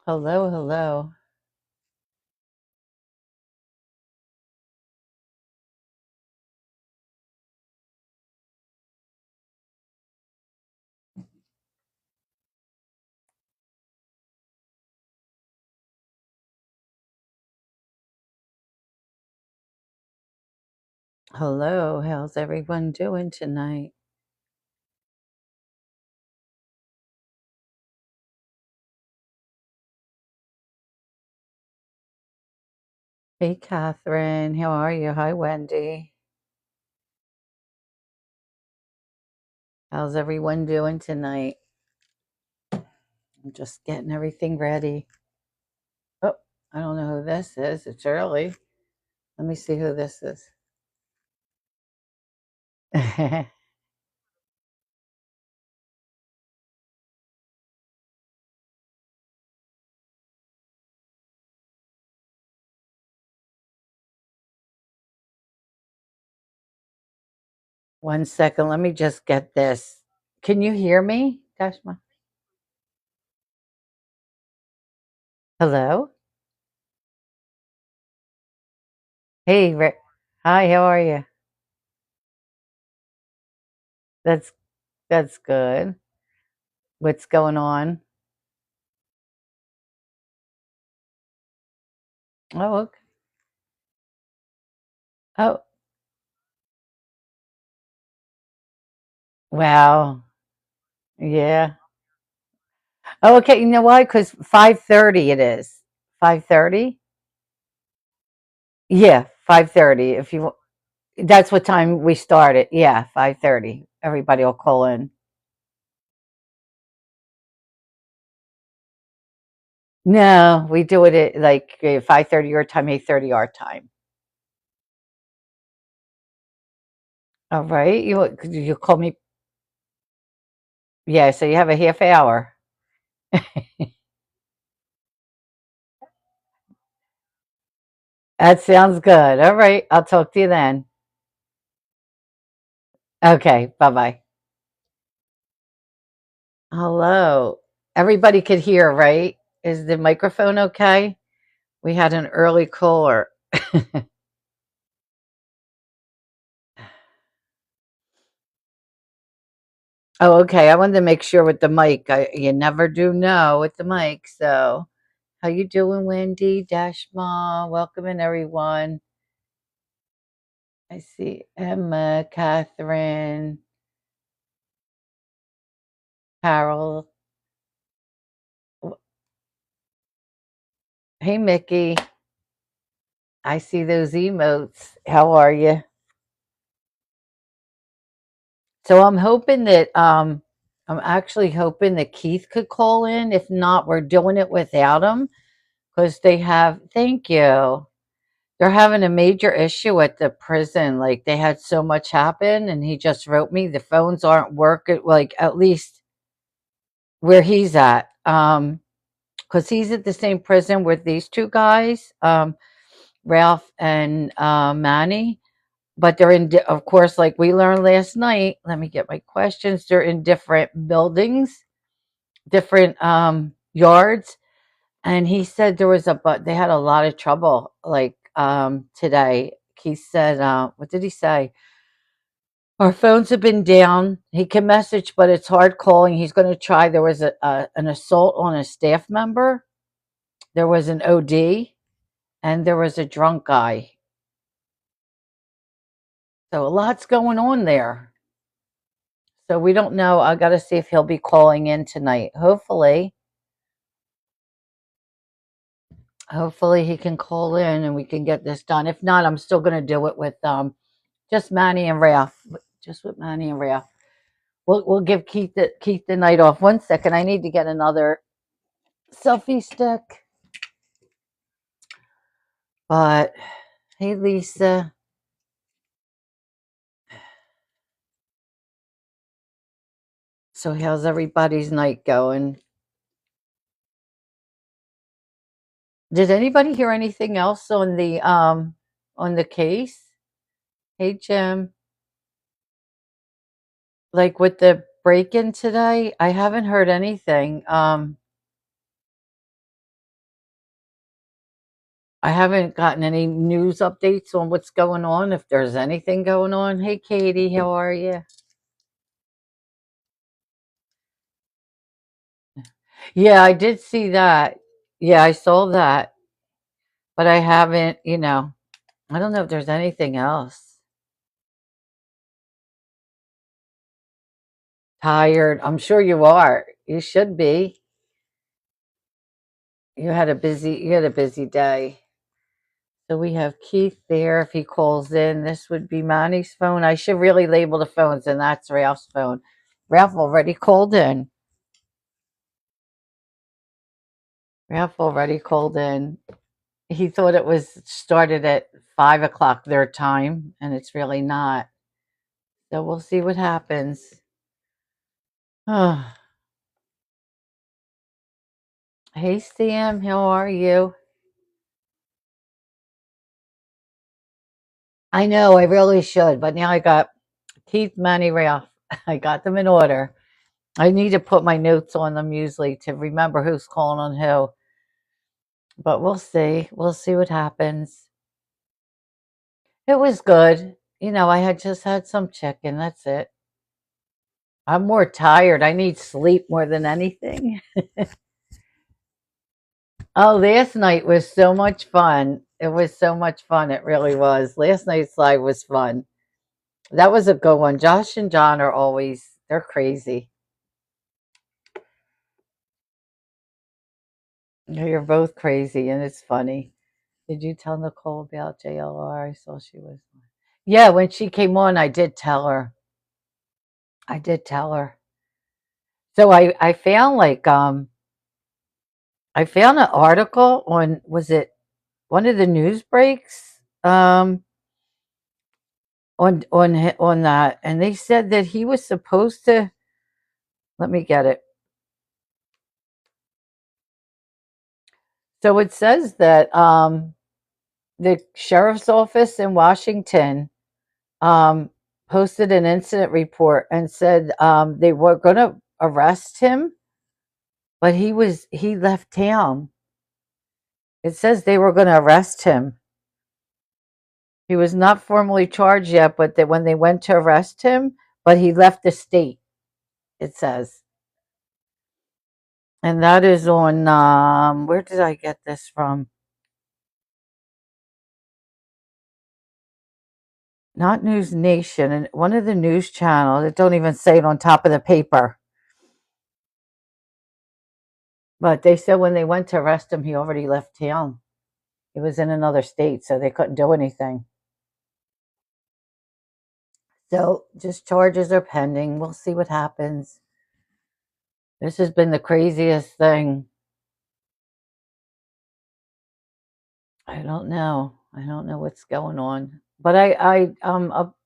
Hello, hello. Hello, how's everyone doing tonight? Hey, Catherine, how are you? Hi, Wendy. How's everyone doing tonight? I'm just getting everything ready. Oh, I don't know who this is. It's early. Let me see who this is. One second, let me just get this. Can you hear me, Dashma? Hello? Hey, hi, how are you? That's that's good. What's going on? Oh, okay. Oh, wow. Yeah. Oh, okay. You know why? Because 5:30 it is. 5:30. Yeah, 5:30. If you, that's what time we started. Yeah, 5:30. Everybody will call in. No, we do it at like 5:30 your time, 8:30 our time. All right. You call me. Yeah. So you have a half hour. That sounds good. All right. I'll talk to you then. Okay. Bye bye. Hello. Everybody could hear, right? Is the microphone okay? We had an early caller. Oh, okay. I wanted to make sure with the mic. You never do know with the mic. So, how you doing, Wendy? Dashma, welcome in everyone. I see Emma, Catherine, Carol. Hey, Mickey. I see those emotes. How are you? So I'm actually hoping that Keith could call in. If not, we're doing it without him because they have. Thank you. They're having a major issue at the prison. Like they had so much happen, and he just wrote me the phones aren't working. Like at least where he's at, because he's at the same prison with these two guys, Ralph and Manny. But they're in, of course, like we learned last night. Let me get my questions. They're in different buildings, different yards, and he said there was but they had a lot of trouble like today. He said what did he say? Our phones have been down. He can message, but it's hard calling. He's going to try. There was an assault on a staff member. There was an OD, and there was a drunk guy. So a lot's going on there. So we don't know. I got to see if he'll be calling in tonight. Hopefully he can call in and we can get this done. If not, I'm still going to do it with just Manny and Ralph. Just with Manny and Ralph. We'll give Keith the night off. One second, I need to get another selfie stick. But hey, Lisa. So how's everybody's night going? Did anybody hear anything else on the case? Hey, Jim. Like with the break-in today, I haven't heard anything. I haven't gotten any news updates on what's going on, if there's anything going on. Hey, Katie, how are you? Yeah, I did see that. Yeah, I saw that, but I haven't, I don't know if there's anything else. Tired. I'm sure you are. You should be. You had a busy day. So we have Keith there. If he calls in, this would be Manny's phone. I should really label the phones, and that's Ralph's phone. Ralph already called in. Ralph already called in. He thought it was started at 5 o'clock their time, and it's really not. So we'll see what happens. Oh, hey, Sam, how are you? I know I really should, but now I got Keith, Manny, Ralph. I got them in order. I need to put my notes on them usually to remember who's calling on who, but we'll see. We'll see what happens. It was good. I had just had some chicken. That's it. I'm more tired. I need sleep more than anything. Oh, last night was so much fun. It was so much fun. It really was. Last night's live was fun. That was a good one. Josh and John are they're crazy. You're both crazy, and it's funny. Did you tell Nicole about JLR? I saw she was. Yeah, when she came on, I did tell her. I did tell her. So I found I found an article on, was it one of the news breaks? On that, and they said that he was supposed to, let me get it. So it says that the sheriff's office in Washington um, posted an incident report and said they were going to arrest him, but he left town. It says they were going to arrest him. He was not formally charged yet, but that when they went to arrest him, but he left the state. It says, and that is on where did I get this from? Not News Nation, and one of the news channels. It don't even say it on top of the paper. But they said when they went to arrest him, he already left town. He was in another state, so they couldn't do anything. So just charges are pending. We'll see what happens. This has been the craziest thing. I don't know. I don't know what's going on. But I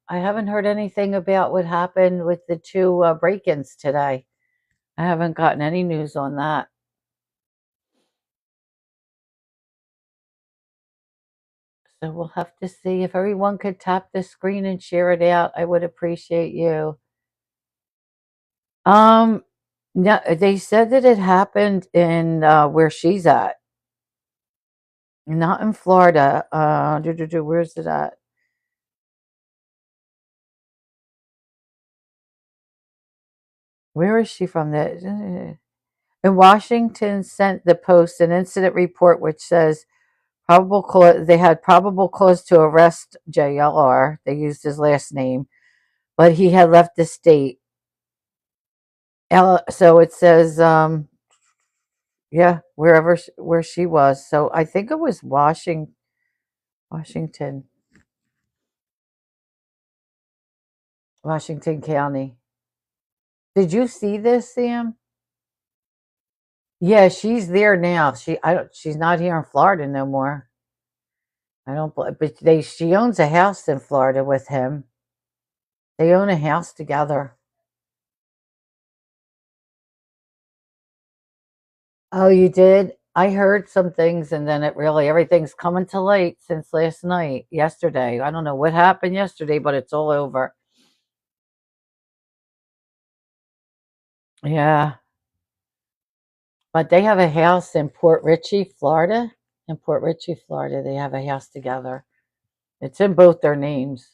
haven't heard anything about what happened with the two break-ins today. I haven't gotten any news on that. So we'll have to see. If everyone could tap the screen and share it out, I would appreciate you. Um, no, they said that it happened in where she's at, not in Florida. Where's it at? Where is she from? In Washington, sent the Post an incident report which says probable cause. They had probable cause to arrest JLR. They used his last name, but he had left the state. So it says, yeah, where she was. So I think it was Washington, Washington County. Did you see this, Sam? Yeah, she's there now. She's not here in Florida no more. I don't, but she owns a house in Florida with him. They own a house together. Oh, you did? I heard some things, and then everything's coming to light since last night, yesterday. I don't know what happened yesterday, but it's all over. Yeah, but they have a house in Port Richey, Florida. In Port Richey, Florida. They have a house together. It's in both their names.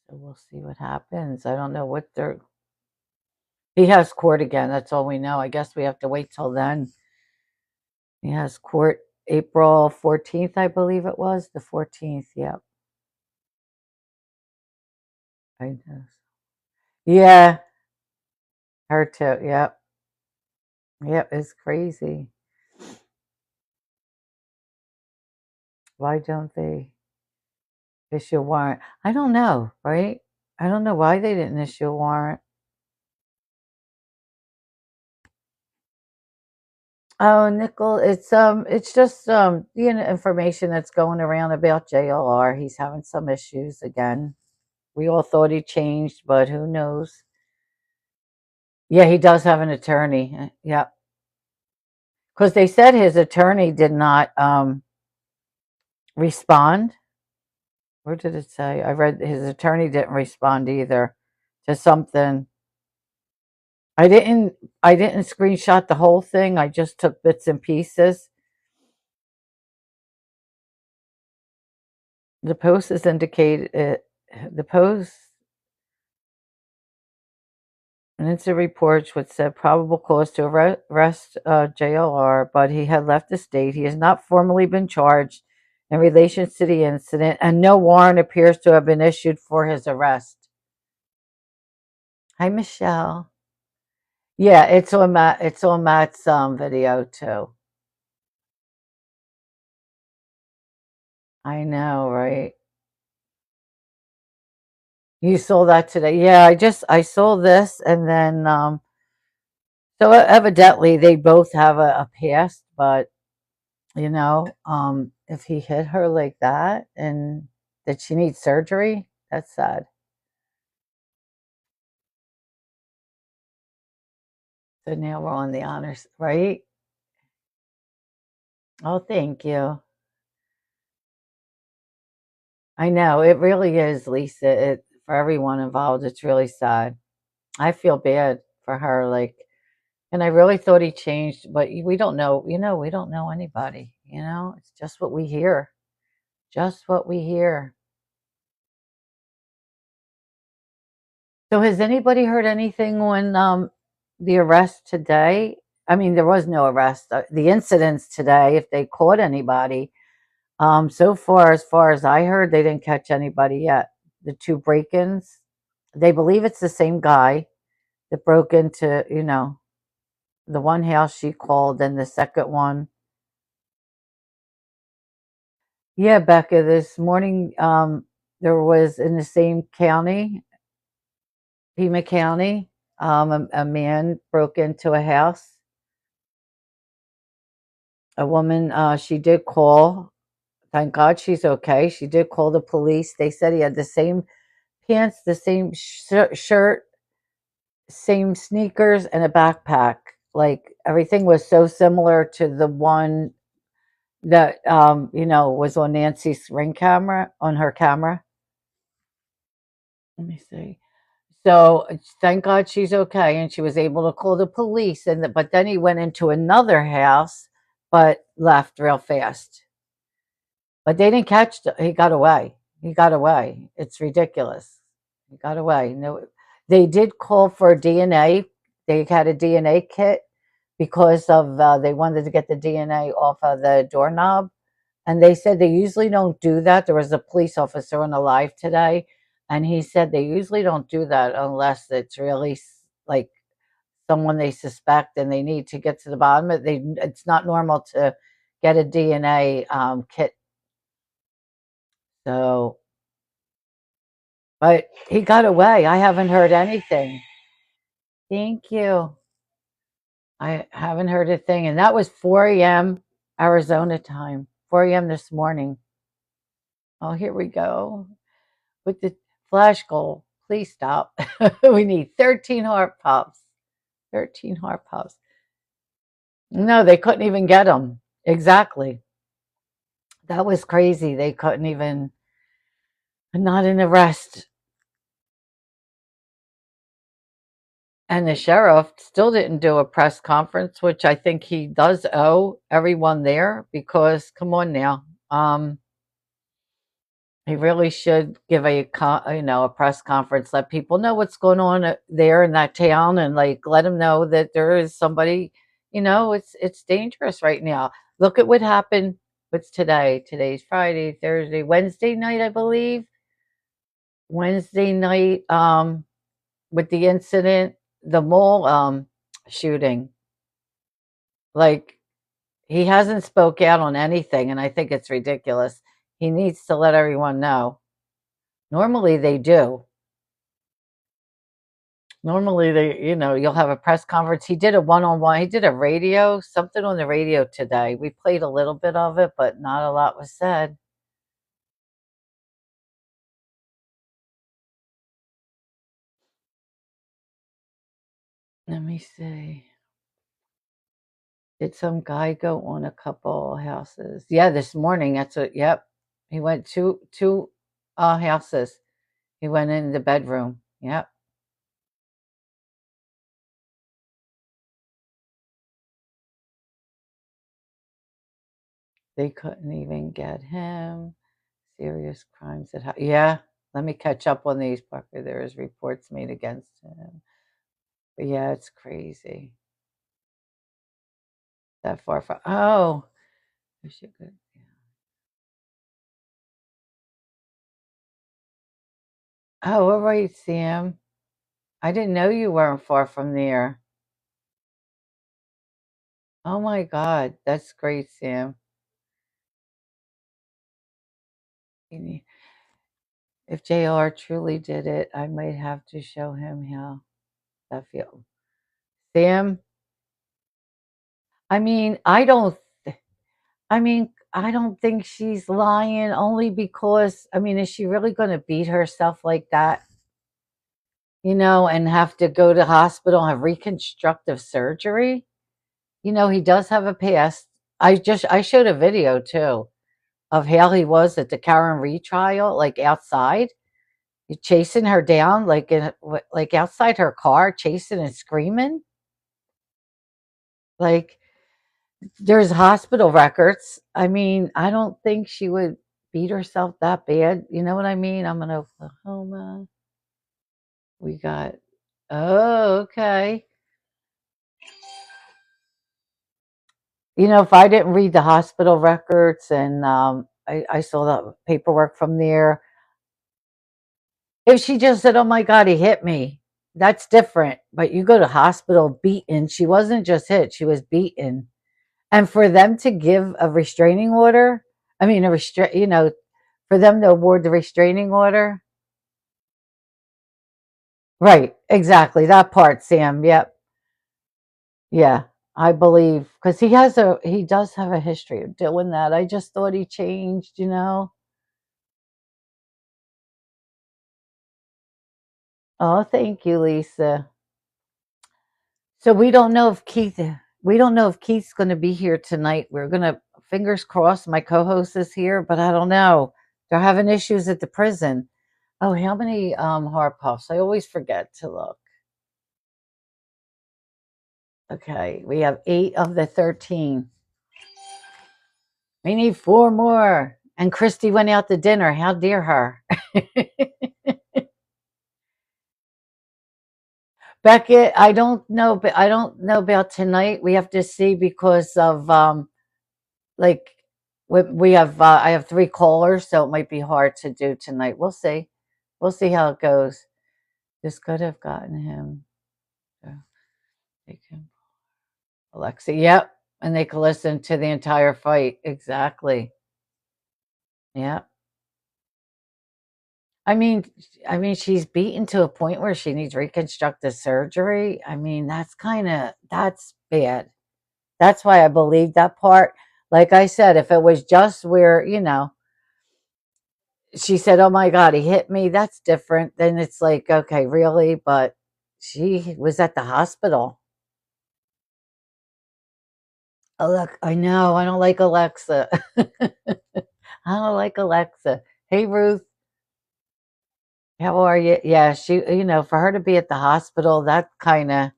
So we'll see what happens. I don't know what they're. He has court again. That's all we know. I guess we have to wait till then. He has court April 14th, I believe it was. The 14th. Yep. I know. Yeah. Her too. Yep. Yep. It's crazy. Why don't they issue a warrant? I don't know, right? I don't know why they didn't issue a warrant. Oh, Nickel, it's just information that's going around about JLR. He's having some issues again. We all thought he changed, but who knows? Yeah, he does have an attorney. Yeah, because they said his attorney did not respond. Where did it say? I read his attorney didn't respond either to something. I didn't. I didn't screenshot the whole thing. I just took bits and pieces. The post is indicated. The post and incident reports which said probable cause to arrest JLR, but he had left the state. He has not formally been charged in relation to the incident, and no warrant appears to have been issued for his arrest. Hi, Michelle. Yeah, it's on Matt. It's on Matt's video too. I know, right? You saw that today. Yeah, I saw this, and then so evidently they both have a past, but if he hit her like that and did she need surgery, that's sad. So now we're on the honors, right? Oh, thank you. I know it really is, Lisa. For everyone involved, it's really sad. I feel bad for her, like, and I really thought he changed, but we don't know. We don't know anybody. It's just what we hear. Just what we hear. So has anybody heard anything when the arrest today? I mean, there was no arrest. The incidents today, if they caught anybody, so far as I heard, they didn't catch anybody yet. The two break-ins, they believe it's the same guy that broke into, the one house she called, and the second one. Yeah, Becca, this morning, there was in the same county, Pima County, a man broke into a house. A woman, she did call. Thank God she's okay. She did call the police. They said he had the same pants, the same shirt, same sneakers, and a backpack. Like everything was so similar to the one that was on Nancy's ring camera, on her camera. Let me see. So thank God she's okay, and she was able to call the police. But then he went into another house, but left real fast. But they didn't catch. He got away. He got away. It's ridiculous. He got away. No, they did call for DNA. They had a DNA kit because of they wanted to get the DNA off of the doorknob, and they said they usually don't do that. There was a police officer on the live today, and he said they usually don't do that unless it's really like someone they suspect and they need to get to the bottom of it. It's not normal to get a DNA kit. So, but he got away. I haven't heard anything. Thank you. I haven't heard a thing. And that was 4 a.m. Arizona time, 4 a.m. this morning. Oh, here we go with the flash goal. Please stop. We need 13 heart pops. 13 heart pops. No, they couldn't even get them. Exactly. That was crazy. They couldn't even, not an arrest. And the sheriff still didn't do a press conference, which I think he does owe everyone there because come on now. He really should give a press conference, let people know what's going on there in that town, and like let them know that there is somebody. It's dangerous right now. Look at what happened. What's today? Today's Friday, Thursday, Wednesday night, I believe. Wednesday night, with the incident, the mall shooting. Like he hasn't spoke out on anything, and I think it's ridiculous. He needs to let everyone know. Normally they do. Normally you'll have a press conference. He did a one-on-one. He did a radio, something on the radio today. We played a little bit of it, but not a lot was said. Let me see. Did some guy go on a couple houses? Yeah, this morning. Yep. He went two houses. He went in the bedroom. Yep. They couldn't even get him. Serious crimes yeah. Let me catch up on these, Parker. There is reports made against him. But yeah, it's crazy. That far from. Oh, we should go. Yeah. Oh, all right, Sam. I didn't know you weren't far from there. Oh my God, that's great, Sam. If JR truly did it, I might have to show him how that feels. Sam, I mean, I don't. I don't think she's lying only because, is she really going to beat herself like that? And have to go to hospital and have reconstructive surgery? He does have a past. I showed a video too of how he was at the Karen Reed trial, like outside, chasing her down, like outside her car, chasing and screaming. Like there's hospital records. I don't think she would beat herself that bad. You know what I mean? I'm in Oklahoma. We got, oh, okay. If I didn't read the hospital records and I saw the paperwork from there, if she just said, oh my God, he hit me, that's different. But you go to hospital beaten. She wasn't just hit, she was beaten. And for them to give a restraining order, for them to award the restraining order. Right, exactly. That part, Sam. Yep. Yeah, I believe because he does have a history of doing that. I just thought he changed. Oh, thank you, Lisa. So we don't know if Keith's going to be here tonight. We're going to fingers crossed. My co-host is here, but I don't know. They're having issues at the prison. Oh, how many hard puffs? I always forget to look. Okay, we have 8 of the 13. We need 4 more. And Christy went out to dinner. How dare her? Beckett, I don't know, but I don't know about tonight. We have to see because of like we have I have 3 callers, so it might be hard to do tonight. We'll see. We'll see how it goes. This could have gotten him. Take him. Alexa, yep. And they can listen to the entire fight. Exactly. Yeah. I mean, she's beaten to a point where she needs reconstructive surgery. That's bad. That's why I believe that part. Like I said, if it was just where, she said, oh my God, he hit me, that's different. Then it's like, okay, really? But she was at the hospital. Oh, look, I know. I don't like Alexa. I don't like Alexa. Hey, Ruth. How are you? Yeah, she, for her to be at the hospital, that kind of,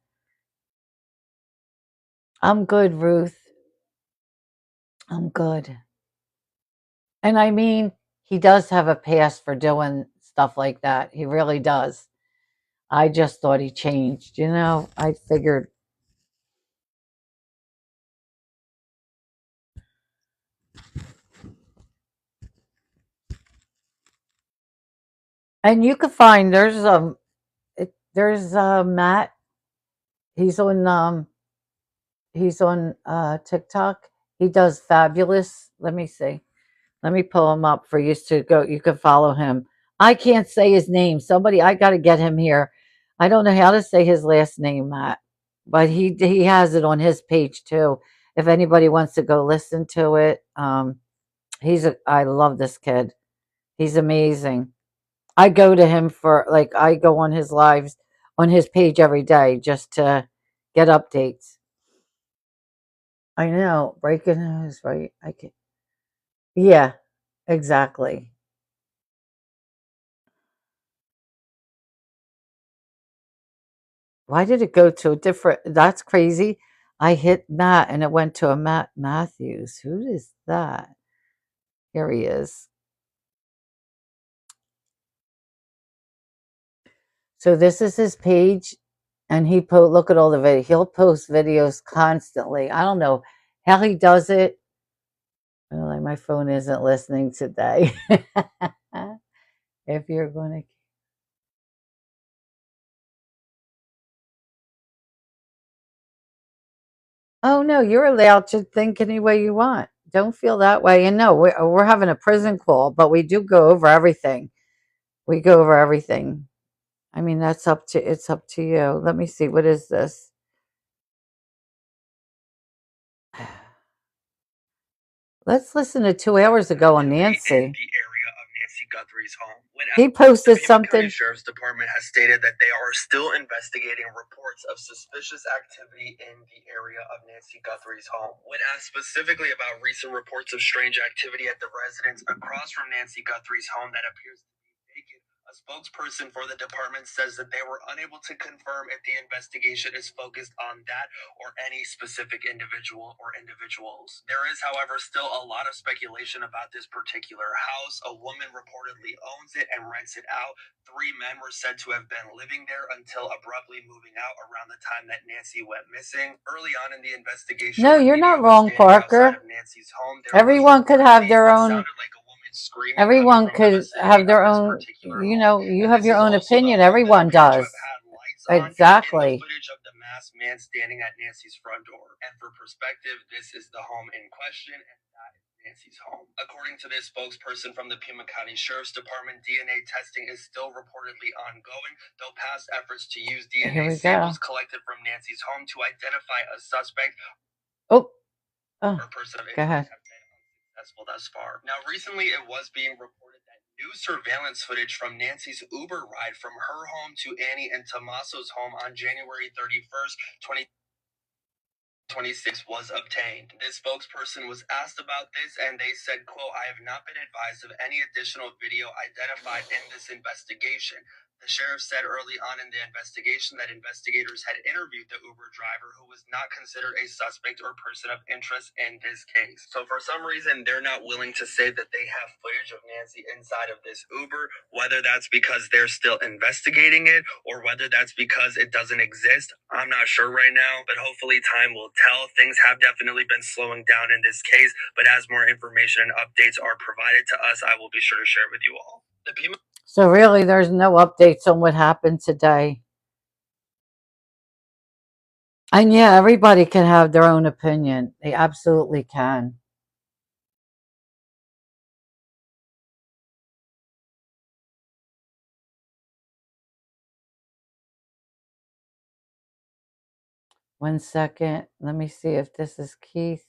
I'm good, Ruth. I'm good. And I mean, he does have a past for doing stuff like that. He really does. I just thought he changed, I figured. And you could find there's Matt. He's on TikTok. He does fabulous. Let me see. Let me pull him up for you to go. You can follow him. I can't say his name. Somebody, I got to get him here. I don't know how to say his last name, Matt, but he has it on his page too. If anybody wants to go listen to it, I love this kid. He's amazing. I go to him for like I go on his lives on his page every day just to get updates. I know, breaking news, right? I can, yeah, exactly. Why did it go to a different? That's crazy. I hit Matt and it went to a Matt Matthews. Who is that? Here he is. So this is his page, and look at all the video. He'll post videos constantly. I don't know how he does it. Oh, like my phone isn't listening today. If you're going to, oh no, you're allowed to think any way you want. Don't feel that way. And no, we're having a prison call, but we do go over everything. We go over everything. I mean, it's up to you. Let me see. What is this? Let's listen to 2 hours ago on Nancy. The area of Nancy Guthrie's home. He posted something. The Sheriff's Department has stated that they are still investigating reports of suspicious activity in the area of Nancy Guthrie's home. When asked specifically about recent reports of strange activity at the residence across from Nancy Guthrie's home that appears to be vacant, a spokesperson for the department says that they were unable to confirm if the investigation is focused on that or any specific individual or individuals. There is, however, still a lot of speculation about this particular house. A woman reportedly owns it and rents it out. 3 men were said to have been living there until abruptly moving out around the time that Nancy went missing. Early on in the investigation, no, you're not wrong, Parker. Nancy's home, everyone could have their own. Everyone could have their own. You have your own opinion. Everyone does. Exactly. Footage of the masked man standing at Nancy's front door. And for perspective, this is the home in question, and that is Nancy's home. According to this spokesperson from the Pima County Sheriff's Department, DNA testing is still reportedly ongoing, though past efforts to use DNA samples collected from Nancy's home to identify a suspect or person of interest have been unsuccessful thus far. Now, recently it was being reported that new surveillance footage from Nancy's Uber ride from her home to Annie and Tommaso's home on January 31st, 2026 was obtained. This spokesperson was asked about this and they said, quote, "I have not been advised of any additional video identified in this investigation." The sheriff said early on in the investigation that investigators had interviewed the Uber driver who was not considered a suspect or person of interest in this case. So for some reason, they're not willing to say that they have footage of Nancy inside of this Uber, whether that's because they're still investigating it or whether that's because it doesn't exist. I'm not sure right now, but hopefully time will tell. Things have definitely been slowing down in this case, but as more information and updates are provided to us, I will be sure to share with you all. So really, there's no updates on what happened today. And yeah, everybody can have their own opinion. They absolutely can. One second. Let me see if this is Keith.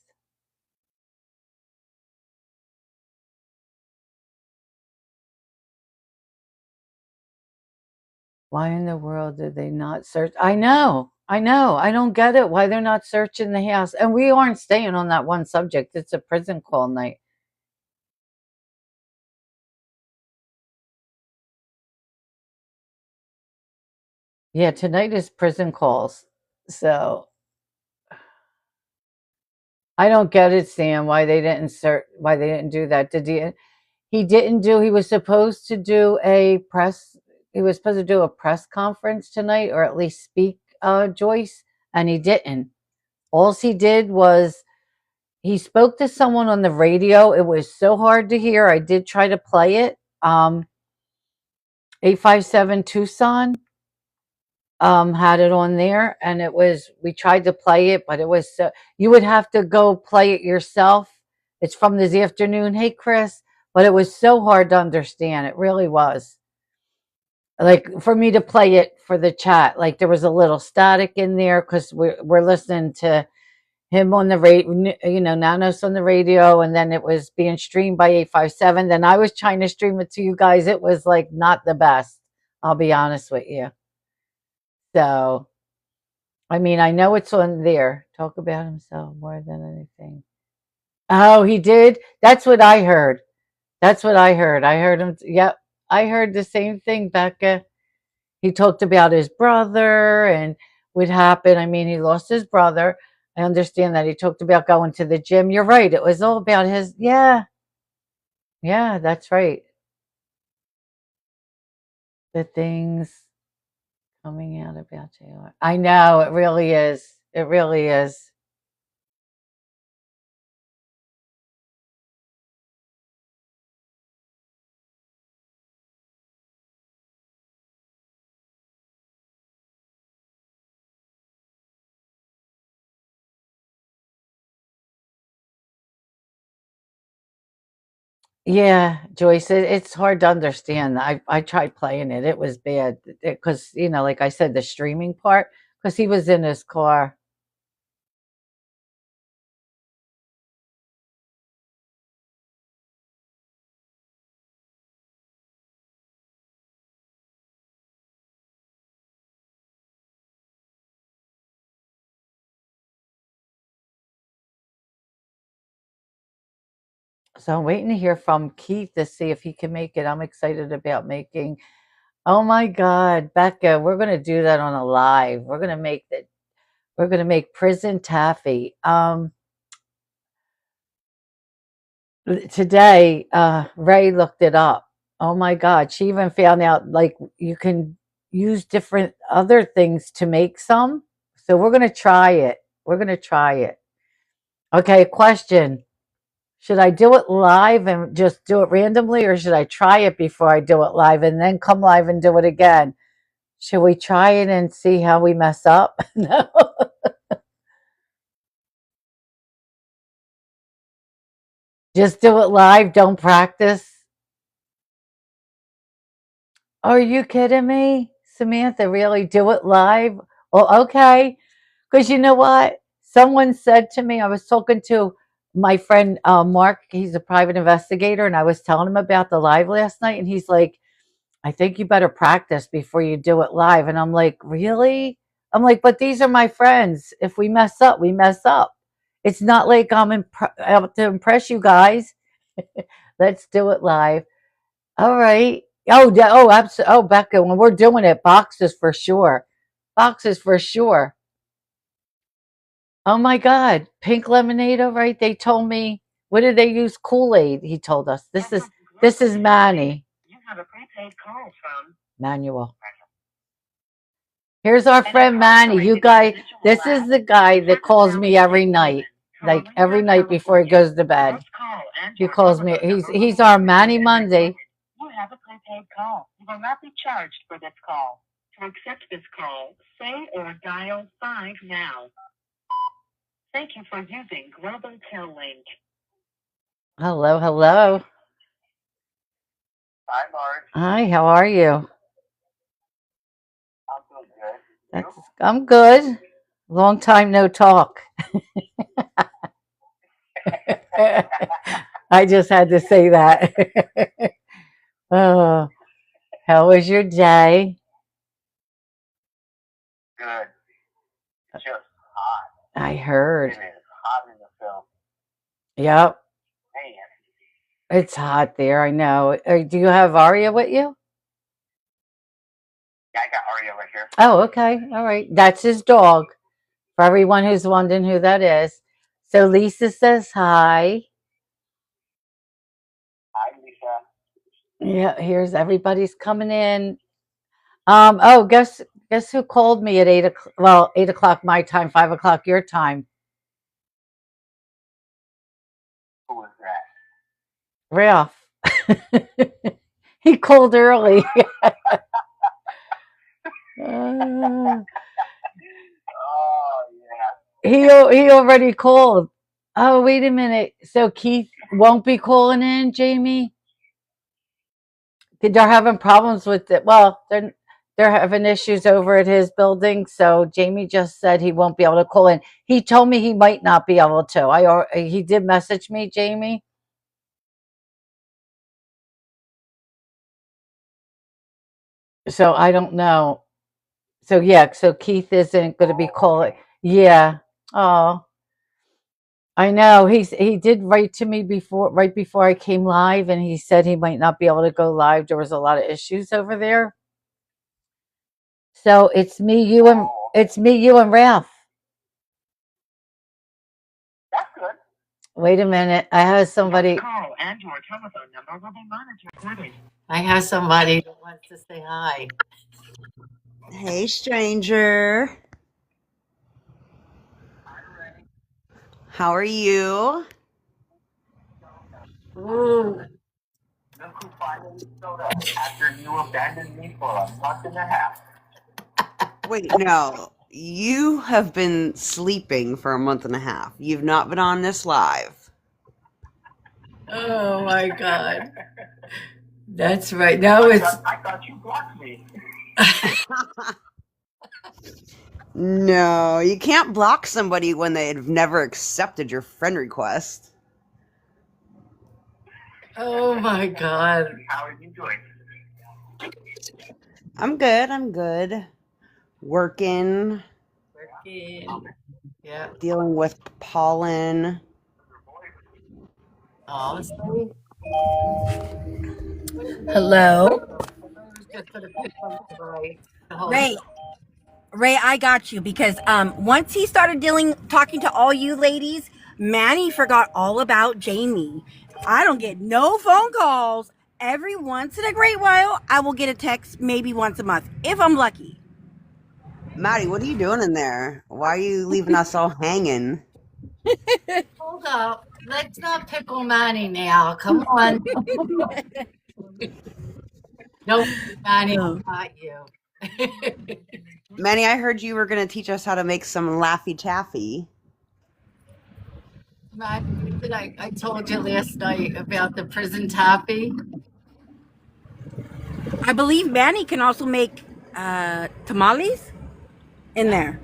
Why in the world did they not search? I know. I know. I don't get it. Why they're not searching the house. And we aren't staying on that one subject. It's a prison call night. Yeah, tonight is prison calls. So I don't get it, Sam, why they didn't do that. He didn't do he was supposed to do a press he was supposed to do a press conference tonight, or at least speak, Joyce, and he didn't. All he did was he spoke to someone on the radio. It was so hard to hear. I did try to play it. 857 Tucson had it on there, and we tried to play it, but it was so, you would have to go play it yourself. It's from this afternoon. Hey, Chris. But it was so hard to understand. It really was. Like, for me to play it for the chat, like there was a little static in there because we're listening to him on the radio, Nanos on the radio, and then it was being streamed by 857. Then I was trying to stream it to you guys. It was like not the best, I'll be honest with you. So, I mean, I know it's on there. Talk about himself more than anything. Oh, he did? That's what I heard. That's what I heard. I heard him. Yep. I heard the same thing, Becca. He talked about his brother and what happened. I mean, he lost his brother. I understand that. He talked about going to the gym. You're right. It was all about his, yeah. Yeah, that's right. The things coming out about you. I know, it really is. It really is. Yeah, Joyce, it's hard to understand. I tried playing it. It was bad because, like I said, the streaming part, because he was in his car. So I'm waiting to hear from Keith to see if he can make it. I'm excited about making. Oh my God, Becca, we're gonna do that on a live. We're gonna make prison taffy. Today, Ray looked it up. Oh my God, she even found out like you can use different other things to make some. So we're gonna try it. We're gonna try it. Okay, question. Should I do it live and just do it randomly, or should I try it before I do it live and then come live and do it again? Should we try it and see how we mess up? No. Just do it live. Don't practice. Are you kidding me, Samantha? Really do it live? Well, okay. Because you know what? Someone said to me, I was talking to my friend, Mark, he's a private investigator, and I was telling him about the live last night, and he's like, I think you better practice before you do it live. And I'm like, really? I'm like, but these are my friends. If we mess up, we mess up. It's not like I'm out to impress you guys. Let's do it live. All right. Oh, yeah. Oh, absolutely. Oh, Becca, when we're doing it, boxes for sure. Boxes for sure. Oh my God. Pink lemonade, all right. They told me, what did they use? Kool-Aid, he told us. This is Manny. You have a prepaid call from Manuel. Here's our friend Manny. You guys, this is the guy that calls me every night, like every night before he goes to bed. He calls me. He's our Manny Monday. You have a prepaid call. You will not be charged for this call. To accept this call, say or dial 5 now. Thank you for using Global Tel Link. Hello, hello. Hi, Marge. Hi, how are you? I'm doing good. I'm good. Long time no talk. I just had to say that. Oh, how was your day? Good. It's just hot. I heard. It is hot in the film. Yep. Man. It's hot there, I know. Do you have Aria with you? Yeah, I got Aria right here. Oh, okay. All right. That's his dog. For everyone who's wondering who that is. So Lisa says hi. Yeah, here's everybody's coming in. Oh, guess who called me at 8 o'clock? Well, 8 o'clock my time, 5 o'clock your time. Ralph. He called early. Uh, he already called. Oh, wait a minute. So Keith won't be calling in, Jamie? They're having problems with it. Well, they're having issues over at his building. So Jamie just said he won't be able to call in. He told me he might not be able to. He did message me, Jamie. So I don't know. So yeah, so Keith isn't going to be calling. Yeah. Oh, I know. He did write to me right before I came live, and he said he might not be able to go live. There was a lot of issues over there. So it's me, you, and Ralph. Wait a minute. I have somebody that wants to say hi. Hey, stranger. How are you? Ooh. Wait, no. You have been sleeping for a month and a half. You've not been on this live. Oh my God. That's right. No, it's No, you can't block somebody when they've never accepted your friend request. oh my God. I'm good. I'm good. Working, Working. Yeah. dealing with pollen. Oh, sorry. Hello, I was just gonna pick one today. Hold Ray. Ray, I got you because once he started dealing talking to all you ladies, Manny forgot all about Jamie. I don't get no phone calls. Every once in a great while, I will get a text maybe once a month if I'm lucky. Maddie, what are you doing in there? Why are you leaving us all hanging? hold up. Let's not pickle Manny now. Come on. Don't worry, Manny, Oh. I got you. Manny, I heard you were going to teach us how to make some Laffy Taffy. Manny, what did I told you last night about the prison taffy? I believe Manny can also make tamales in That's there.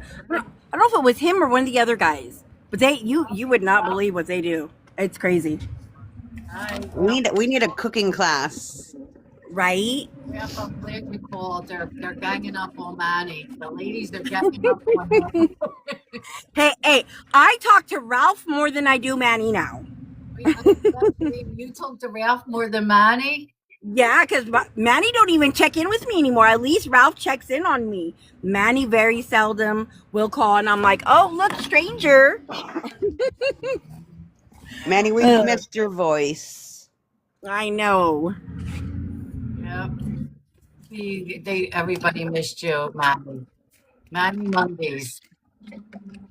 I don't know if it was him or one of the other guys, but you would not believe what they do. It's crazy, right. We need a cooking class. right? Well, I'm glad you called. They're ganging up on Manny. The ladies are ganging up on him. Hey, I talk to Ralph more than I do Manny now. You talk to Ralph more than Manny? Yeah, because Manny don't even check in with me anymore. At least Ralph checks in on me. Manny very seldom will call, and I'm like, oh, look, stranger. Manny, we've Ugh, missed your voice. I know. Yep. Everybody missed you, Manny. Manny Mondays.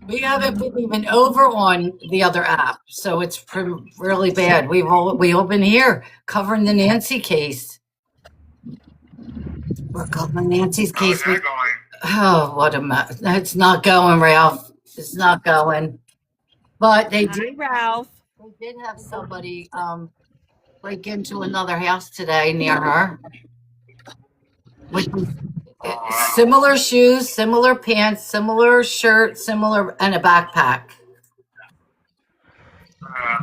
We haven't been even over on the other app, so it's really bad. We all been here covering the Nancy case. We're covering Nancy's case. Oh, what a mess! It's not going, Ralph. It's not going. But Hi, Ralph. they did have somebody break into another house today near her with similar shoes, similar pants, similar shirt, similar and a backpack.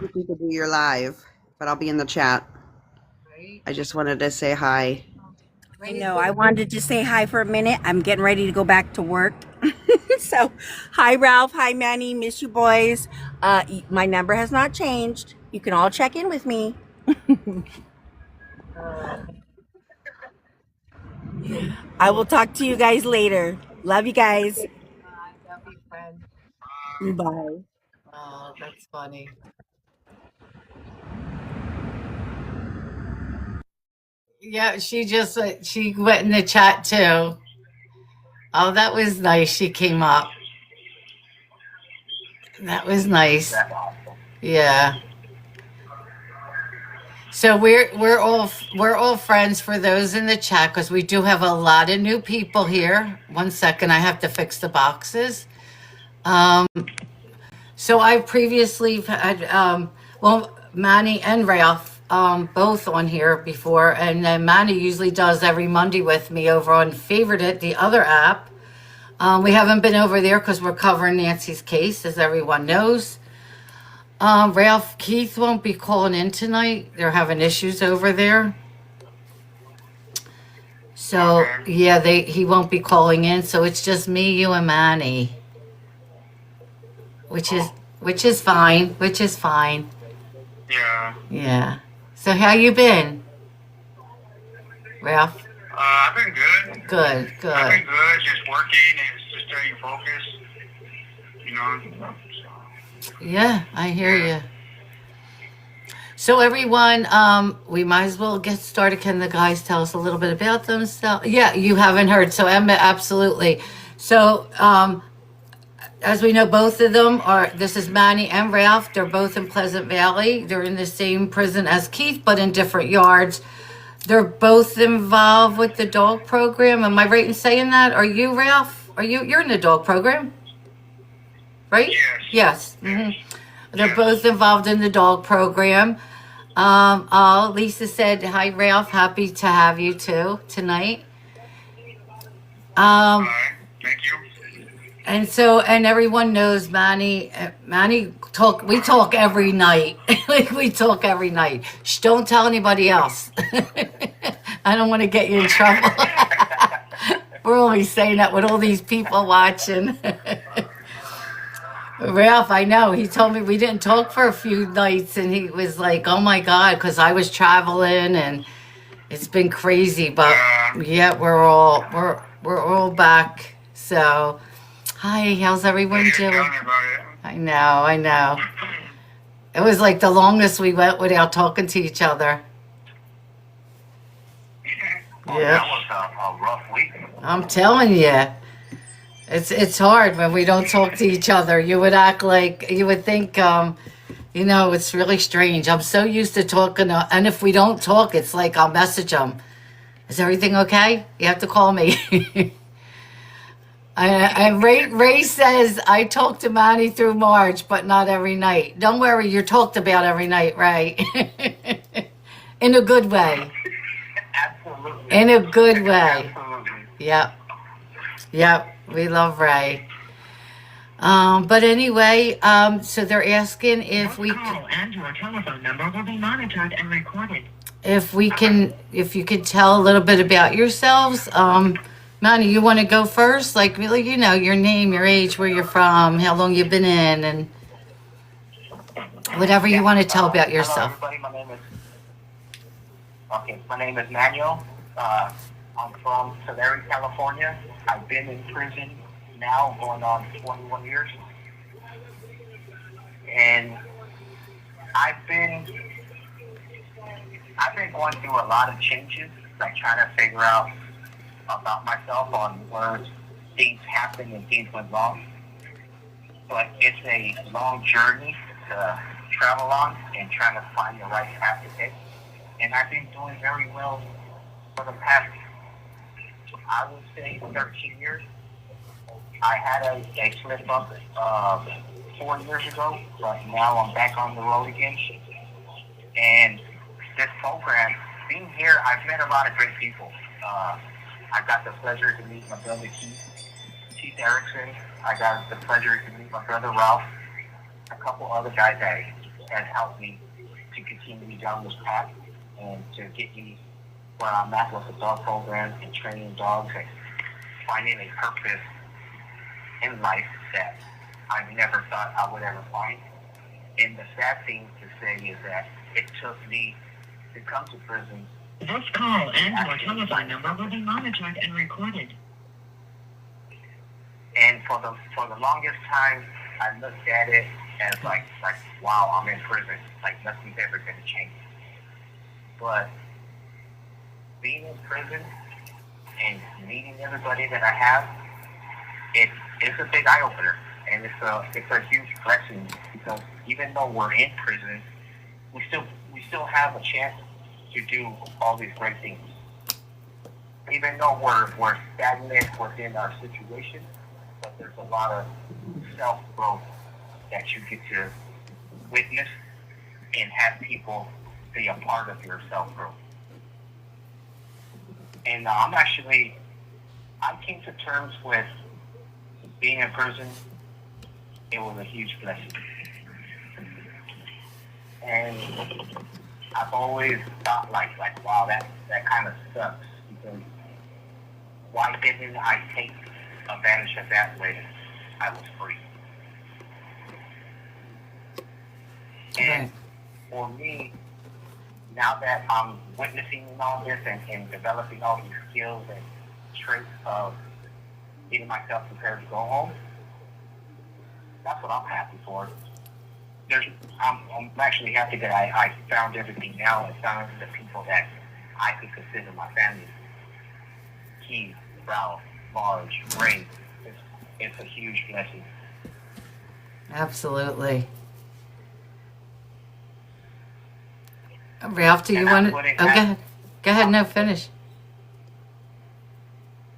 Looking to do your live, but I'll be in the chat. Right? I just wanted to say hi. I know. I wanted to just say hi for a minute. I'm getting ready to go back to work. So, hi, Ralph. Hi, Manny. Miss you, boys. My number has not changed. You can all check in with me. Uh, I will talk to you guys later. Love you guys. I love you, friend. Bye. Oh, that's funny. Yeah, she went in the chat too. Oh, that was nice. She came up. That was nice. That's awesome. Yeah. So we're all friends for those in the chat because we do have a lot of new people here. One second, I have to fix the boxes. Um, so I previously had well, Manny and Ralph both on here before, and then Manny usually does every Monday with me over on Favorite It, the other app. We haven't been over there because we're covering Nancy's case, as everyone knows. Ralph Keith won't be calling in tonight. They're having issues over there. So Okay. yeah, he won't be calling in. So it's just me, you, and Manny, which is Oh, which is fine. Which is fine. yeah. Yeah. So how you been, Ralph? I've been good. Good, I've good. been good, just working and just staying focused, you know. So, Yeah, I hear yeah. you. So everyone, we might as well get started. Can the guys tell us a little bit about themselves? Yeah, you haven't heard. So Emma, absolutely. So as we know, both of them are, this is Manny and Ralph. They're both in Pleasant Valley. They're in the same prison as Keith, but in different yards. They're both involved with the dog program. Am I right in saying that? Are you, Ralph? You're in the dog program, right? Yes. Yes. Yes. They're Yes. both involved in the dog program. Lisa said, hi, Ralph. Happy to have you too tonight. All Um, right. Thank you. and everyone knows Manny we talk every night. Like we talk every night. Shh, don't tell anybody else. I don't want to get you in trouble. We're only saying that with all these people watching. Ralph, I know. He told me we didn't talk for a few nights and he was like, oh my God, because I was traveling and it's been crazy, but yeah, we're all back. So hi, how's everyone Yeah, doing? tell me about it. I know. It was like the longest we went without talking to each other. Oh, Yeah, that was a rough week. I'm telling you. It's hard when we don't talk to each other. You would act like you would think it's really strange. I'm so used to talking and if we don't talk, it's like I'll message them. Is everything okay? You have to call me. And Ray says, I talk to Manny through Marge, but not every night. Don't worry, you're talked about every night, Ray. In a good way. Absolutely. In a good way. Absolutely. Yep. Yep. We love Ray. But anyway, so they're asking if we call and your telephone number will be monitored and recorded. if you could tell a little bit about yourselves. Manny, you want to go first? Like really, your name, your age, where you're from, how long you've been in, and whatever you want to tell about Hello, yourself. everybody. My name is Manuel. I'm from Tulare, California. I've been in prison now going on 21 years. And I've been going through a lot of changes, like trying to figure out about myself on where things happened and things went wrong. But it's a long journey to travel on and trying to find the right path to take. And I've been doing very well for the past, I would say, 13 years. I had a slip up 4 years ago, but now I'm back on the road again. And this program, being here, I've met a lot of great people. I got the pleasure to meet my brother Keith Erickson. I got the pleasure to meet my brother Ralph. A couple other guys that has helped me to continue me down this path and to get me where I'm at with the dog program and training dogs and finding a purpose in life that I never thought I would ever find. And the sad thing to say is that it took me to come to prison. This call and your telephone number will be monitored and recorded. And for the longest time, I looked at it as like wow, I'm in prison. Like nothing's ever going to change. But being in prison and meeting everybody that I have, it's a big eye opener, and it's a huge blessing because even though we're in prison, we still have a chance to do all these great things. Even though we're stagnant within our situation, but there's a lot of self growth that you get to witness and have people be a part of your self growth. And I came to terms with being in prison. It was a huge blessing. And I've always thought like wow, that kind of sucks because why didn't I take advantage of that when I was free? And for me, now that I'm witnessing all this and developing all these skills and traits of getting myself prepared to go home, that's what I'm happy for. I'm actually happy that I found everything now and found the people that I could consider my family. Keith, Ralph, Marge, Ray. It's a huge blessing. Absolutely. Ralph, do you want to? Oh, go ahead. Go ahead. No, finish.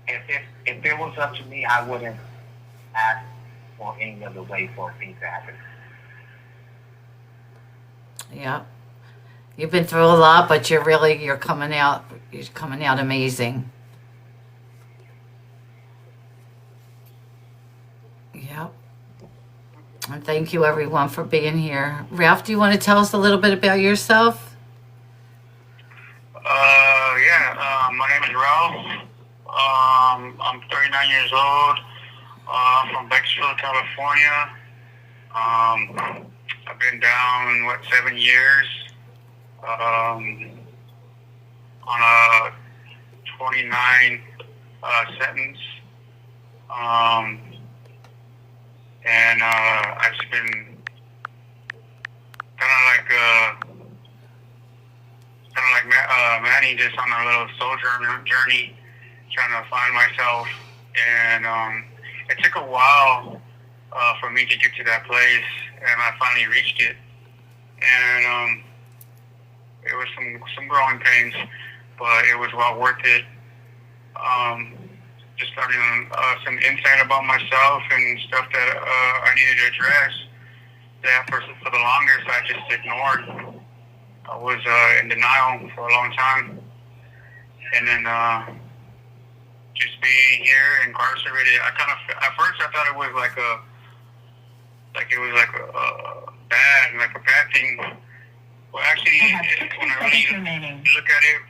If it was up to me, I wouldn't ask for any other way for things to happen. Yeah. You've been through a lot, but you're coming out amazing. Yep. And thank you everyone for being here. Ralph, do you want to tell us a little bit about yourself? My name is Ralph. I'm 39 years old. From Bakersfield, California. I've been down 7 years. On a 29 sentence. And I've just been kind of like Manny, just on a little soul journey, trying to find myself. And it took a while for me to get to that place, and I finally reached it. And it was some growing pains, but it was well worth it. Just learning some insight about myself and stuff that I needed to address that for the longest I just ignored. I was in denial for a long time, and then just being here incarcerated, at first I thought it was like a bad thing. Well, actually, when I really look at it.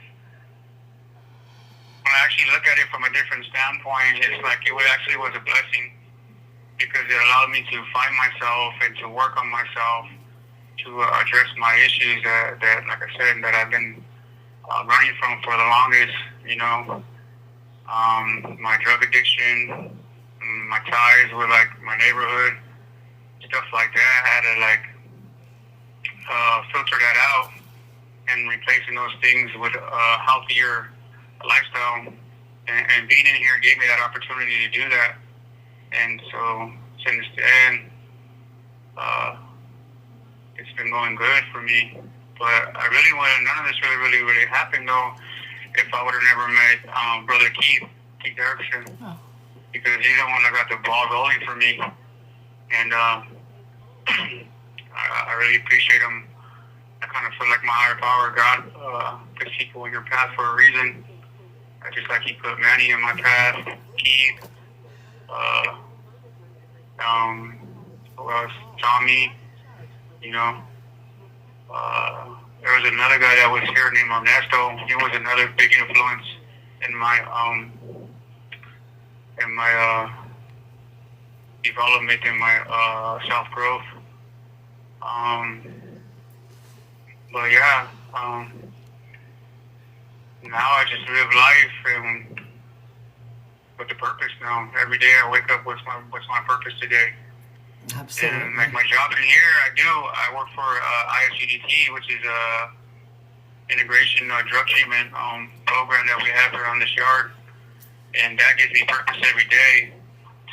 When I actually look at it from a different standpoint, it's like it actually was a blessing because it allowed me to find myself and to work on myself, to address my issues that, like I said, that I've been running from for the longest, my drug addiction, my ties with my neighborhood, stuff like that. I had to filter that out and replacing those things with a healthier lifestyle, and being in here gave me that opportunity to do that. And so since then, it's been going good for me. But I really none of this really happened though if I would have never met brother Keith Erickson, because he's the one that got the ball rolling for me. And I really appreciate him. I kind of feel like my higher power, God, puts people in your path for a reason. Just like he put Manny in my path, Keith, who else? Tommy, there was another guy that was here named Ernesto. He was another big influence in my development, in my self-growth. But yeah, now I just live life, and with the purpose now. Every day I wake up, what's my purpose today? Absolutely. And like my job in here, I work for ISUDT, which is a integration drug treatment program that we have around this yard, and that gives me purpose every day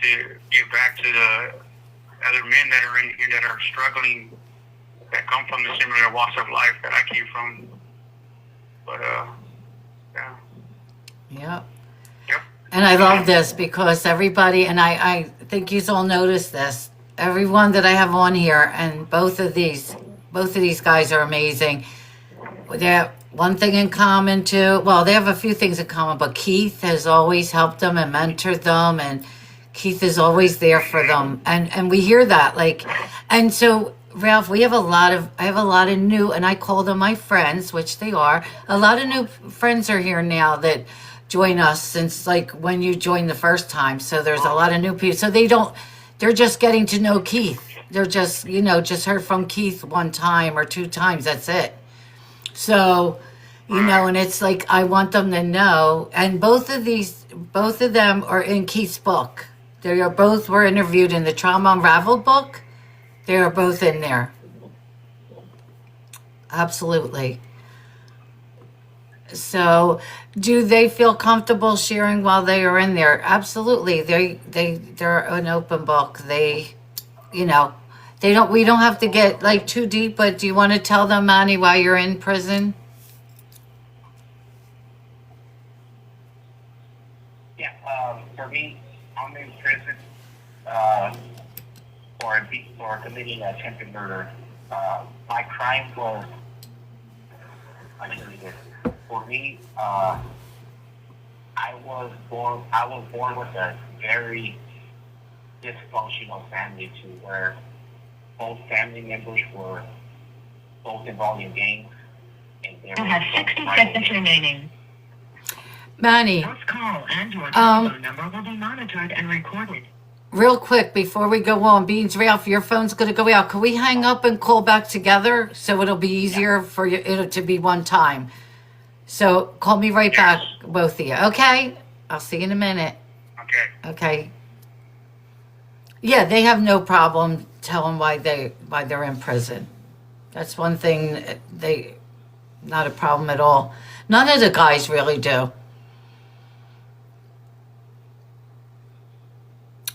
to give back to the other men that are in here that are struggling, that come from the similar walks of life that I came from. But yeah. Yep. Yep. And I love this because everybody, and I think you all noticed this, everyone that I have on here, and both of these guys are amazing. They have one thing in common too. Well, they have a few things in common, but Keith has always helped them and mentored them, and Keith is always there for them. And we hear that, like, and so Ralph, I have a lot of new, and I call them my friends, which they are. A lot of new friends are here now that join us since like when you joined the first time. So there's a lot of new people. So they're just getting to know Keith. They're just, just heard from Keith one time or two times. That's it. So, and it's like, I want them to know. And both of them are in Keith's book. They are both were interviewed in the Trauma Unraveled book. They are both in there. Absolutely. So, do they feel comfortable sharing while they are in there? Absolutely. They're an open book. We don't have to get like too deep, but do you want to tell them, Manny, why you're in prison? Yeah, for me, I'm in prison for committing attempted murder. My crime was, for me, I was born with a very dysfunctional family too, where both family members were both involved in gangs. And You have 60 seconds remaining. Manny, This call and your telephone number will be monitored and recorded. real quick before we go on, Beans, Ralph, your phone's going to go out. Can we hang up and call back together so it'll be easier for you it to be one time? So call me right back, both of you. Okay? I'll see you in a minute. Okay. Okay. Yeah, they have no problem telling why they're in prison. That's one thing not a problem at all. None of the guys really do.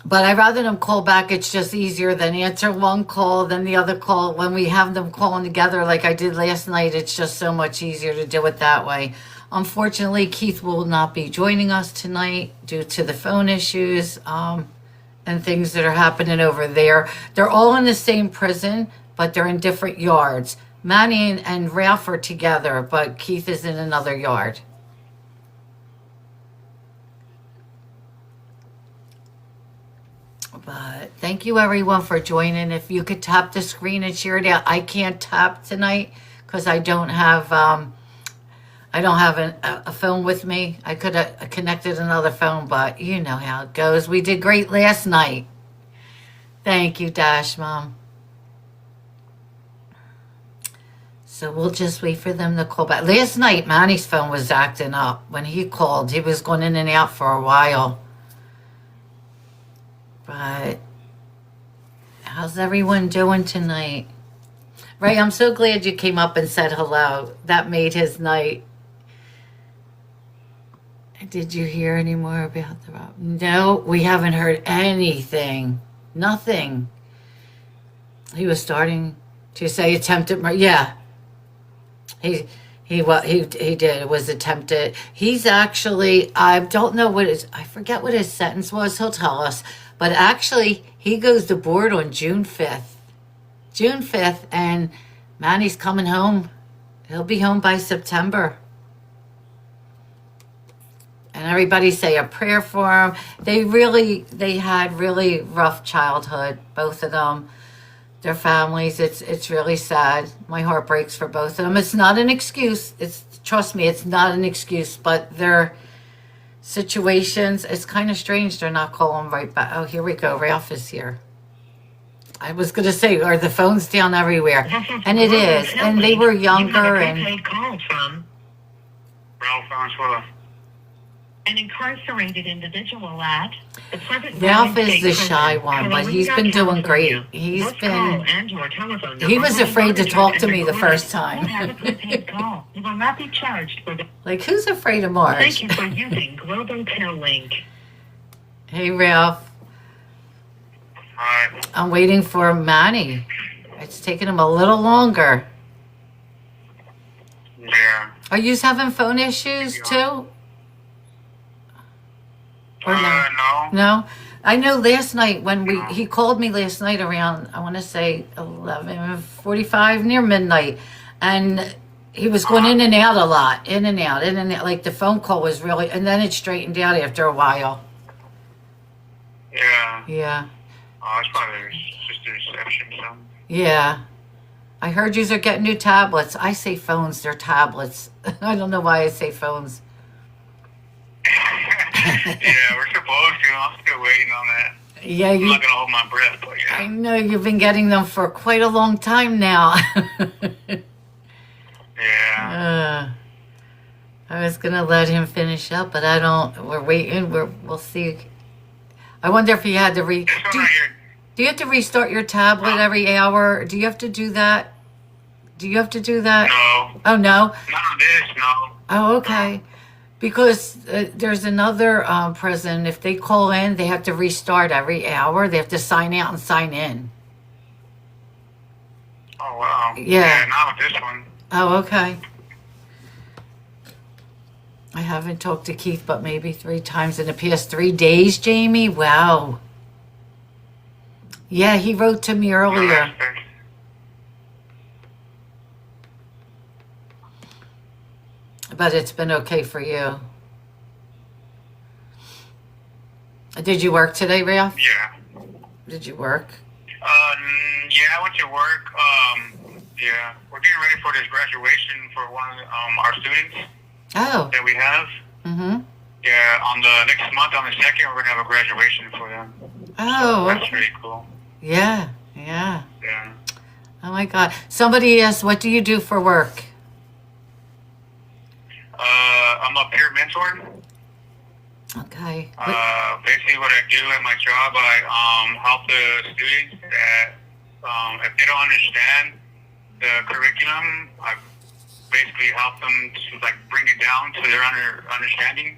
But I'd rather them call back. It's just easier than answer one call than the other call. When we have them calling together like I did last night, it's just so much easier to do it that way. Unfortunately, Keith will not be joining us tonight due to the phone issues and things that are happening over there. They're all in the same prison, but they're in different yards. Manny and Ralph are together, but Keith is in another yard. But thank you everyone for joining. If you could tap the screen and share it out. I can't tap tonight because I don't have a phone with me. I could have connected another phone, but you know how it goes. We did great last night. Thank you, Dash Mom. So we'll just wait for them to call back. Last night, Manny's phone was acting up. When he called, he was going in and out for a while. But how's everyone doing tonight? Ray, I'm so glad you came up and said hello. That made his night. Did you hear any more about the rob? No, we haven't heard anything. Nothing. He was starting to say attempted murder. Yeah. He did. It was attempted. He's actually, I don't know I forget what his sentence was. He'll tell us. But actually, he goes to board on June 5th. June 5th, and Manny's coming home. He'll be home by September. And everybody say a prayer for him. They had really rough childhood, both of them. Their families, it's really sad. My heart breaks for both of them. It's not an excuse. Trust me, it's not an excuse, but their situations, it's kind of strange they're not calling right back. Oh, here we go. Ralph is here. I was going to say, are the phones down everywhere? And it is. And they were younger. And call from Ralph Valenzuela. an incarcerated individual at the present Ralph Valley is the State shy Prison, one, but he's been Carolina, doing great. California. He's This been. call and your telephone He number was will be afraid to monitored talk to and me the recorded. first time. You have a prepaid call. You will not be charged for the. Like, who's afraid of Marge? Thank you for using Global Tel Link. Hey, Ralph. Hi. I'm waiting for Manny. It's taking him a little longer. Yeah. Are you having phone issues too? Or no? No. No? I know last night when he called me last night around, I want to say 11:45, near midnight, and he was going in and out a lot, in and out, in and out. Like the phone call was really, and then it straightened out after a while. Yeah. Yeah. Oh, it's probably just a reception or something. Yeah. I heard yous are getting new tablets. I say phones, they're tablets. I don't know why I say phones. Yeah, we're supposed to. I'm still waiting on that. Yeah, I'm not gonna hold my breath, but I yeah. know you've been getting them for quite a long time now. Yeah. I was gonna let him finish up, but I don't. We're waiting. We'll see. I wonder if he had to It's all right here. Do you have to restart your tablet every hour? Do you have to do that? Do you have to do that? No. Oh no. Not on this, no. Oh, okay. Because there's another prison. If they call in, they have to restart every hour. They have to sign out and sign in. Oh, wow. Yeah. Not with this one. Oh, okay. I haven't talked to Keith but maybe 3 times in the past 3 days, Jamie. Wow. Yeah, he wrote to me earlier. But it's been okay for you. Did you work today, Ralph? Yeah. Did you work? Yeah, I went to work. Yeah. We're getting ready for this graduation for one of our students Oh. that we have. Mm-hmm. Yeah, on the next month, on the 2nd, we're going to have a graduation for them. Oh, That's okay. pretty cool. Yeah, yeah. Yeah. Oh my God. Somebody asked, what do you do for work? I'm a peer mentor. Okay. Basically, what I do at my job, I help the students that if they don't understand the curriculum, I basically help them to like bring it down to their understanding.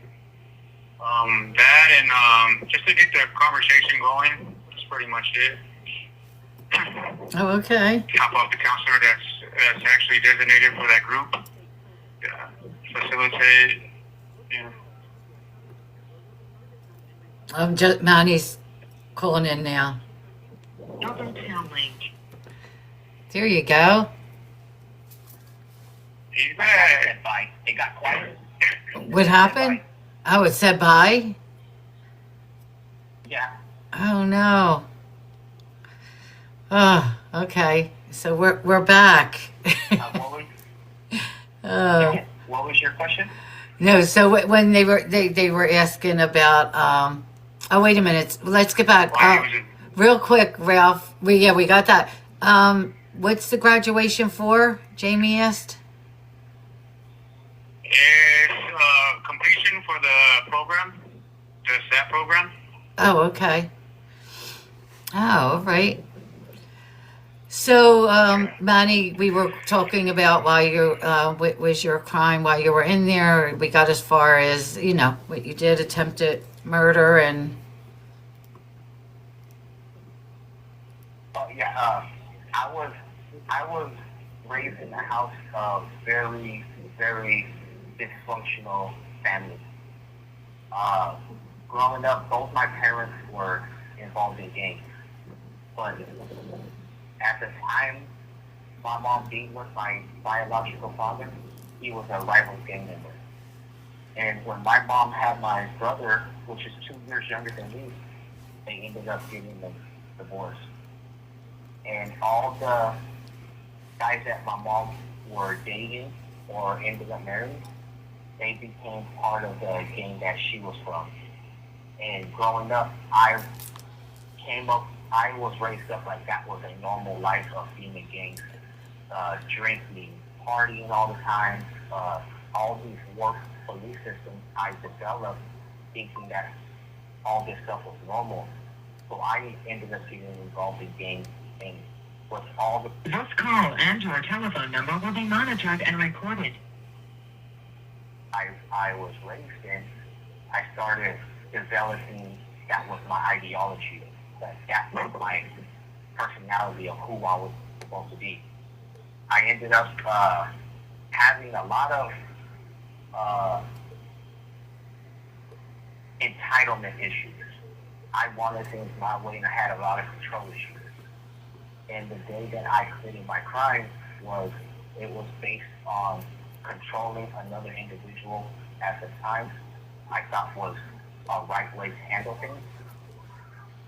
That and just to get the conversation going. That's pretty much it. Oh, okay. Help out the counselor that's actually designated for that group. Yeah, facilitate. Yeah. Manny's calling in now. Global Tel Link. There you go. He's I back. said bye. It got quiet. What happened? Oh, it said bye? Yeah. Oh no. Oh, okay. So we're back. Oh. What was your question? No, so when they were asking about oh wait a minute. Let's get back. Real quick, Ralph. We got that. What's the graduation for? Jamie asked. It's completion for the program, the SAT program. Oh, okay. Oh, all right. So, Manny, we were talking about why you, what was your crime while you were in there. We got as far as, what you did, attempted murder and... Yeah, I was raised in a house of very, very dysfunctional family. Growing up, both my parents were involved in gangs. But at the time, my mom being with my biological father, he was a rival gang member. And when my mom had my brother, which is 2 years younger than me, they ended up getting a divorce. And all the guys that my mom were dating or ended up marrying, they became part of the gang that she was from. And growing up, I was raised up like that was a normal life of being in gangs, drinking, partying all the time, all these work belief systems I developed thinking that all this stuff was normal. So I ended up getting involved in gangs, and with all the... This call and your telephone number will be monitored and recorded. I was raised in, I started developing, that was my ideology, that was my personality of who I was supposed to be. I ended up having a lot of entitlement issues. I wanted things my way, and I had a lot of control issues. And the day that I committed my crime it was based on controlling another individual at the time I thought was a right way to handle things.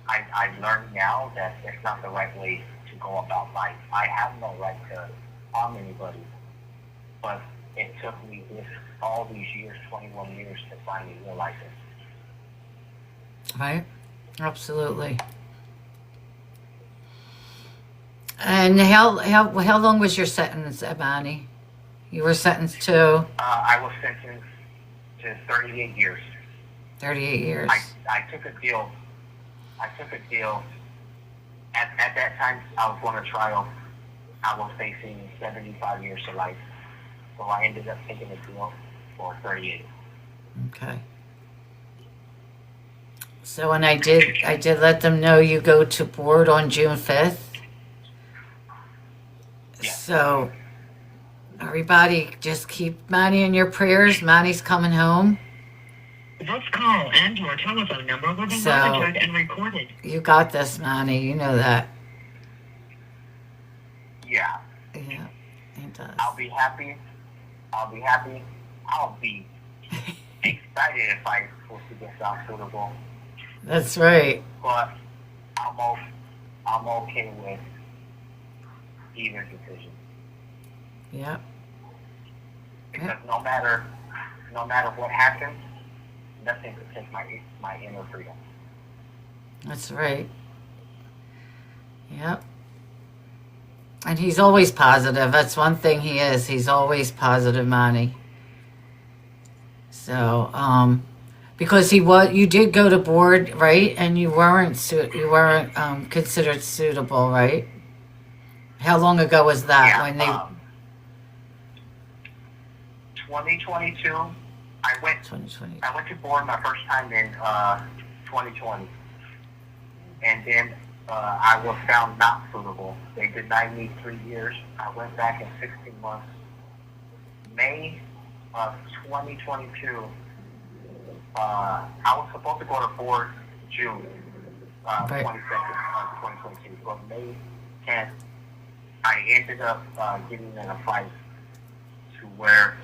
I've learned now that it's not the right way to go about life. I have no right to harm anybody, but it took me all these years, 21 years, to finally realize it. Right? Absolutely. And how long was your sentence, Ebony? You were sentenced to? I was sentenced to 38 years. 38 years. I took a deal. At that time, I was going to trial. I was facing 75 years to life. So I ended up taking a deal for 38. Okay. So, and I did let them know you go to board on June 5th. Yeah. So, everybody just keep Manny in your prayers. Manny's coming home. This call and your telephone number will be So- monitored and recorded. You got this, Manny. You know that. Yeah. Yeah, he does. I'll be happy. I'll be excited if I was to get found suitable. That's right. But I'm okay with either decision. Yeah. Because no matter what happens, nothing could take my inner freedom. That's right. Yep. And he's always positive. That's one thing he is. He's always positive, Manny. So, because you did go to board, right? And you weren't considered suitable, right? How long ago was that? Yeah, When they 2022, I went 2020. to board my first time in 2020, and then I was found not suitable. They denied me 3 years. I went back in 16 months. May of 2022, I was supposed to go to board June 22nd of 2022, but May 10th, I ended up getting in a fight to where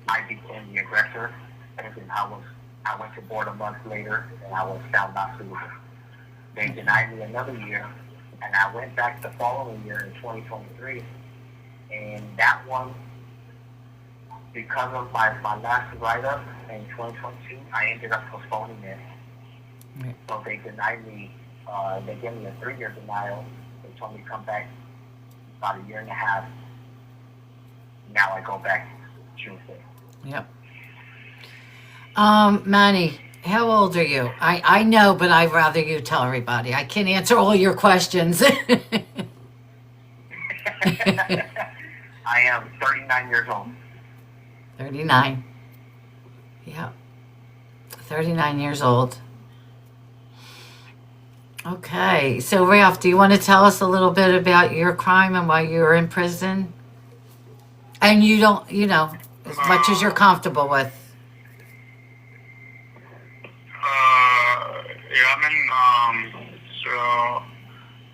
I became the aggressor, and then I went to board a month later, and I was found not suitable. They denied me another year, and I went back the following year in 2023, and that one, because of my last write-up in 2022, I ended up postponing it. Right. So they denied me, they gave me a 3-year denial. They told me to come back about a year and a half. Now I go back June 5th. Yep. Manny, how old are you? I know, but I'd rather you tell everybody. I can't answer all your questions. I am 39 years old. 39. Yeah. 39 years old. Okay. So, Ralph, do you want to tell us a little bit about your crime and why you were in prison? And you don't, as much as you're comfortable with.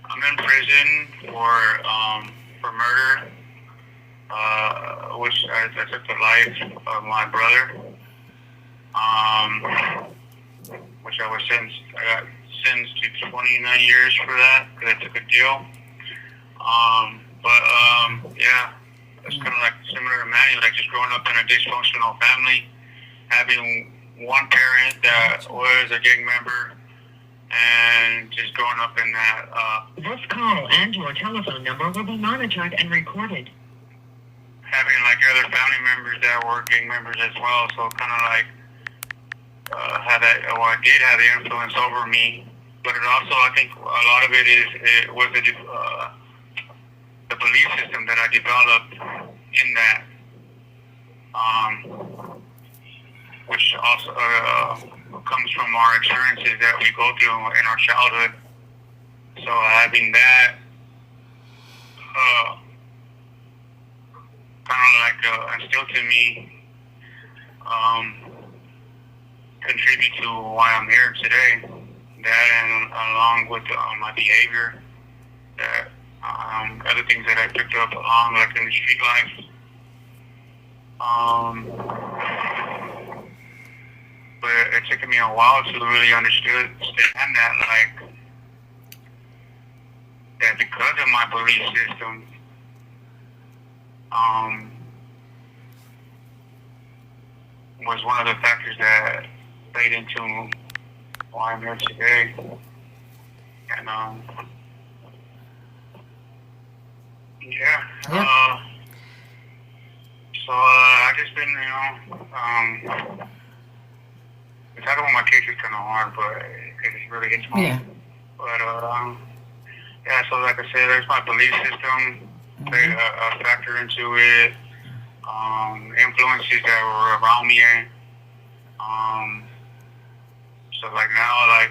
I'm in prison for murder, which I took the life of my brother, which I got sentenced to 29 years for that, because I took a deal. Yeah, it's kind of like similar to Manny, like just growing up in a dysfunctional family, having one parent that was a gang member, and just growing up in that. This call and your telephone number will be monitored and recorded. Having like other family members that were gang members as well, so kind of like did have the influence over me. But it also, I think, a lot of it was the belief system that I developed in that, which also comes from our experiences that we go through in our childhood. So having that kind of like instilled in me contribute to why I'm here today. That and along with my behavior, that other things that I picked up along like in the street life. But it took me a while to really understand that, like, that because of my belief system, was one of the factors that played into why I'm here today. And so I just been, talking about my case is kind of hard, but it really hits home. Yeah. But so like I said, there's my belief system played a factor into it. Influences that were around me. So like now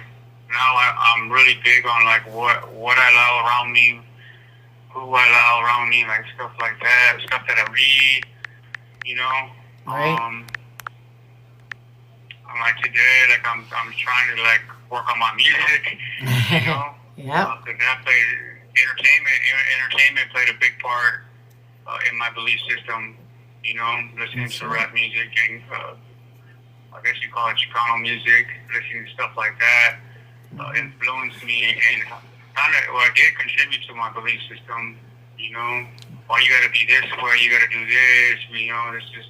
I'm really big on like what I allow around me, who I allow around me, like stuff like that, stuff that I read, Right. Like today, like I'm trying to like work on my music, Yeah. Because that played entertainment played a big part in my belief system. Listening to rap music and I guess you call it Chicano music, listening to stuff like that influenced me and it did contribute to my belief system. Why you gotta be this way, you gotta do this. This is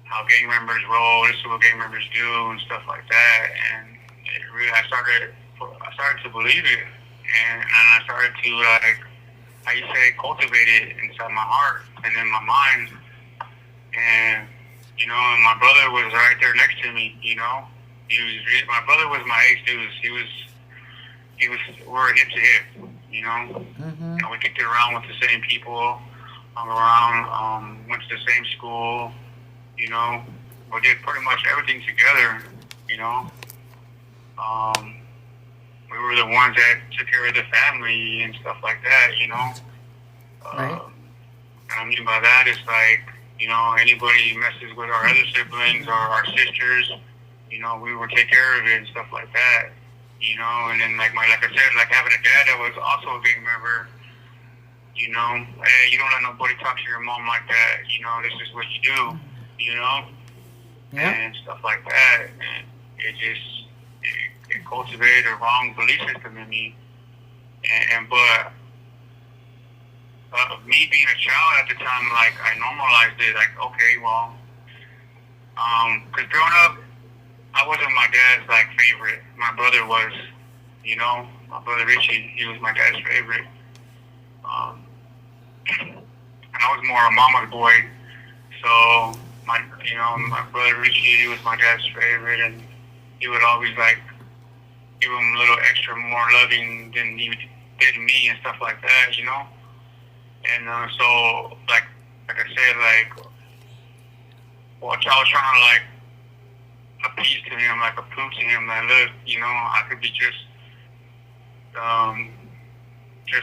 how gang members roll. This is what gang members do and stuff like that. And it really, I started to believe it, and I started to like, how you say, cultivate it inside my heart and in my mind. And and my brother was right there next to me. My brother was my age dude. We were hip to hip. Mm-hmm. And we kicked it around with the same people, hung around, went to the same school. We did pretty much everything together. We were the ones that took care of the family and stuff like that. Right. And I mean by that is like, anybody messes with our other siblings or our sisters, we would take care of it and stuff like that. And then like I said, like having a dad that was also a gang member. Hey, you don't let nobody talk to your mom like that. This is what you do. And stuff like that. And it just it cultivated a wrong belief system in me. But me being a child at the time, like I normalized it. Like, okay, well, because growing up, I wasn't my dad's like favorite. My brother was, my brother Richie, he was my dad's favorite. And I was more a mama's boy. So my brother Richie, he was my dad's favorite, and he would always like give him a little extra more loving than he did me and stuff like that, And so like I said, like, well, I was trying to like appease to him, like prove to him that look, I could be just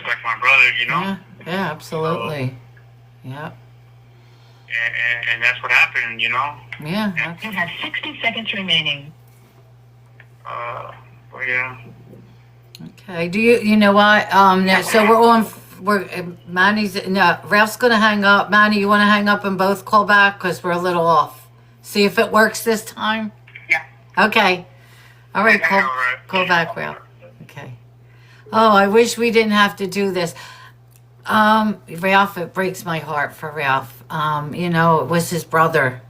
like my brother, Yeah, absolutely. Yeah. And that's what happened, Yeah. You have 60 seconds remaining. Well, yeah. Okay. Do you know what? So Ralph's gonna hang up. Manny, you want to hang up and both call back because we're a little off. See if it works this time. Yeah. Okay. All right. Call back, Ralph. Okay. Oh, I wish we didn't have to do this. Ralph, it breaks my heart for Ralph. It was his brother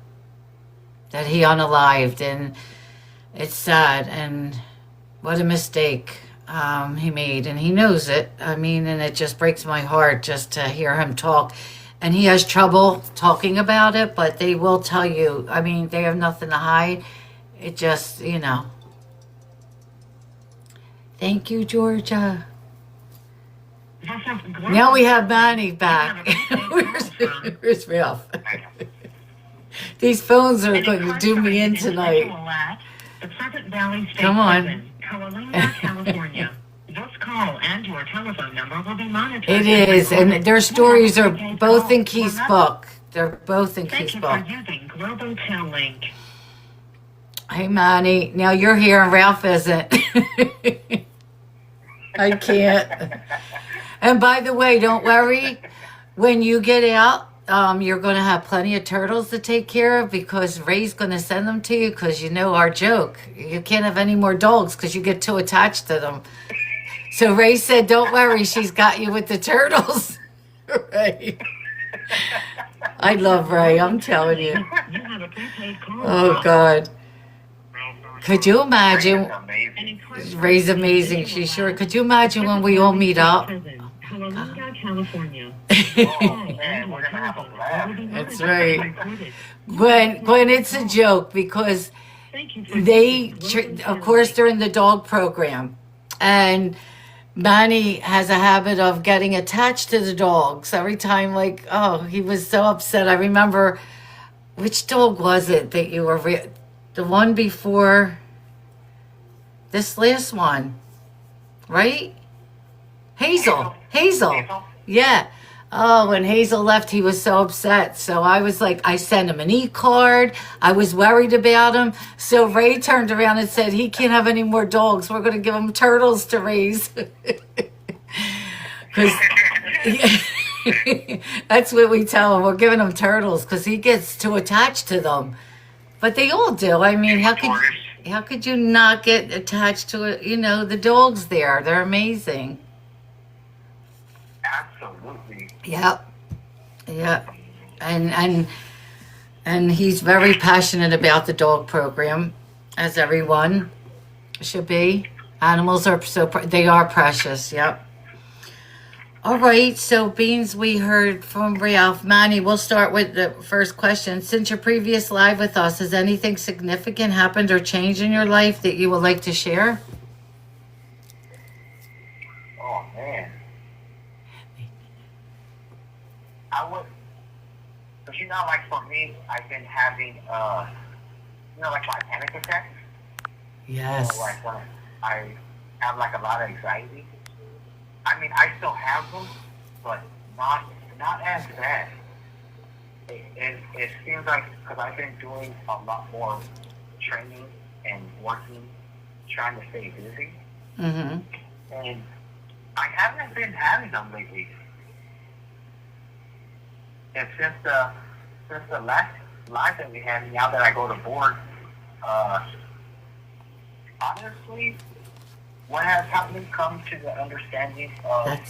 that he unalived, and it's sad, and what a mistake he made, and he knows it. I mean, and it just breaks my heart just to hear him talk. and he has trouble talking about it, but they will tell you. I mean, they have nothing to hide. It just, you know. Thank you, Georgia. Now we have Manny back. Where's Ralph? These phones are going to do me in tonight. Come on. California. This call and your telephone number will be monitored. It is, and their stories are both in Keith's book. They're both in Keith's book. Thank you for using Global Tel Link. Hey, Manny. Now you're here and Ralph isn't. I can't. And by the way, don't worry. When you get out, you're going to have plenty of turtles to take care of because Ray's going to send them to you because you know our joke. You can't have any more dogs because you get too attached to them. So Ray said, don't worry, she's got you with the turtles. Ray. I love Ray, I'm telling you. Oh, God. Could you imagine? Ray's amazing, she's sure. Could you imagine when we all meet up? California. That's right. Gwen, it's a joke because they, of course, they're in the dog program. And Manny has a habit of getting attached to the dogs every time. Like, oh, he was so upset. I remember, which dog was it that you were, the one before this last one, right? Hazel. Yeah. Oh, when Hazel left, he was so upset. So I was like, I sent him an e-card. I was worried about him. So Ray turned around and said, he can't have any more dogs. We're going to give him turtles to raise. Because that's what we tell him. We're giving him turtles because he gets too attached to them. But they all do. I mean, how could you not get attached to it? You know, the dogs there, they're amazing. Absolutely. Yep. And he's very passionate about the dog program, as everyone should be. Animals are they are precious. Yep. All right, so Beans, we heard from Ralph. Manny, we'll start with the first question. Since your previous live with us, has anything significant happened or changed in your life that you would like to share? Oh, man. I would, because like for me, I've been having, like my panic attacks. Yes. So like when I have like a lot of anxiety. I mean, I still have them, but not as bad. It seems like, because I've been doing a lot more training and working, trying to stay busy. Mm-hmm. And I haven't been having them lately. And since the last live that we had, now that I go to board, honestly, what has helped me come to the understanding of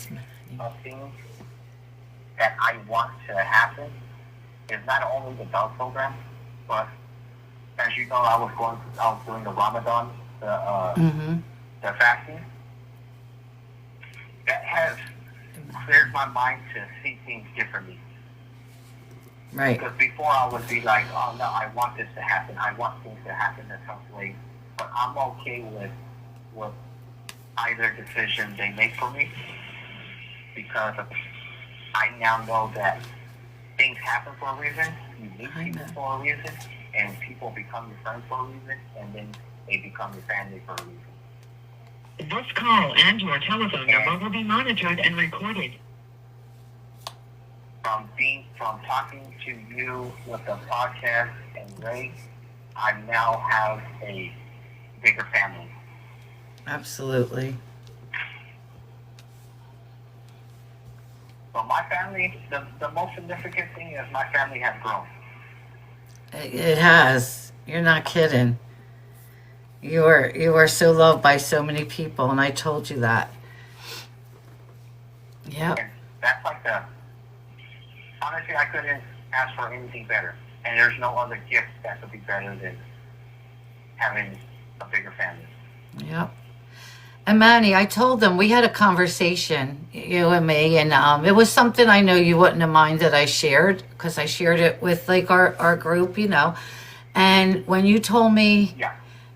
things that I want to happen is not only the dog program, but as you know, I was doing the Ramadan, the fasting. That has cleared my mind to see things differently. Right. Because before I would be like, oh no, I want this to happen. I want things to happen in some way. But I'm okay with either decision they make for me. Because I now know that things happen for a reason. You meet people for a reason. And people become your friends for a reason. And then they become your family for a reason. This call and your telephone number will be monitored and recorded. From talking to you with the podcast and Ray, I now have a bigger family. Absolutely. So my family, the most significant thing is my family has grown. It has. You're not kidding. You are so loved by so many people, and I told you that. Yep. And that's like honestly, I couldn't ask for anything better. And there's no other gift that could be better than having a bigger family. Yep. And Manny, I told them we had a conversation, you and me, and it was something I know you wouldn't have minded I shared because I shared it with like our group, you know. And when you told me Yeah.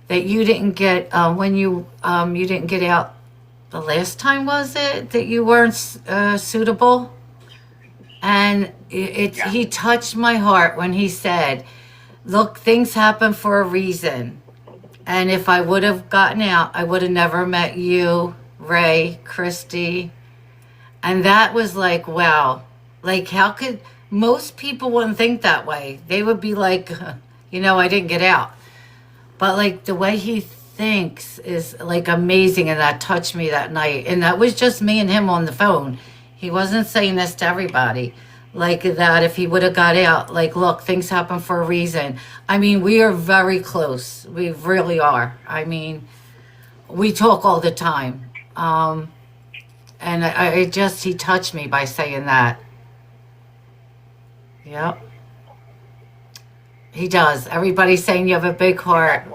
that you didn't get when you didn't get out the last time, was it that you weren't suitable? And Yeah. he touched my heart when he said, "Look, things happen for a reason." And if I would have gotten out, I would have never met you, Ray, Christy. And that was like, wow. Like, how could most people wouldn't think that way? They would be like, you know, I didn't get out. But like the way he thinks is like amazing. And that touched me that night. And that was just me and him on the phone. He wasn't saying this to everybody. Like that, if he would have got out, like, look, things happen for a reason. I mean, we are very close. We really are. I mean, we talk all the time. And I just, he touched me by saying that. Yep. He does. Everybody's saying you have a big heart.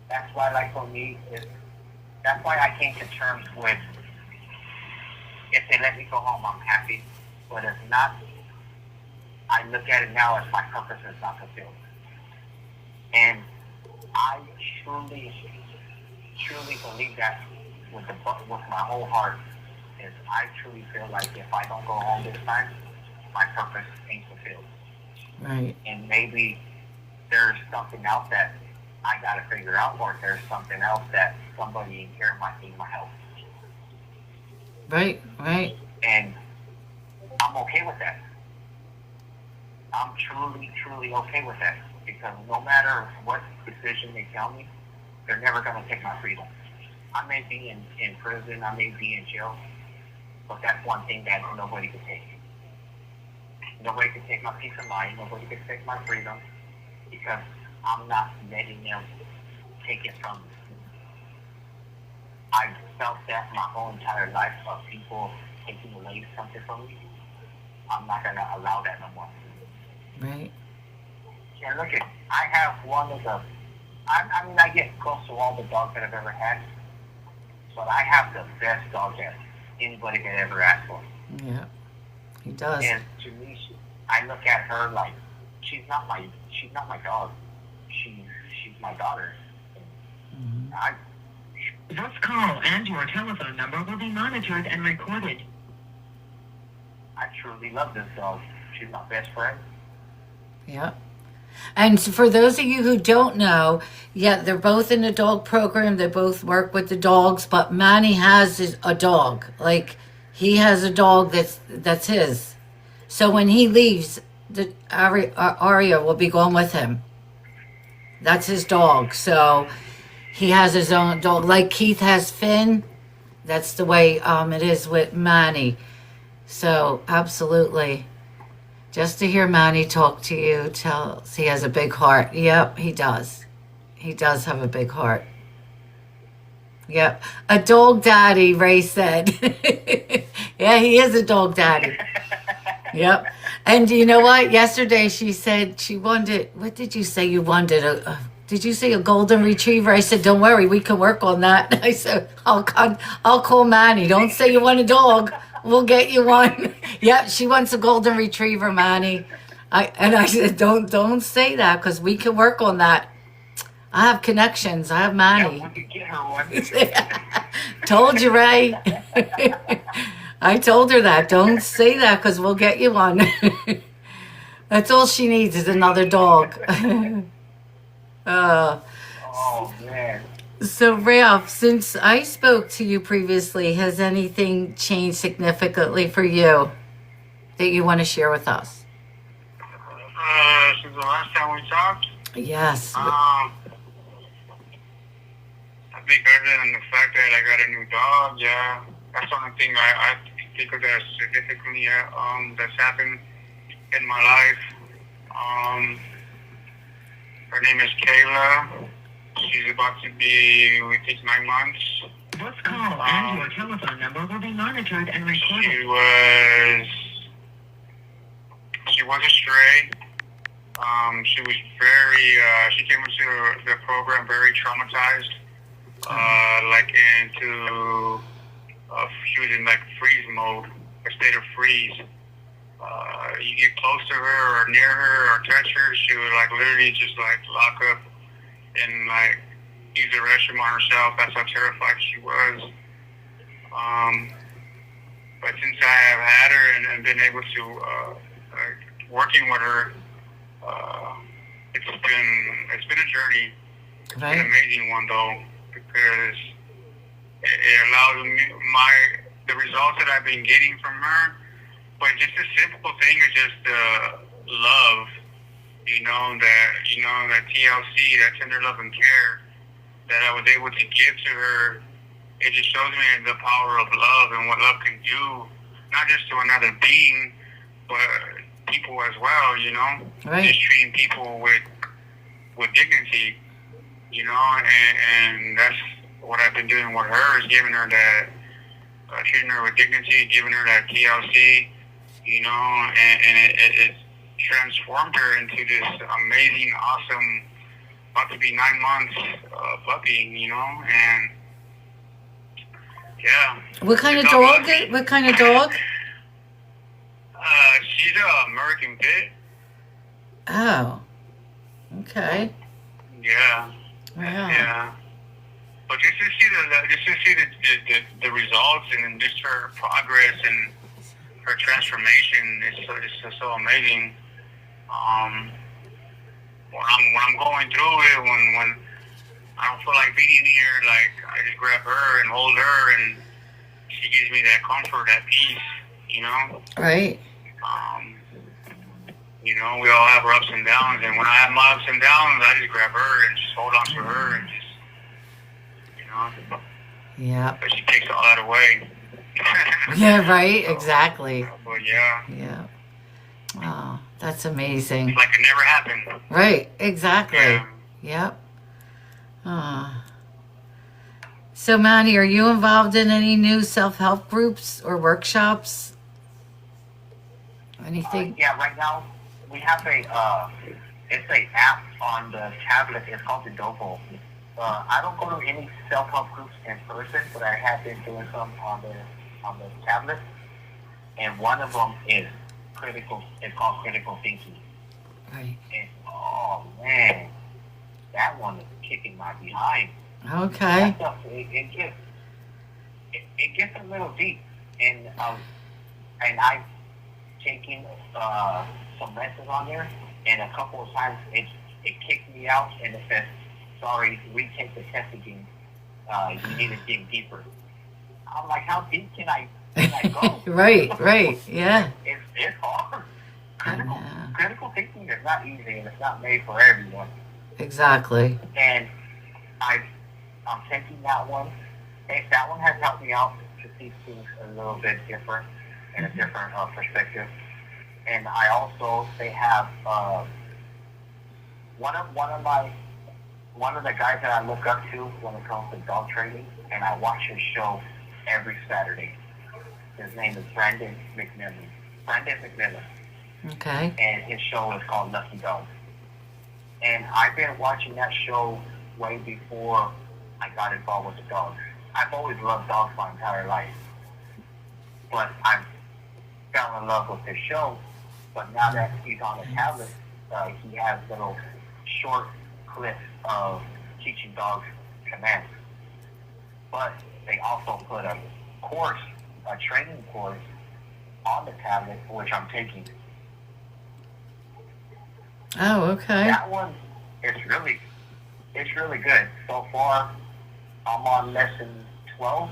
That's why, like for me, that's why I came to terms with, if they let me go home, I'm happy. But if not, I look at it now as my purpose is not fulfilled. And I truly believe that with my whole heart. Is I truly feel like if I don't go home this time, my purpose ain't fulfilled. Right. And maybe there's something else that I gotta figure out, or there's something else that somebody in here might need my help. Right, right. And I'm okay with that. I'm truly okay with that. Because no matter what decision they tell me, they're never gonna take my freedom. I may be in prison, I may be in jail, but that's one thing that nobody can take. Nobody can take my peace of mind, nobody can take my freedom, because I'm not letting them take it from me. I've felt that my whole entire life of people taking away something from me. I'm not going to allow that no more. Right. And look at, I have one of the, I mean, I get close to all the dogs that I've ever had, but I have the best dog that anybody could ever ask for. Yeah, he does. And to me, I look at her like, she's not my dog. She's my daughter. Mm-hmm. This call and your telephone number will be monitored and recorded. I truly love this dog. She's my best friend. Yeah. And for those of you who don't know, yeah, they're both in the dog program. They both work with the dogs, but Manny has a dog. Like, he has a dog that's his. So when he leaves, the Aria will be going with him. That's his dog. So he has his own dog. Like Keith has Finn. That's the way it is with Manny. So absolutely. Just to hear Manny talk to you tells he has a big heart. Yep, he does. He does have a big heart. Yep. A dog daddy, Ray said. Yeah, he is a dog daddy. Yep. And you know what? Yesterday she said she wanted, what did you say you wanted? Did you say a golden retriever? I said, don't worry, we can work on that. I said, I'll call Manny. Don't say you want a dog. We'll get you one. Yep, she wants a golden retriever, Manny. I said, don't say that because we can work on that. I have connections. I have Manny. Yeah, we could get her one. Told you, Ray. I told her that. Don't say that because we'll get you one. That's all she needs is another dog. Oh, man. So, Ralph, since I spoke to you previously, has anything changed significantly for you that you want to share with us? Since the last time we talked? Yes. I think other than the fact that I got a new dog, yeah, that's the only thing I think of that significantly that's happened in my life. Her name is Kayla. She's about to be, we think, 9 months. This call and your telephone number will be monitored and recorded. She was a stray. She was very, she came into the program very traumatized. like into she was in like freeze mode, a state of freeze. You get close to her or near her or touch her, she would like literally just like lock up and like use the restroom on herself. That's how terrified she was. But since I have had her and been able to working with her, it's been a journey. It's been an amazing one though, because it allows me the results that I've been getting from her. But just a simple thing is just love, that TLC, that tender love and care that I was able to give to her. It just shows me the power of love and what love can do, not just to another being, but people as well. Right. Just treating people with dignity, and that's what I've been doing with her, is giving her that, treating her with dignity, giving her that TLC. And it transformed her into this amazing, awesome, about to be 9 months puppy, and yeah. What kind of dog? What kind of dog? She's an American Pit. Oh, okay. Yeah. Wow. Yeah. But just to see the results and just her progress and her transformation is so amazing. When I'm going through it, when I don't feel like being here, like I just grab her and hold her, and she gives me that comfort, that peace, Right. We all have our ups and downs, and when I have my ups and downs, I just grab her and just hold on to her and just, Yeah. but she takes all that away. Yeah, right, exactly. But yeah. Yeah. Oh, that's amazing. It's like it never happened. Right, exactly. Yeah. Yep. Oh. So, Manny, are you involved in any new self-help groups or workshops? Anything? Yeah, right now we have it's a app on the tablet. It's called the Dovo. I don't go to any self-help groups in person, but I have been doing some on the tablet. And one of them is critical. It's called critical thinking. Right. And oh man, that one is kicking my behind. Okay. That stuff, it gets a little deep, and I've taken some lessons on there, and a couple of times it kicked me out, and it says, "Sorry, retake the test again. You need to dig deeper." I'm like, how deep can I go? Right, yeah. It's hard. Critical thinking is not easy, and it's not made for everyone. Exactly. And I'm taking that one. And that one has helped me out to see things a little bit different, in a different perspective. And I also, they have one of the guys that I look up to when it comes to dog training, and I watch his show every Saturday. His name is Brandon McMillan. Okay. And his show is called Lucky Dog. And I've been watching that show way before I got involved with the dogs. I've always loved dogs my entire life. But I fell in love with his show. But now that he's on the tablet, he has little short clips of teaching dogs commands. But they also put a training course on the tablet, which I'm taking. Oh, okay. That one, it's really good. So far, I'm on lesson 12,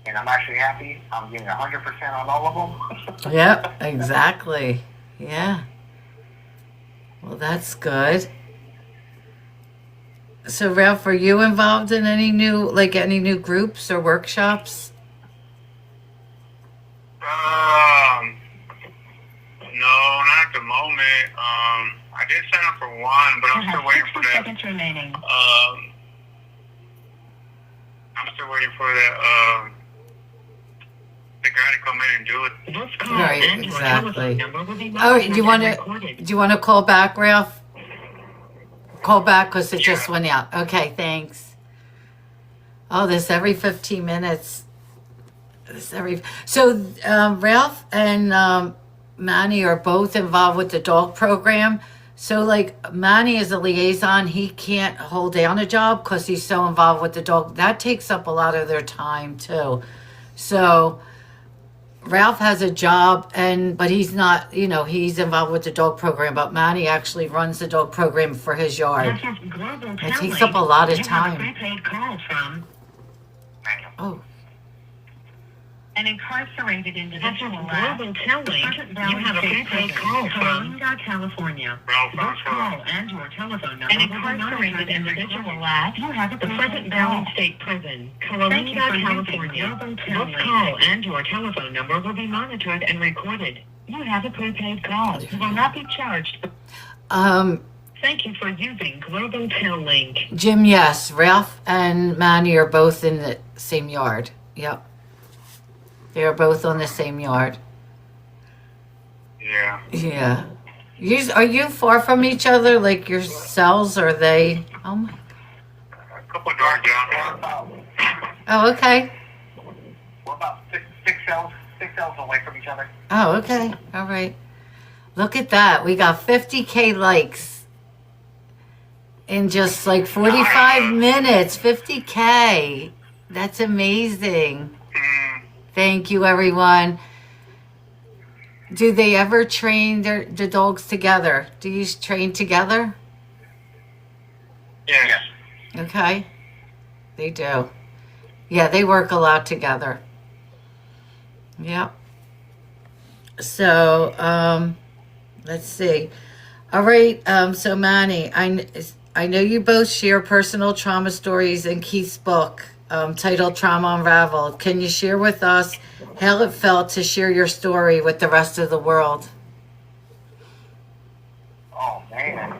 and I'm actually happy. I'm getting 100% on all of them. Yep, exactly. Yeah. Well, that's good. So, Ralph, are you involved in any new groups or workshops? No, not at the moment. I did sign up for one, but I'm still waiting for that. Seconds remaining. I'm still waiting for that. The guy to come in and do it. This call Right, and your exactly. telephone number will be Oh, do you monitored want and to? recorded. Do you want to call back, Ralph? Call back because it just went out. Okay, thanks. Oh, this every 15 minutes. So Ralph and Manny are both involved with the dog program. So like Manny is a liaison, he can't hold down a job because he's so involved with the dog. That takes up a lot of their time too. So Ralph has a job but he's not, he's involved with the dog program, but Manny actually runs the dog program for his yard. This is Global It Telling. takes up a lot of You have a time. prepaid call from Oh, an incarcerated individual. Global Telling. You have a prepaid call from California. Ralph This Valenzuela. call and your telephone number. An incarcerated individual at you have the Pleasant Valley State Prison, California, California. This call and your telephone number will be monitored and recorded. You have a prepaid call. You will not be charged. Thank you for using Global Tel Link. Jim, yes, Ralph and Manny are both in the same yard. Yep. They are both on the same yard. Yeah. Yeah. Are you far from each other, like your cells? Are they? Oh my. A couple of doors We're down. about, Oh, okay. we're about six cells away from each other. Oh, okay. All right. Look at that. We got 50K likes in just like 45 minutes. 50K. That's amazing. Thank you, everyone. Do they ever train the dogs together? Do you train together? Yes. Okay. They do. Yeah, they work a lot together. Yep. So, let's see. All right. So Manny, I know you both share personal trauma stories in Keith's book, titled Trauma Unraveled. Can you share with us how it felt to share your story with the rest of the world? Oh man.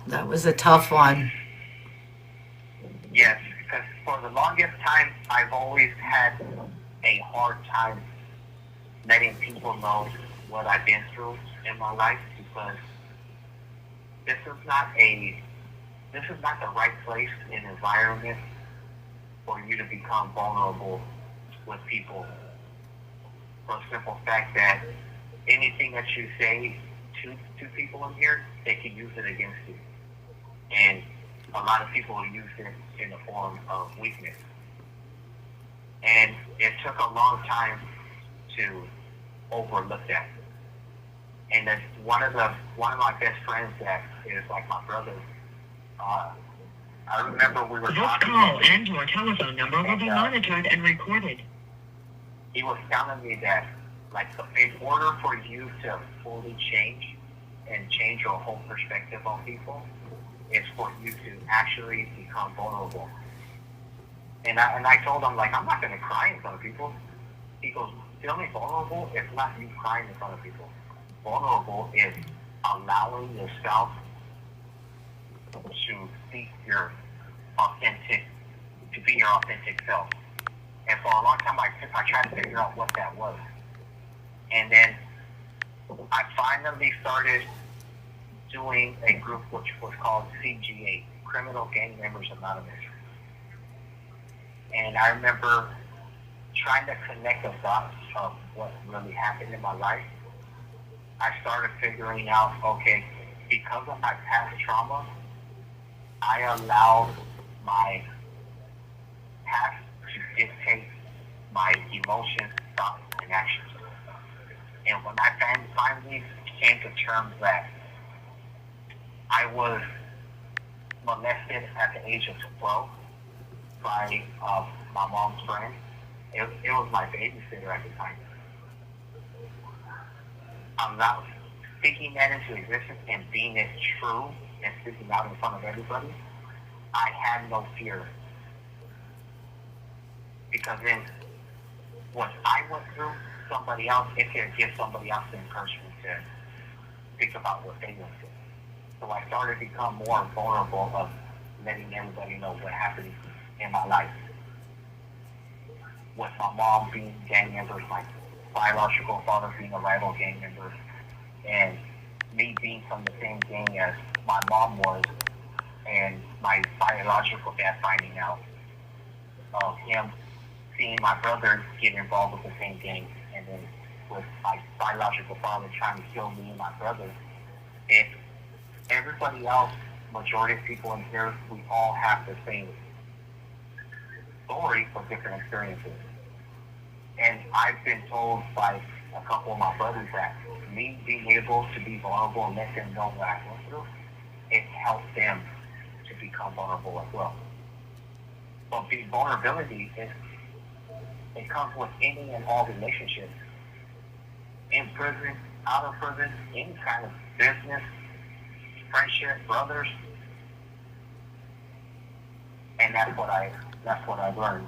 That was a tough one. Yes, because for the longest time, I've always had a hard time letting people know what I've been through in my life, because this is not the right place and environment for you to become vulnerable with people. For the simple fact that anything that you say to people in here, they can use it against you. And a lot of people use it in the form of weakness. And it took a long time to overlook that. And that's one of my best friends that is like my brother. I remember we were This talking. call and your telephone number will be monitored and recorded. He was telling me that, like, in order for you to fully change and change your whole perspective on people, is for you to actually become vulnerable. And I told him, like, I'm not going to cry in front of people. He goes, feeling vulnerable is not you crying in front of people. Vulnerable is allowing yourself to be your authentic self. And for a long time, I tried to figure out what that was. And then I finally started doing a group which was called CGA, Criminal Gang Members Anonymous. And I remember trying to connect the dots of what really happened in my life. I started figuring out, okay, because of my past trauma, I allowed my past to dictate my emotions, thoughts, and actions. And when I finally came to terms that I was molested at the age of 12 by my mom's friend, it was my babysitter at the time. I'm not speaking that into existence and being it true and speaking out in front of everybody. I had no fear. Because then what I went through, somebody else, it could give somebody else the encouragement to think about what they went through. So I started to become more vulnerable of letting everybody know what happened in my life. With my mom being gang members, my biological father being a rival gang member, and me being from the same gang as my mom was, and my biological dad finding out. of him seeing my brother get involved with the same gang, and then with my biological father trying to kill me and my brother. If everybody else, majority of people in here, we all have the same story but different experiences. And I've been told by a couple of my brothers that me being able to be vulnerable and let them know what I went through, it helps them to become vulnerable as well. But the vulnerability it comes with any and all relationships. In prison, out of prison, any kind of business, friendship, brothers. And that's what I learned.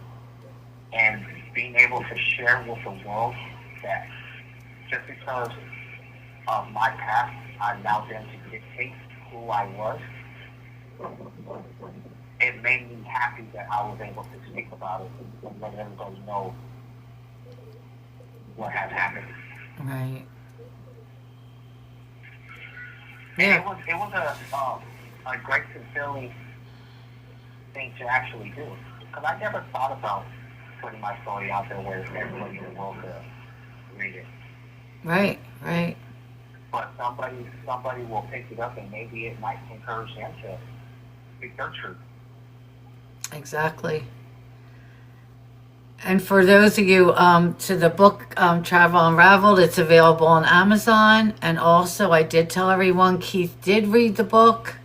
And being able to share with the world that just because of my past, I allowed them to dictate who I was. It made me happy that I was able to speak about it and let everybody know what has happened. Right. And Yeah. it was a great fulfilling thing to actually do, because I never thought about putting my story out there where everybody in the world could read it. Right. Right. But somebody will pick it up, and maybe it might encourage them to speak their truth. Exactly. And for those of you, to the book Travel Unraveled, it's available on Amazon. And also, I did tell everyone Keith did read the book.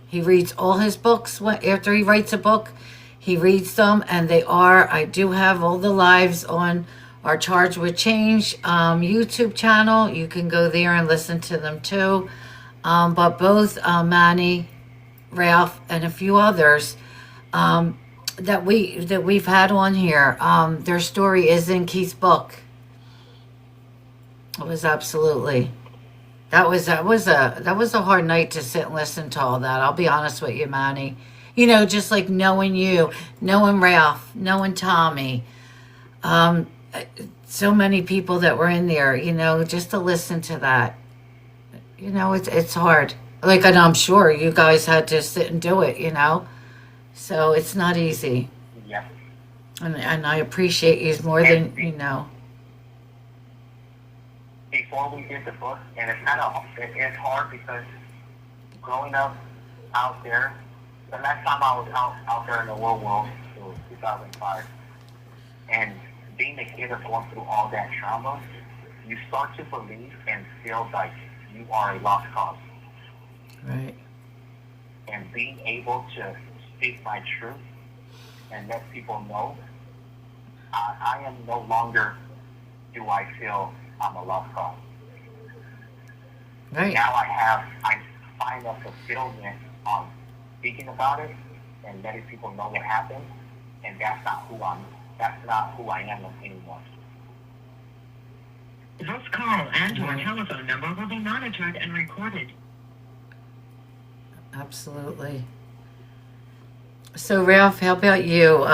He reads all his books after he writes a book. He reads them, and I do have all the lives on our Charged with Change YouTube channel. You can go there and listen to them too. But both Manny, Ralph, and a few others that we've had on here, their story is in Keith's book. It was absolutely that was a hard night to sit and listen to all that. I'll be honest with you, Manny. You know, just like knowing you, knowing Ralph, knowing Tommy, so many people that were in there. You know, just to listen to that. You know, it's hard. Like, and I'm sure you guys had to sit and do it. You know. So it's not easy. Yep. And I appreciate you more than you know. Before we did the book, and it's hard because growing up out there, the last time I was out there in the real world was 2005, and being a kid of going through all that trauma, you start to believe and feel like you are a lost cause. Right. And being able to speak my truth and let people know I am no longer do I feel I'm a lost cause. Right. Now I find a fulfillment on speaking about it and letting people know what happened, and that's not who I am anymore. This call and your telephone number will be monitored and recorded. Absolutely. So, Ralph, how about you?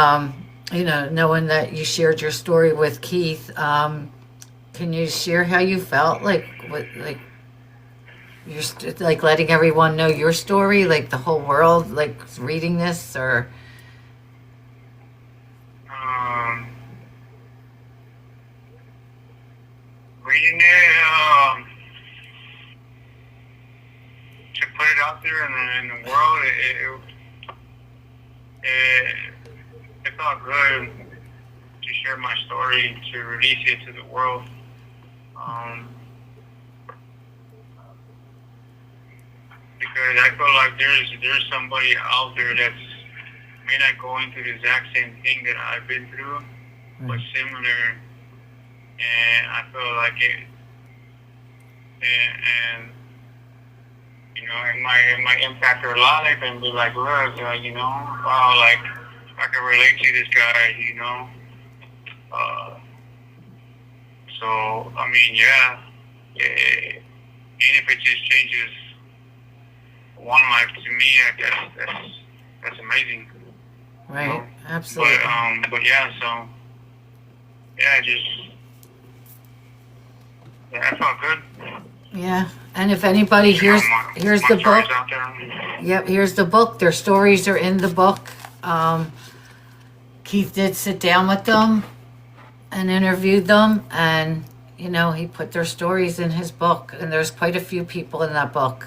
You know, knowing that you shared your story with Keith, can you share how you felt? Like you're like letting everyone know your story, like the whole world, like reading this, or reading it, to put it out there in the world, it felt good to share my story, to release it to the world. Because I feel like there's somebody out there that's may not going through the exact same thing that I've been through, but similar. And I feel like it, and you know, it might impact their life and be like, look, you know, wow, like I can relate to this guy, you know. So I mean, yeah, even if it just changes one life to me, I guess that's amazing. right? You know? Absolutely. But yeah, so yeah, that felt good. Yeah. And if anybody here's the book. Out there. Yep, here's the book. Their stories are in the book. Keith did sit down with them and interviewed them, and you know, he put their stories in his book, and there's quite a few people in that book.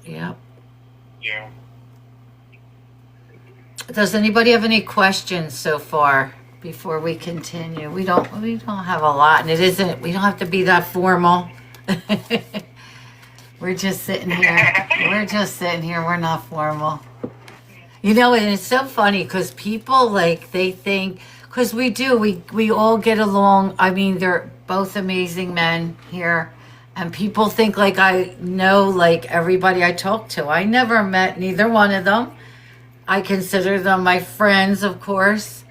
Yeah. Yeah. Does anybody have any questions so far before we continue? We don't have a lot, and we don't have to be that formal. We're just sitting here. We're not formal. You know, and it's so funny because people, like, they think, because we all get along. I mean, they're both amazing men here. And people think like I know like everybody I talk to. I never met neither one of them. I consider them my friends, of course.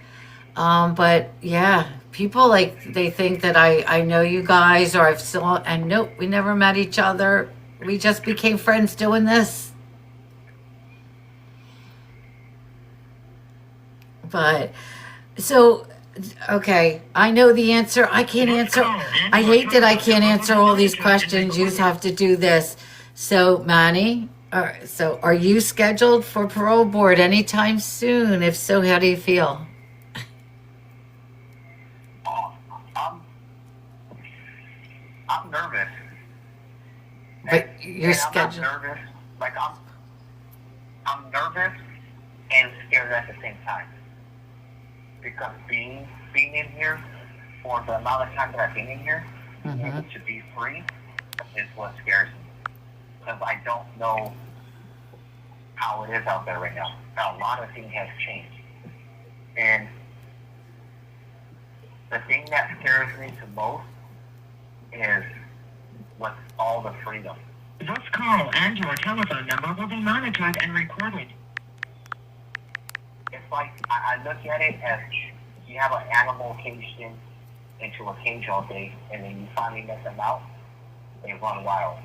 But yeah, people like, they think that I know you guys, or and nope, we never met each other. We just became friends doing this. But so, okay, I know the answer. I can't answer. I hate that I can't answer all these questions. You just have to do this. So, Manny, are you scheduled for parole board anytime soon? If so, how do you feel? I'm nervous. But you're scheduled. I'm not nervous. Like I'm nervous and scared at the same time. Because being in here for the amount of time that I've been in here, being able to be free is what scares me. Because I don't know how it is out there right now. Now, a lot of things have changed. And the thing that scares me the most is what's all the freedom. This call and your telephone number will be monitored and recorded. It's like, I look at it as you have an animal caged into a cage all day, and then you finally let them out, they run wild.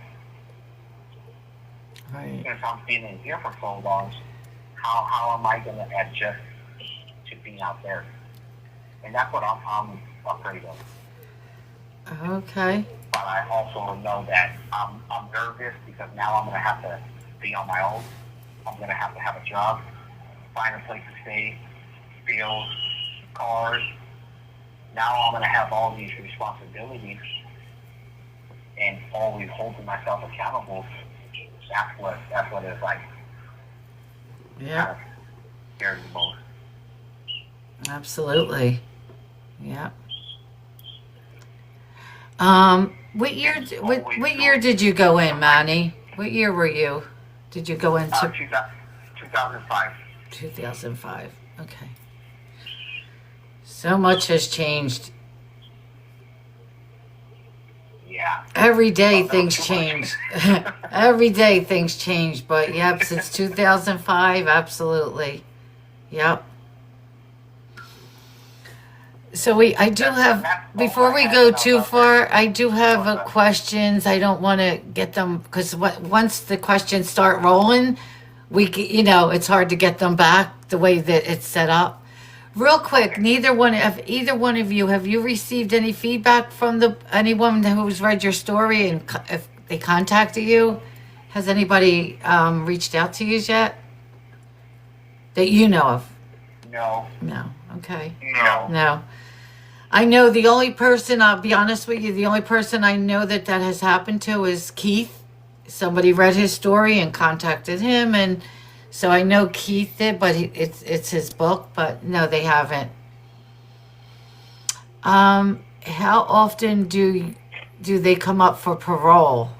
Right. Since I'm being in here for so long, how am I going to adjust to being out there? And that's what I'm afraid of. Okay. But I also know that I'm nervous because now I'm going to have to be on my own. I'm going to have a job, find a place to stay, bills, cars. Now I'm going to have all these responsibilities and always holding myself accountable. That's what it's like. Yeah. Kind of scares me most. Absolutely. Yeah. What year did you go in, Manny? What year were you? Did you go into 2005. 2005. Okay. So much has changed. Yeah. Every day things change. Every day things change. But yep, since 2005, absolutely. Yep. So I do have, before we go too far, I do have questions. I don't want to get them, because once the questions start rolling, it's hard to get them back the way that it's set up. Real quick, either one of you, have you received any feedback from anyone who's read your story, and if they contacted you? Has anybody reached out to you yet that you know of? No. No. Okay. No. No. I know the only person, I'll be honest with you, the only person I know that has happened to is Keith. Somebody read his story and contacted him, and so I know Keith did, but it's his book, but no, they haven't. How often do they come up for parole?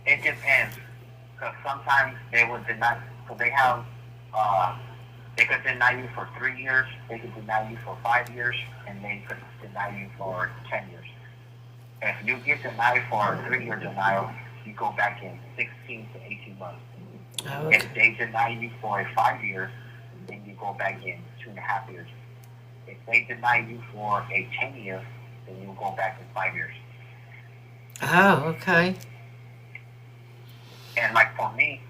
It depends. Because sometimes they would deny, so they have, they could deny you for 3 years, they could deny you for 5 years, and they could deny you for 10 years. If you get denied for a 3-year denial, you go back in 16 to 18 months. Okay. If they deny you for a 5 year, then you go back in 2.5 years. If they deny you for a 10 year, then you go back in 5 years. Oh, okay. And like for me,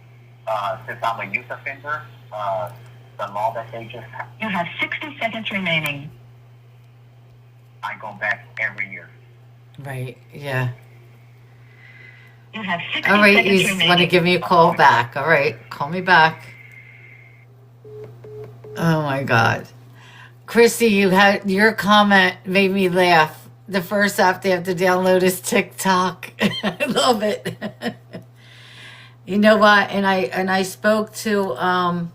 since I'm a youth offender, the law that they just have, You have 60 seconds remaining. I go back every year. Right, yeah. You have 60 All right, seconds you want to remaining. give me a call back. All right, call me back. Oh my God. Chrissy, you had your comment made me laugh. The first app they have to download is TikTok. I love it. You know what? And I spoke to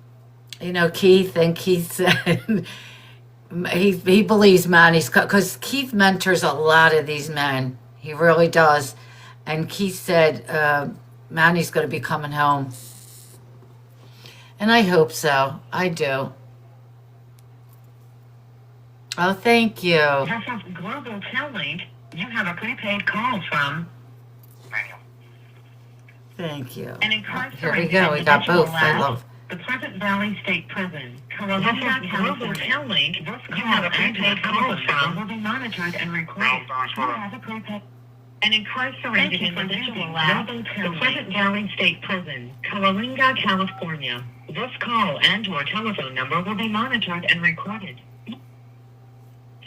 Keith, and Keith said he believes Manny's because Keith mentors a lot of these men. He really does. And Keith said Manny's going to be coming home. And I hope so. I do. Oh, thank you. This is Global Tel Link. You have a prepaid call from Manuel. Thank you. an Here we incarcerated go. We got individual both. I at love. the Pleasant Valley State Prison. This is Global Tel Link. You have a prepaid call from will be monitored and recorded. You have a prepaid. An incarcerated individual at the Pleasant Valley State Prison, Coalinga, California. This call and your telephone number will be monitored and recorded.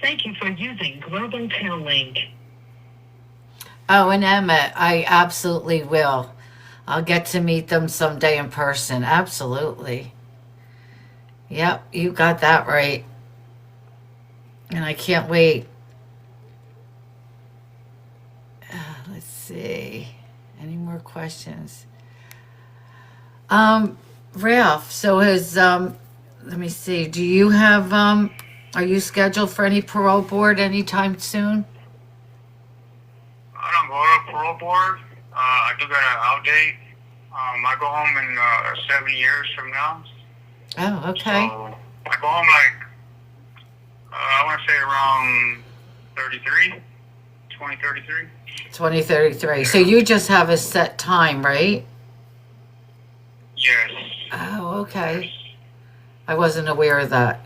Thank you for using Global Tel Link. Oh, and Emmett, I absolutely will. I'll get to meet them someday in person. Absolutely. Yep, you got that right. And I can't wait. Let's see. Any more questions? Ralph, so let me see. Do you have, are you scheduled for any parole board anytime soon? I don't go to parole board. I do got an out date. I go home in 7 years from now. Oh, okay. So I go home I want to say around 2033. 2033. So you just have a set time, right? Yes. Oh, okay. I wasn't aware of that.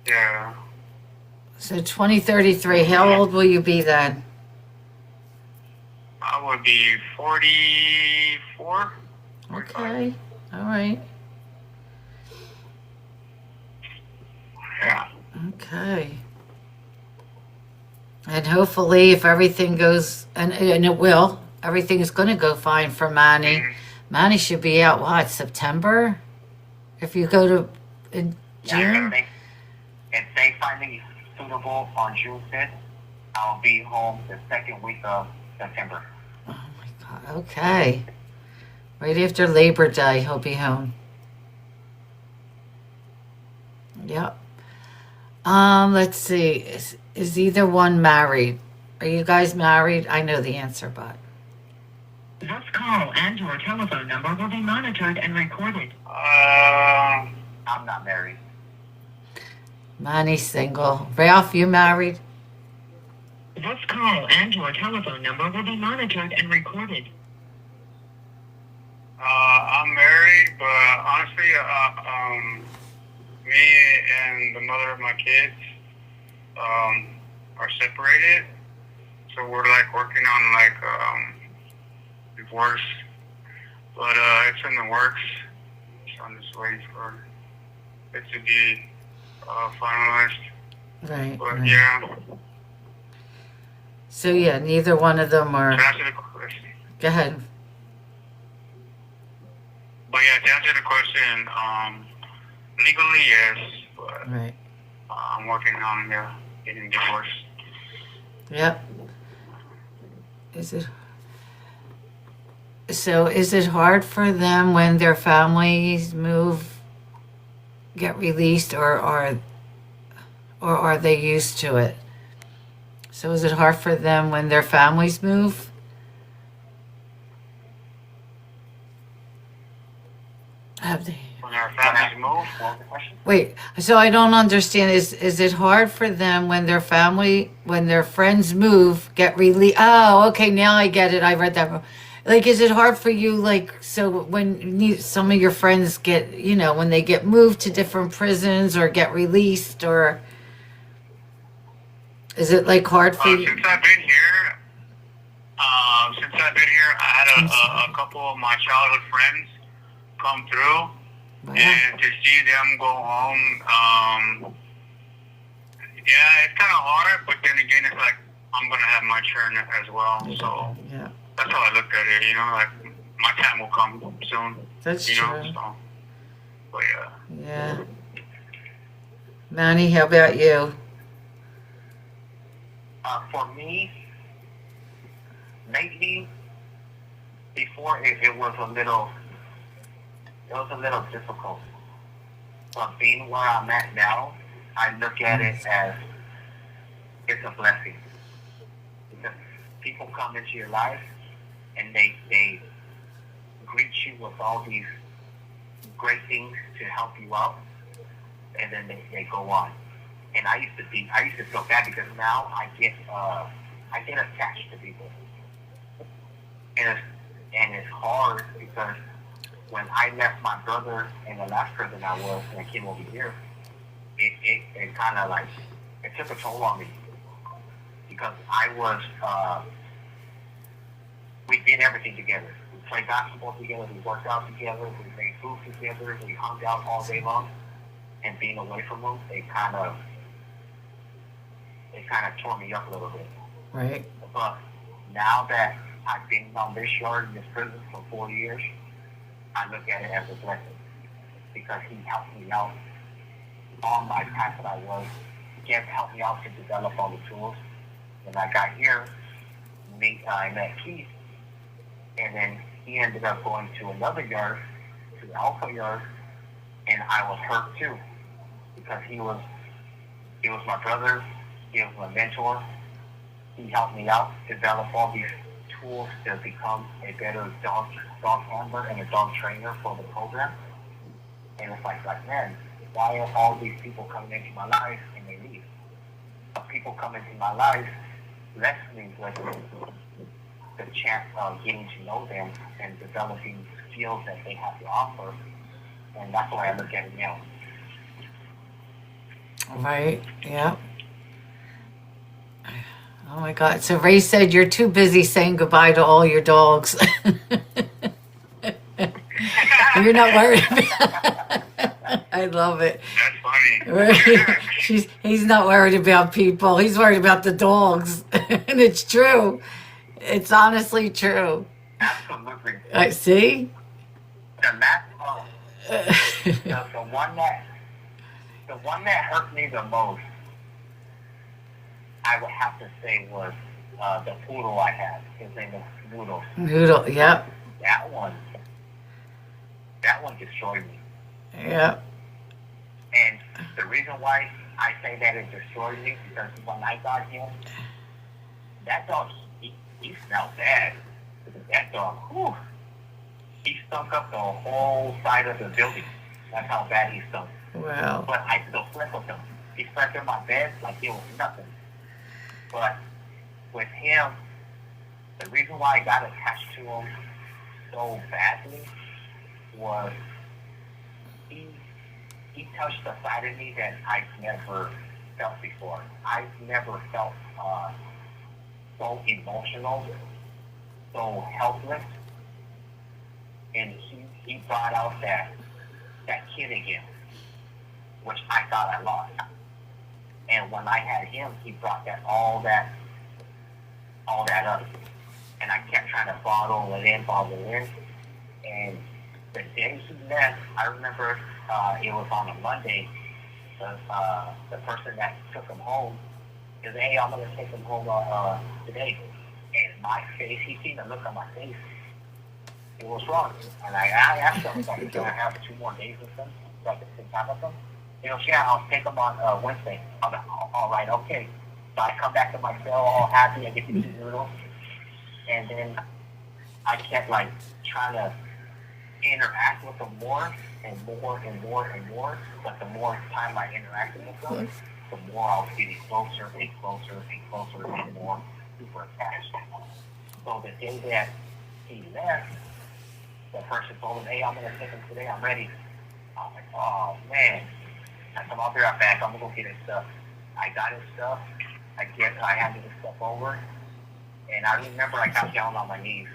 Yeah. So 2033, how old will you be then? I would be 44. Okay. All right. Yeah. Okay. And hopefully if everything goes, and it will, everything is going to go fine for Manny. Mhm. Manny should be out, what, September? If you go to in June? If they find me suitable on June 5th, I'll be home the second week of September. Oh my God. Okay. Right after Labor Day, he'll be home. Yep. Let's see. Is either one married? Are you guys married? I know the answer, but. This call and your telephone number will be monitored and recorded. I'm not married. Manny's single. Ralph, you married? This call and your telephone number will be monitored and recorded. I'm married, but honestly, me and the mother of my kids are separated. So we're working on divorce, but it's in the works. So I'm just waiting for it to be finalized. Right. But right. yeah. So yeah, neither one of them are. To answer the question. Go ahead. But yeah, to answer the question, legally yes, but Right. I'm working on getting divorced. Yep. Is it hard for them when their families move, get released, or are they used to it? So is it hard for them when their families move? Have they? When our families move, What was the question? Wait, so I don't understand. Is it hard for them when their friends move, get released? Oh, okay, now I get it. I read that wrong. Is it hard for you, so when some of your friends get, when they get moved to different prisons or get released, or is it hard for you? since I've been here, I had a couple of my childhood friends come through. Wow. And to see them go home, yeah, it's kind of hard, but then again, it's I'm gonna have my turn as well. So Yeah, that's how I look at it. You know, like my time will come soon. that's You know, true. so but yeah. Yeah. Manny, how about you? For me, lately, before it was a little difficult. But being where I'm at now, I look at it as it's a blessing. Because people come into your life and they greet you with all these great things to help you out, and then they go on. And I used to feel bad because now I get attached to people, and it's hard because when I left my brother in the last prison I was and I came over here, it kind of like it took a toll on me because we did everything together. We played basketball together, we worked out together, we made food together, we hung out all day long. And being away from them, it kind of tore me up a little bit. Right. But now that I've been on this yard in this prison for 4 years, I look at it as a blessing because he helped me out on my path that I was. He helped me out to develop all the tools. When I got here, I met Keith, and then he ended up going to another yard, to the Alpha yard, and I was hurt too because he was my brother, he was my mentor. He helped me out, develop all these tools to become a better dog handler and a dog trainer for the program. And it's like man, why are all these people coming into my life and they leave? But people come into my life, lets me with the chance of getting to know them and developing skills that they have to offer. And that's why I look at it now. Right. Yeah. Oh my God. So Ray said you're too busy saying goodbye to all your dogs. You're not worried about I love it. That's funny. He's not worried about people. He's worried about the dogs. And it's true. It's honestly true. Absolutely. I see. The last the one that hurt me the most, I would have to say was the poodle I had. His name is Noodle. Noodle, yep. That one destroyed me. Yep. And the reason why I say that it destroyed me because when I got him, that dog he smelled bad. That dog, whew, he stunk up the whole side of the building. That's how bad he stunk. Wow. But I still slept with him. He slept in my bed like it was nothing. But with him, the reason why I got attached to him so badly was he touched a side of me that I've never felt before. I've never felt so emotional, so helpless, and he brought out that kid again, which I thought I lost. And when I had him, he brought all that up, and I kept trying to bottle it in, and the day he left, I remember it was on a Monday. The person that took him home said, "Hey, I'm gonna take him home today." And my face, he seen the look on my face. It was wrong. And I asked him, like, "Can I have 2 more days with them so I can spend time with them?" He goes, "Yeah, I'll take them on Wednesday." I'm like, "All right, okay." So I come back to my cell all happy. I get to eat noodles, and then I kept like trying to interact with them more and more and more and more. But the more time I interacted with them, the more I was getting closer and closer and closer and more super attached. So the day that he left, the person told him, "Hey, I'm gonna take him today. I'm ready." I was like, "Oh man!" I said, "I'll be right back. I'm gonna go get his stuff." I got his stuff. I handed his stuff over, and I remember I got down on my knees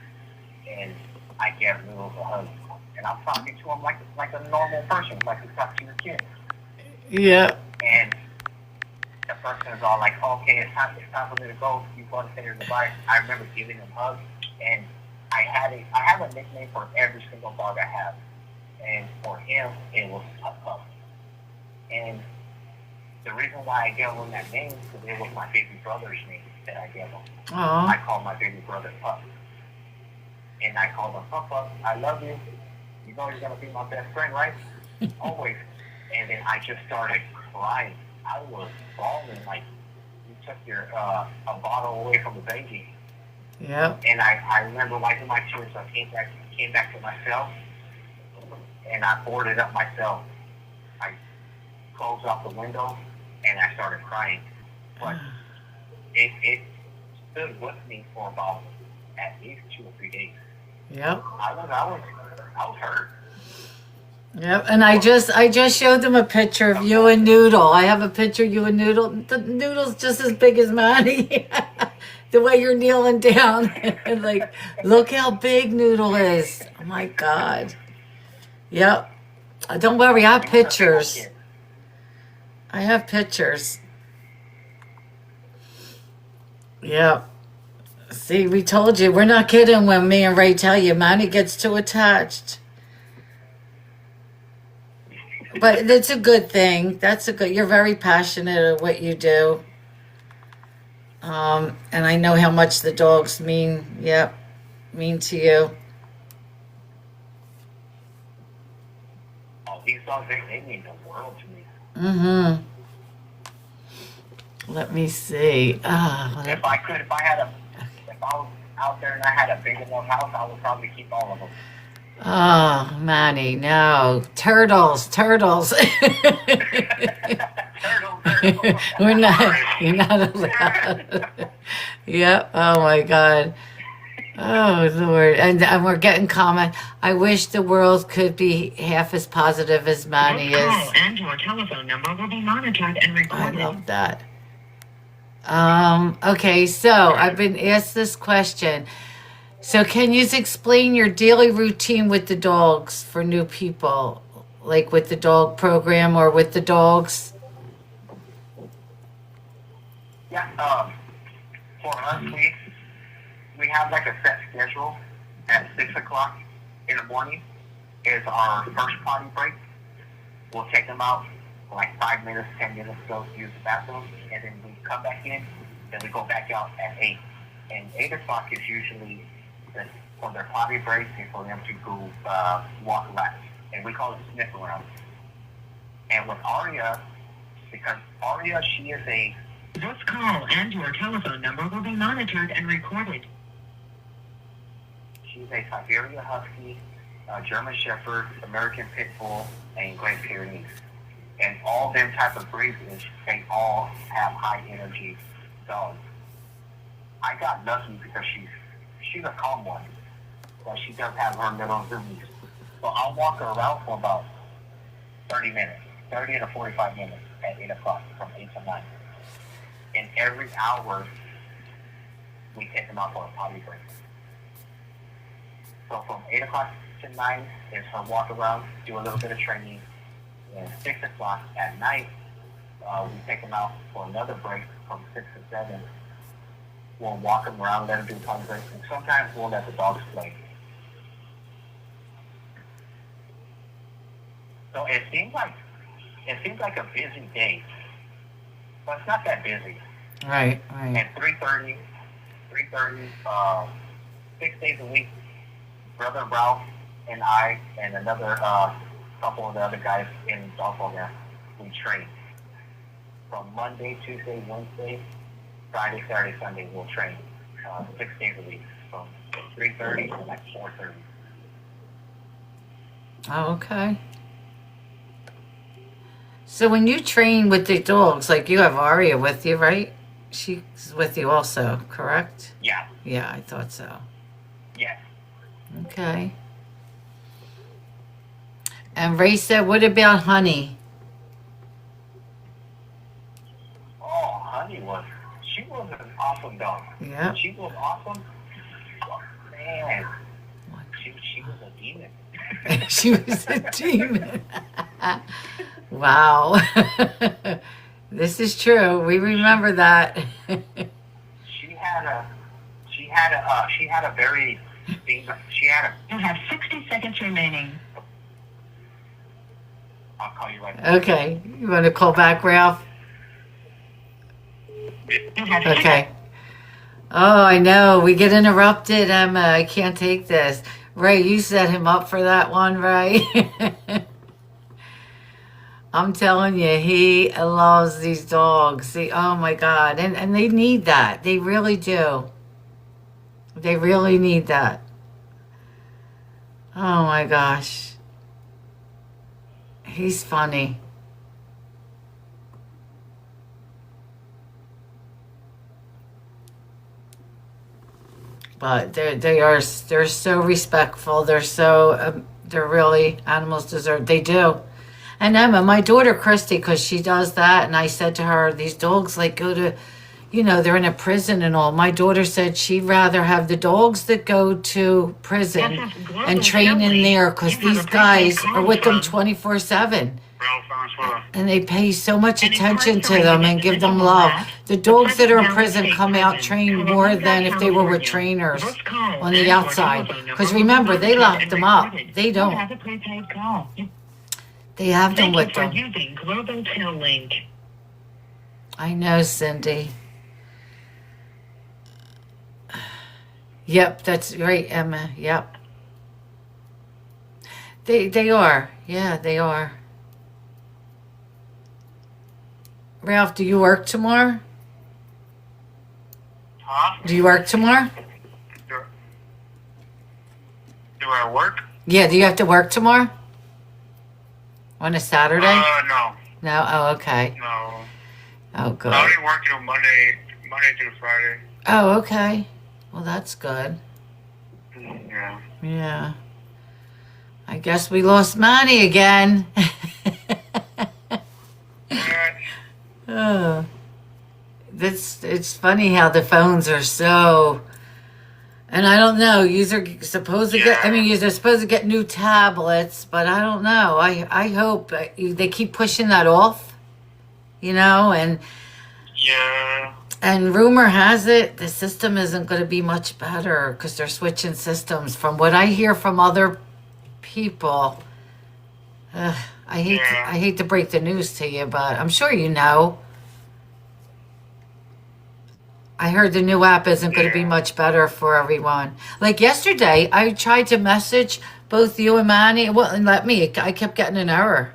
and I gave Noodles a hug. And I'm talking to him like a normal person, like you talk to your kid. Yeah. And the person is all like, "Okay, it's time for me to go. You people on the center of the bike, I remember giving them hugs, and I have a nickname for every single dog I have, and for him it was Pup Pup. And the reason why I gave him that name is because it was my baby brother's name that I gave him. Oh. I called my baby brother Pup, and I called him Pup Pup. I love you. You know you're gonna be my best friend, right? Always. And then I just started crying. I was bawling like you took your a bottle away from the baby. Yep. And I remember wiping my tears. I came back to myself, and I boarded up myself. I closed off the window, and I started crying. But it stood with me for about at least 2 or 3 days. Yep. I was hurt. Yep. And I just showed them a picture of you and Noodle. I have a picture of you and Noodle. The Noodle's just as big as Manny. The way you're kneeling down. Like, look how big Noodle is. Oh my God. Yep. Don't worry, I have pictures. I have pictures. Yep. See, we told you. We're not kidding when me and Ray tell you Manny gets too attached. But it's a good thing. You're very passionate at what you do. And I know how much the dogs mean to you. Oh, these dogs, they mean the world to me. Mm-hmm. Let me see. If I was out there and I had a big enough house, I would probably keep all of them. Oh, Manny, no. Turtles. Turtle. You're not allowed. Yep. Oh my God. Oh Lord. And we're getting comment. I wish the world could be half as positive as Manny This is. call and your telephone number will be monitored and I recorded. love that. Okay, so I've been asked this question. So can you explain your daily routine with the dogs for new people? Like with the dog program or with the dogs? Yeah, for us, we have like a set schedule. At 6 o'clock in the morning is our first potty break. We'll take them out for like 5 minutes, 10 minutes to go use the bathroom, and then we come back in, then we go back out at 8. And 8 o'clock is usually for their potty break and for them to go walk around. And we call it sniff around. And with Aria, because Aria, she is a... This call and your telephone number will be monitored and recorded. She's a Siberian Husky, German Shepherd, American Pit Bull, and Great Pyrenees. And all them type of breeds, they all have high energy dogs. I got lucky because she's a calm one, but she does have her little zoomies. So I'll walk her around for about 30 to 45 minutes at 8 o'clock, from 8 to 9. And every hour, we take them out for a potty break. So from 8 o'clock to 9 is her walk around, do a little bit of training. And 6 o'clock at night, we take them out for another break from 6 to 7. We'll walk them around, let them do potty breaks, and sometimes we'll let the dogs play. So it seems like a busy day, but it's not that busy. Right. At 3:30, 6 days a week, Brother Ralph and I and another couple of the other guys in the dog program, we train. From Monday, Tuesday, Wednesday, Friday, Saturday, Sunday, we'll train 6 days a week, from 3:30 to like 4:30. Oh, okay. So when you train with the dogs, like you have Aria with you, right? She's with you also, correct? Yeah. Yeah, I thought so. Yes. Okay. And Ray said, what about Honey? Oh, Honey she was an awesome dog. Yeah. She was awesome. Oh, man. She was a demon. She was a demon. Wow. This is true. We remember that. She had had a very, she had a. You have 60 seconds remaining. I'll call you right back. Okay. You want to call back, Ralph? Okay. Oh, I know. We get interrupted, Emma. I can't take this. Ray, you set him up for that one, Ray. I'm telling you, he loves these dogs. Oh my God. And they need that. They really do. They really need that. Oh my gosh. He's funny. But they're so respectful. They're really, animals deserve, they do. And Emma, my daughter Christy, because she does that, and I said to her, these dogs like go to, they're in a prison and all. My daughter said she'd rather have the dogs that go to prison and train in there, because these guys are with them 24/7. Ralph Valenzuela. And they pay so much attention to them and give them love. The dogs that are in prison come out trained more than if they were with trainers on the outside. Because remember, they lock them up. They don't. They have them with them. Using Global Tail Link. I know, Cindy. Yep, that's right, Emma. Yep. They are. Yeah, they are. Ralph, do you work tomorrow? Huh? Do you work tomorrow? Do I work? Yeah, do you have to work tomorrow? On a Saturday? No. No? Oh, okay. No. Oh, good. I only work till Monday through Friday. Oh, okay. Well, that's good. Yeah. Yeah. I guess we lost Manny again. Oh. It's funny how the phones are so, and I don't know, you're supposed to get, you're supposed to get new tablets, but I don't know. I hope they keep pushing that off, and Yeah. and rumor has it the system isn't going to be much better because they're switching systems. From what I hear from other people, I hate to break the news to you, but I'm sure you know. I heard the new app isn't going to be much better for everyone. Like yesterday, I tried to message both you and Manny. It wouldn't let me. I kept getting an error.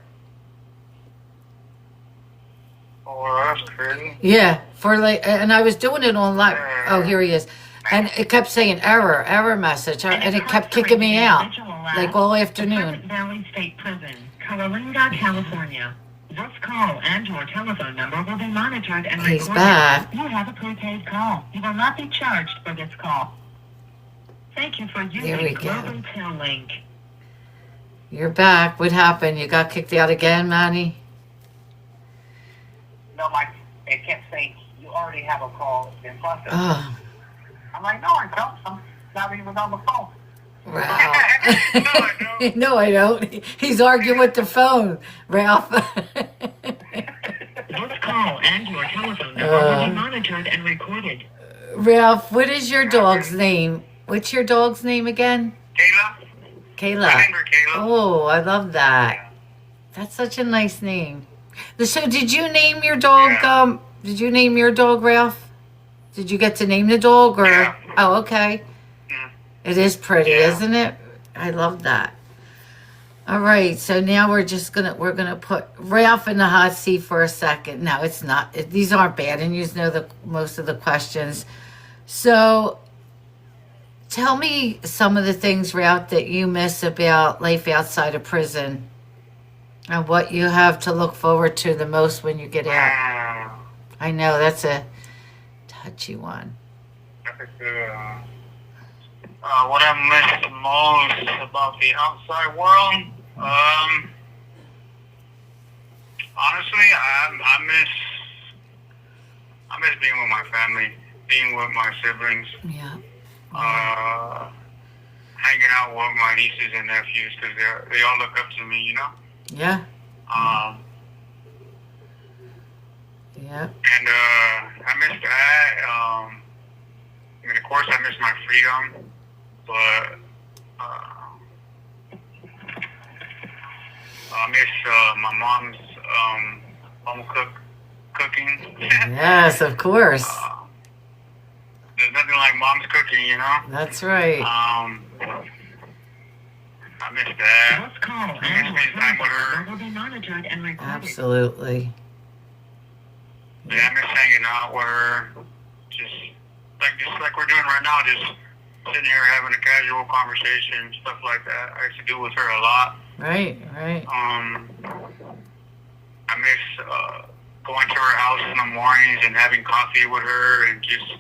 Oh, that's crazy. Yeah, and I was doing it on live. Oh, here he is. And it kept saying error message, and it kept kicking me out, like all afternoon. Pleasant Valley State Prison, Coalinga, California. This call and your telephone number will be monitored and recorded. He's back. You have a prepaid call. You will not be charged for this call. Thank you for There we using go. Global Tail Link. You're back. What happened? You got kicked out again, Manny? No, it kept saying, you already have a call in process. Oh, I'm like, no, I don't. I'm not even on the phone. Ralph. No, I don't. No, I don't. He's arguing with the phone, Ralph. This call and your telephone number will be monitored and recorded. Ralph, what is your dog's name? What's your dog's name again? Kayla? Kayla. I named her Kayla. Oh, I love that. That's such a nice name. So did you name your dog, Yeah. Did you name your dog, Ralph? Did you get to name the dog, or? Yeah. Oh, okay. Mm. It is pretty, Yeah. isn't it? I love that. All right, so now we're gonna put Ralph in the hot seat for a second. No, it's not. These aren't bad, and you know most of the questions. So, tell me some of the things, Ralph, that you miss about life outside of prison, and what you have to look forward to the most when you get out. I know that's a touchy one. What I miss the most about the outside world, honestly, I miss being with my family, being with my siblings, Yeah. hanging out with my nieces and nephews because they all look up to me, Yeah. Yeah. And I miss that. And of course, I miss my freedom, but I miss my mom's home cooking. Yes, of course. There's nothing like mom's cooking, you know. That's right. I miss that. This call I miss spending time with her. will be monitored and recorded. Absolutely. Yeah, I miss hanging out with her. Just like we're doing right now, just sitting here having a casual conversation, stuff like that. I used to do with her a lot. Right, right. I miss going to her house in the mornings and having coffee with her and just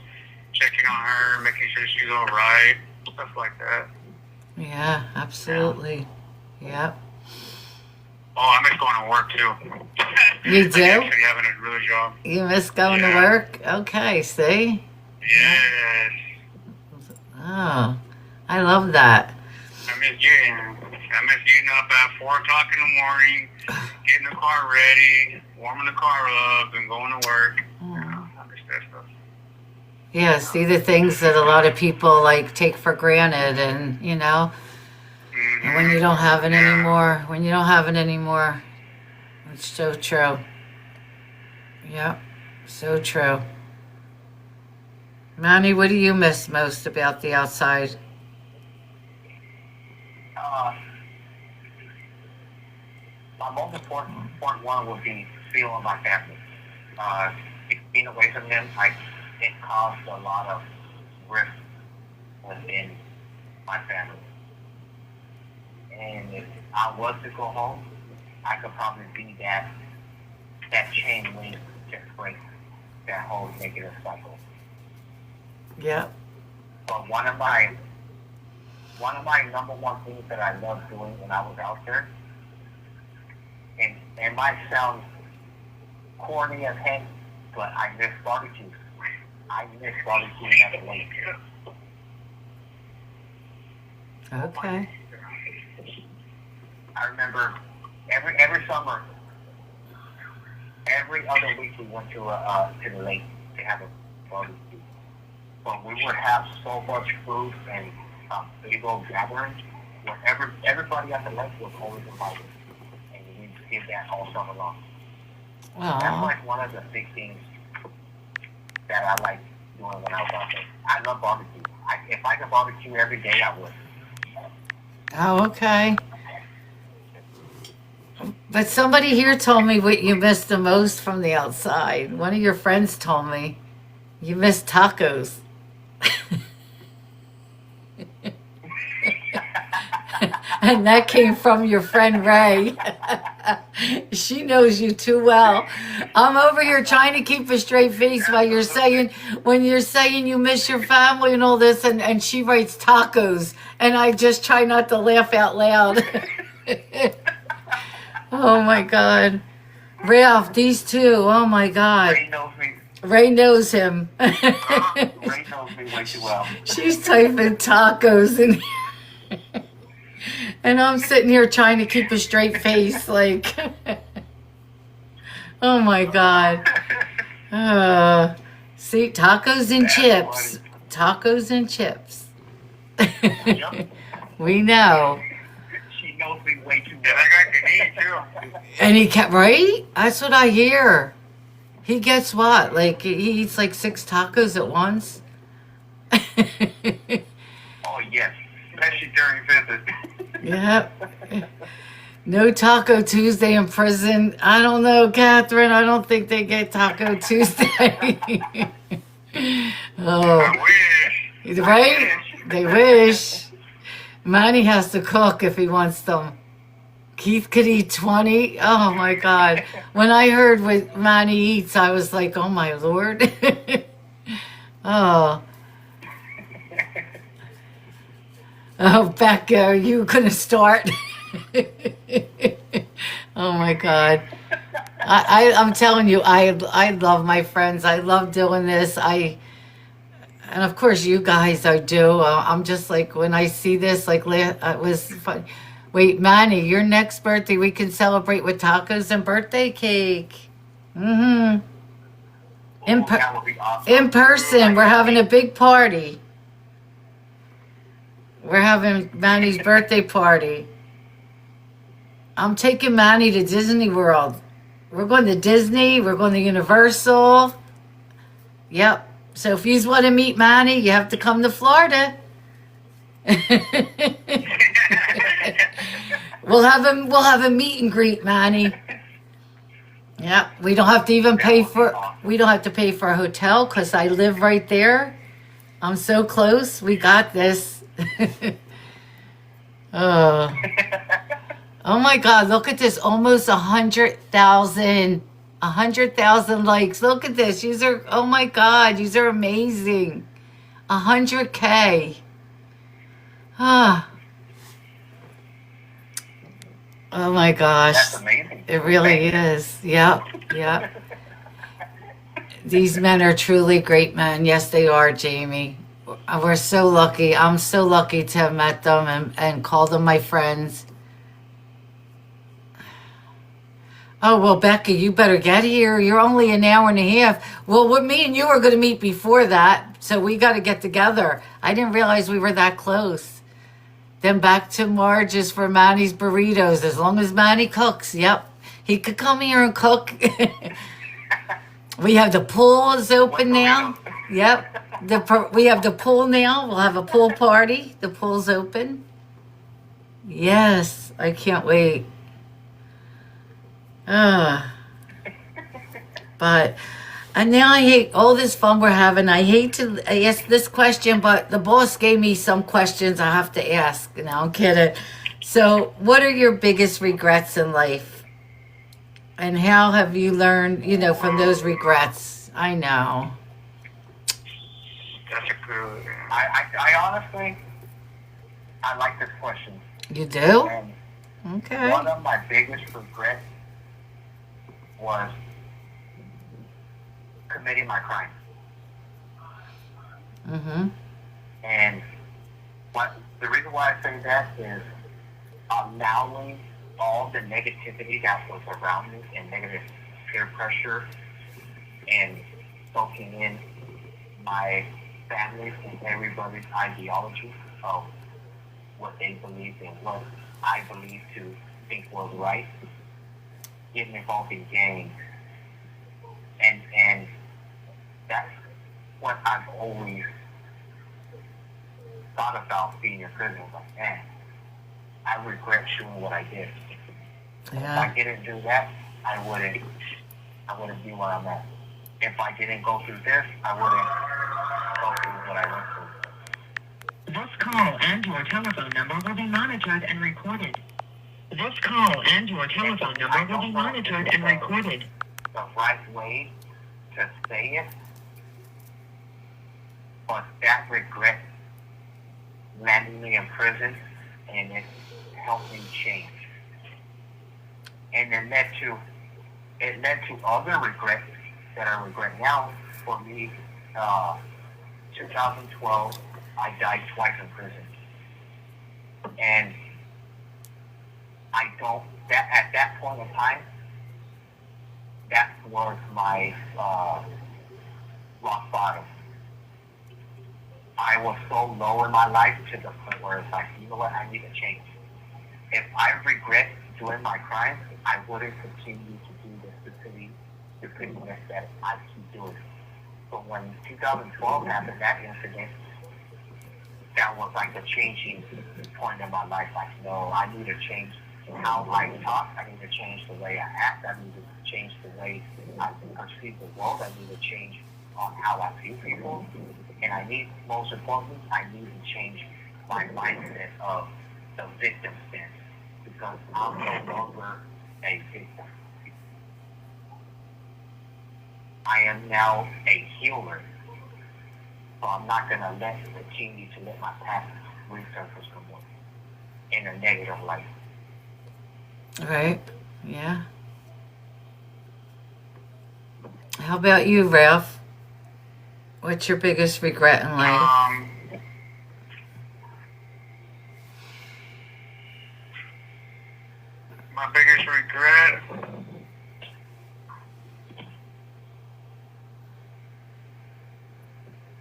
checking on her, making sure she's all right, stuff like that. Yeah, absolutely. Yep. Oh, I miss going to work too. You do? Actually having a real job. You miss going to Yeah. work? Okay, see? Yes. Oh, I love that. I miss getting up at 4 o'clock in the morning, getting the car ready, warming the car up, and going to work. Oh. I miss that stuff. Yeah, see the things that a lot of people like take for granted, and you know, and when you don't have it anymore, it's so true. Yep, so true. Manny, what do you miss most about the outside? My most important one would be feeling my family. Being away from them, it caused a lot of rift within my family. And if I was to go home, I could probably be that chain link to break that whole negative cycle. Yep. But one of my number one things that I loved doing when I was out there, and it might sound corny as heck, but I miss barbecue. I miss barbecue at the lake. Okay. I remember every summer, every other week we went to the lake to have a barbecue. But we would have so much food and big old gatherings where everybody at the lake was always invited, and we did that all summer long. That's Aww. like one of the big things that I like doing when I was out there. I love barbecue. If I could barbecue every day, I would. Oh, okay. But somebody here told me what you missed the most from the outside. One of your friends told me you missed tacos. And that came from your friend Ray. She knows you too well. I'm over here trying to keep a straight face while you're saying, when you're saying you miss your family and all this, and she writes tacos, and I just try not to laugh out loud. Oh my God. Ralph, these two, oh my God. Ray knows me. Ray knows him. Ray knows me way too well. She's typing tacos in here. And I'm sitting here trying to keep a straight face, like, oh my God. See, tacos and chips. Tacos and chips. Yep. We know. She knows me way too Yeah, well. that guy can eat too. And he kept, right? That's what I hear. He gets what? Like, he eats like 6 tacos at once? Oh, yes. Especially during visits. Yep. No Taco Tuesday in prison. I don't know, Catherine. I don't think they get Taco Tuesday. Oh, I wish. right? They wish. Manny has to cook if he wants them. Keith could eat 20. Oh my God. When I heard what Manny eats, I was like, oh my Lord. Oh. Oh, Becca, are you going to start? Oh my God. I'm telling you, I love my friends. I love doing this. And of course you guys, I do. I'm just like, when I see this, like, it was fun. Wait, Manny, your next birthday, we can celebrate with tacos and birthday cake. Mm-hmm. That would be awesome. In person, we're having a big party. We're having Manny's birthday party. I'm taking Manny to Disney World. We're going to Disney. We're going to Universal. Yep. So if you want to meet Manny, you have to come to Florida. We'll have a meet and greet, Manny. Yep. We don't have to even pay for. We don't have to pay for a hotel because I live right there. I'm so close. We got this. Oh. Oh my God! Look at this. Almost 100,000. 100,000 likes. Look at this. These are. Oh my God! These are amazing. 100K. Ah. Oh my gosh. That's amazing. It really is. Yep. Yep. These men are truly great men. Yes, they are, Jamie. We're so lucky. I'm so lucky to have met them and called them my friends. Oh, well, Becky, you better get here. You're only an hour and a half. Well, me and you were going to meet before that, so we got to get together. I didn't realize we were that close. Then back to Marge's for Manny's burritos. As long as Manny cooks, yep. He could come here and cook. We have the pool is open now. Yep. We have the pool now. We'll have a pool party. The pool's open. Yes, I can't wait. But and now I hate all this fun we're having. I hate to ask this question, but the boss gave me some questions I have to ask. No, I'm kidding. So, what are your biggest regrets in life? And how have you learned, from those regrets? I know. That's a good. I honestly, I like this question. You do? And Okay. one of my biggest regrets was committing my crime. Mm-hmm. And the reason why I say that is allowing all the negativity that was around me and negative peer pressure and soaking in my family and everybody's ideology of what they believed and what I believed to think was right, getting involved in gangs, and that's what I've always thought about being in prison. Like, man, I regret doing what I did. If I didn't do that, I wouldn't be where I'm at. If I didn't go through this, I wouldn't go through what I went through. This call and your telephone number will be monitored and recorded. This call and your telephone number will be monitored and recorded. The right way to say it, but that regret landed me in prison, and it helped me change. And it led to other regrets that I regret now. For me, 2012, I died twice in prison, and at that point in time, that was my rock bottom. I was so low in my life to the point where it's like, you know what, I need to change. If I regret doing my crime, I wouldn't continue to do the stupidity that I keep doing. But when 2012 happened, that incident, that was like the changing point in my life. Like, no, I need to change how I talk. I need to change the way I act. I need to change the way I perceive the world. I need to change on how I view people. And most importantly, I need to change my mindset of the victim stance, because I'm no longer a victim. I am now a healer. So I'm not going to continue to let my past resurface no more in a negative light. Right. Yeah. How about you, Ralph? What's your biggest regret in life? My biggest regret.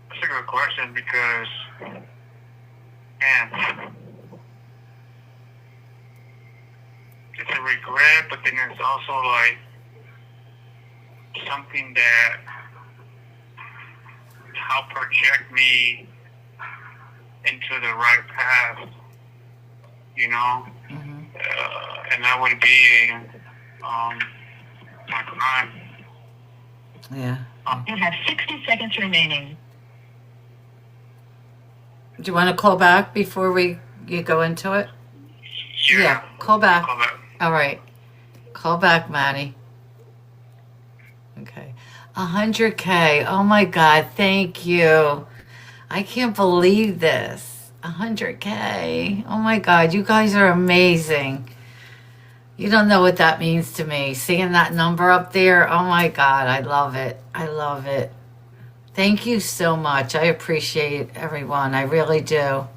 That's a good question because, man, man, it's a regret, but then it's also like something that helped project me into the right path, you know, and that would be my crime. Yeah. You have 60 seconds remaining. Do you want to call back before you go into it? Yeah, call back. Call back. All right. Call back, Manny. Okay. 100K. Oh my God. Thank you. I can't believe this. 100K. Oh my God. You guys are amazing. You don't know what that means to me. Seeing that number up there. Oh my God. I love it. I love it. Thank you so much. I appreciate everyone. I really do.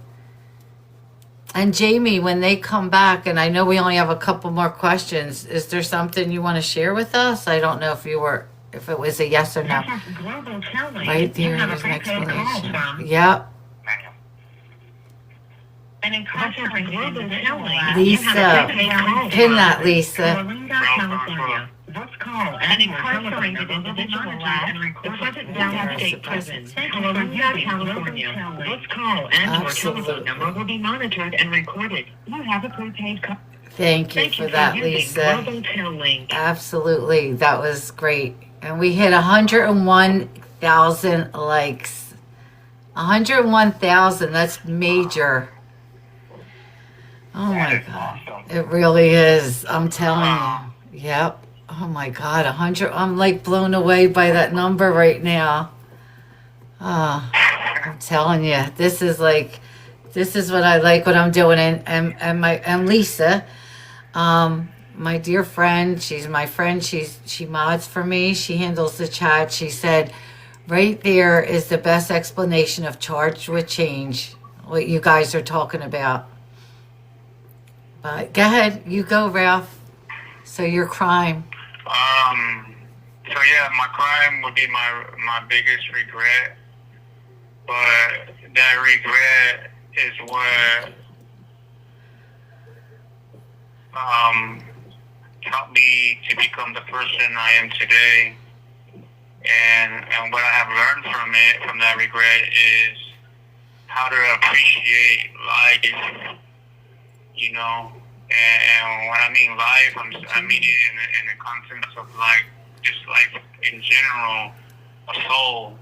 And Jamie, when they come back, and I know we only have a couple more questions, is there something you want to share with us? I don't know if it was a yes or no. Global Telling. Right there, You have there's a an prepaid call explanation. from Yep. an incarcerated individual. Lisa, pin that, Lisa. California. This call an incarcerated individual at the Pleasant Valley State Prison, California, California. This call and your telephone number will be monitored and recorded. You have a prepaid call. Thank you for that, Lisa. Global Telling. Absolutely. That was great. And we hit 101,000 likes. 101,000. That's major. Oh my God. It really is. I'm telling you. Yep. Oh my God. 100. I'm like blown away by that number right now. Oh, I'm telling you. This is what I like what I'm doing. And Lisa, my dear friend, she's my friend. She mods for me. She handles the chat. She said, right there is the best explanation of charged with change, what you guys are talking about. But go ahead, you go, Ralph. So your crime. So yeah, my crime would be my biggest regret, but that regret is what helped me to become the person I am today. And what I have learned from that regret is how to appreciate life, you know. And when I mean life, I mean it in the context of like just life in general, a soul,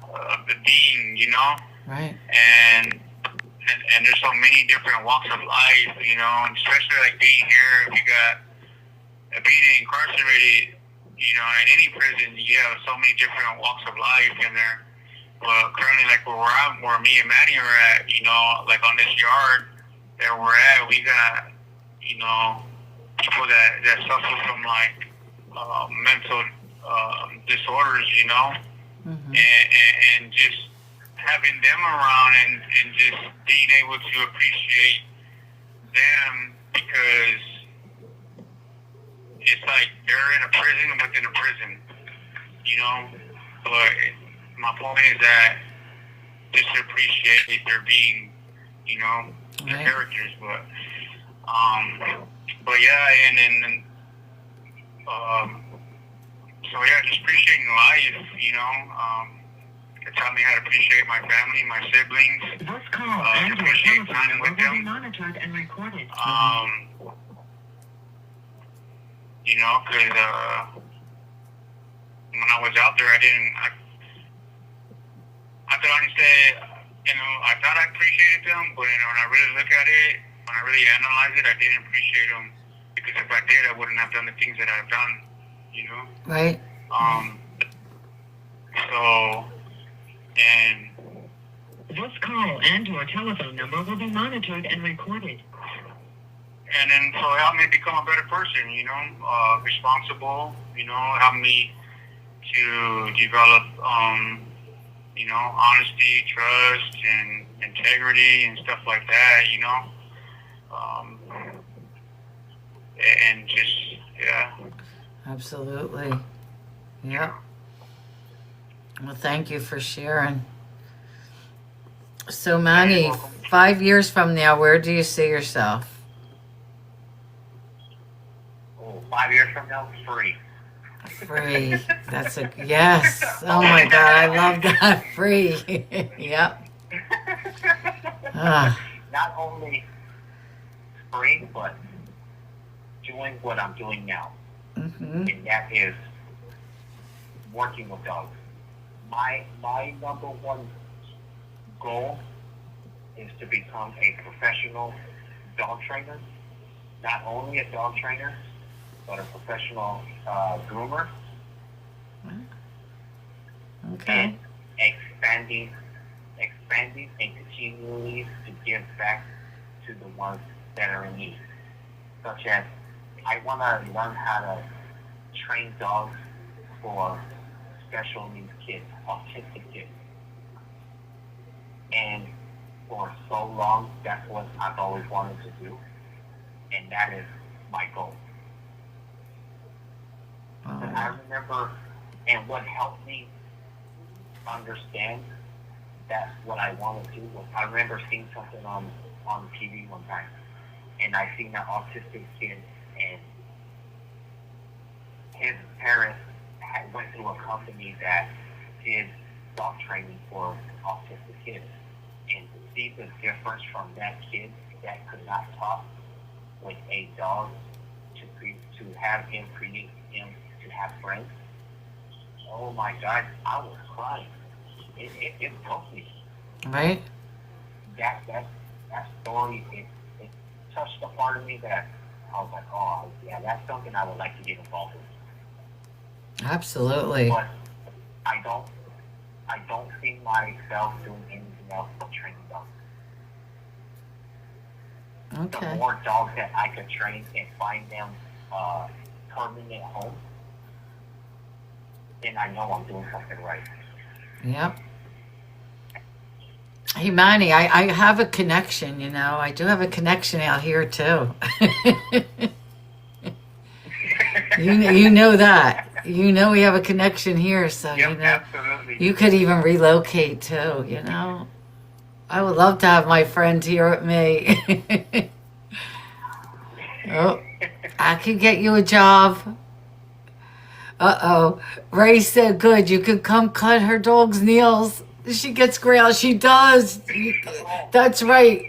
the being, you know. Right. And there's so many different walks of life, you know, and especially like being here, we got being incarcerated, you know, in any prison, you have so many different walks of life in there. But currently, like where me and Maddie are at, you know, like on this yard that we're at, we got, you know, people that suffer from like mental disorders, you know, and just having them around and just being able to appreciate them, because it's like they're in a prison within a prison, you know. But my point is that just to appreciate their being, you know, their characters. But yeah, and then so yeah, just appreciating life, you know. It taught me how to appreciate my family, my siblings. This call and appreciate time with will be them. monitored and recorded. You know, because when I was out there, I thought I understood, you know, I thought I appreciated them, but you know, when I really look at it, when I really analyze it, I didn't appreciate them, because if I did, I wouldn't have done the things that I've done, you know? Right. So, and this call and your telephone number will be monitored and recorded. And then so it helped me become a better person, you know, responsible, you know, helped me to develop, you know, honesty, trust, and integrity and stuff like that, you know. And just, yeah. Absolutely. Yep. Well, thank you for sharing. So, Manny, 5 years from now, where do you see yourself? Oh, 5 years from now, free. Free. That's a yes. Oh my God, I love that. Free. Yep. Ah, Not only free, but doing what I'm doing now, mm-hmm. and that is working with dogs. My number one goal is to become a professional dog trainer. Not only a dog trainer, but a professional groomer, Okay. and expanding and continually to give back to the ones that are in need. Such as, I want to learn how to train dogs for special needs kids, autistic kids. And for so long, that's what I've always wanted to do. And that is my goal. And I remember, and what helped me understand that's what I want to do was, I remember seeing something on TV one time, and I seen an autistic kid, and his parents went through a company that did dog training for autistic kids, and to see the difference from that kid that could not talk with a dog to have him create him to have friends. Oh my God, I was crying. It broke me. Right. That story, it touched a part of me that I was like, oh yeah, that's something I would like to get involved with. Absolutely. But I don't see myself doing anything else but training dogs. Okay. The more dogs that I could train and find them permanent homes, then I know I'm doing something right. Yep. Hey, Manny, I have a connection, you know. I do have a connection out here, too. you know that. You know we have a connection here, so, Yep, you know. absolutely. You could even relocate, too, you know. I would love to have my friend here with me. Oh, I could get you a job. Uh-oh. Ray said, good, you could come cut her dog's nails. She gets grail. She does. That's right.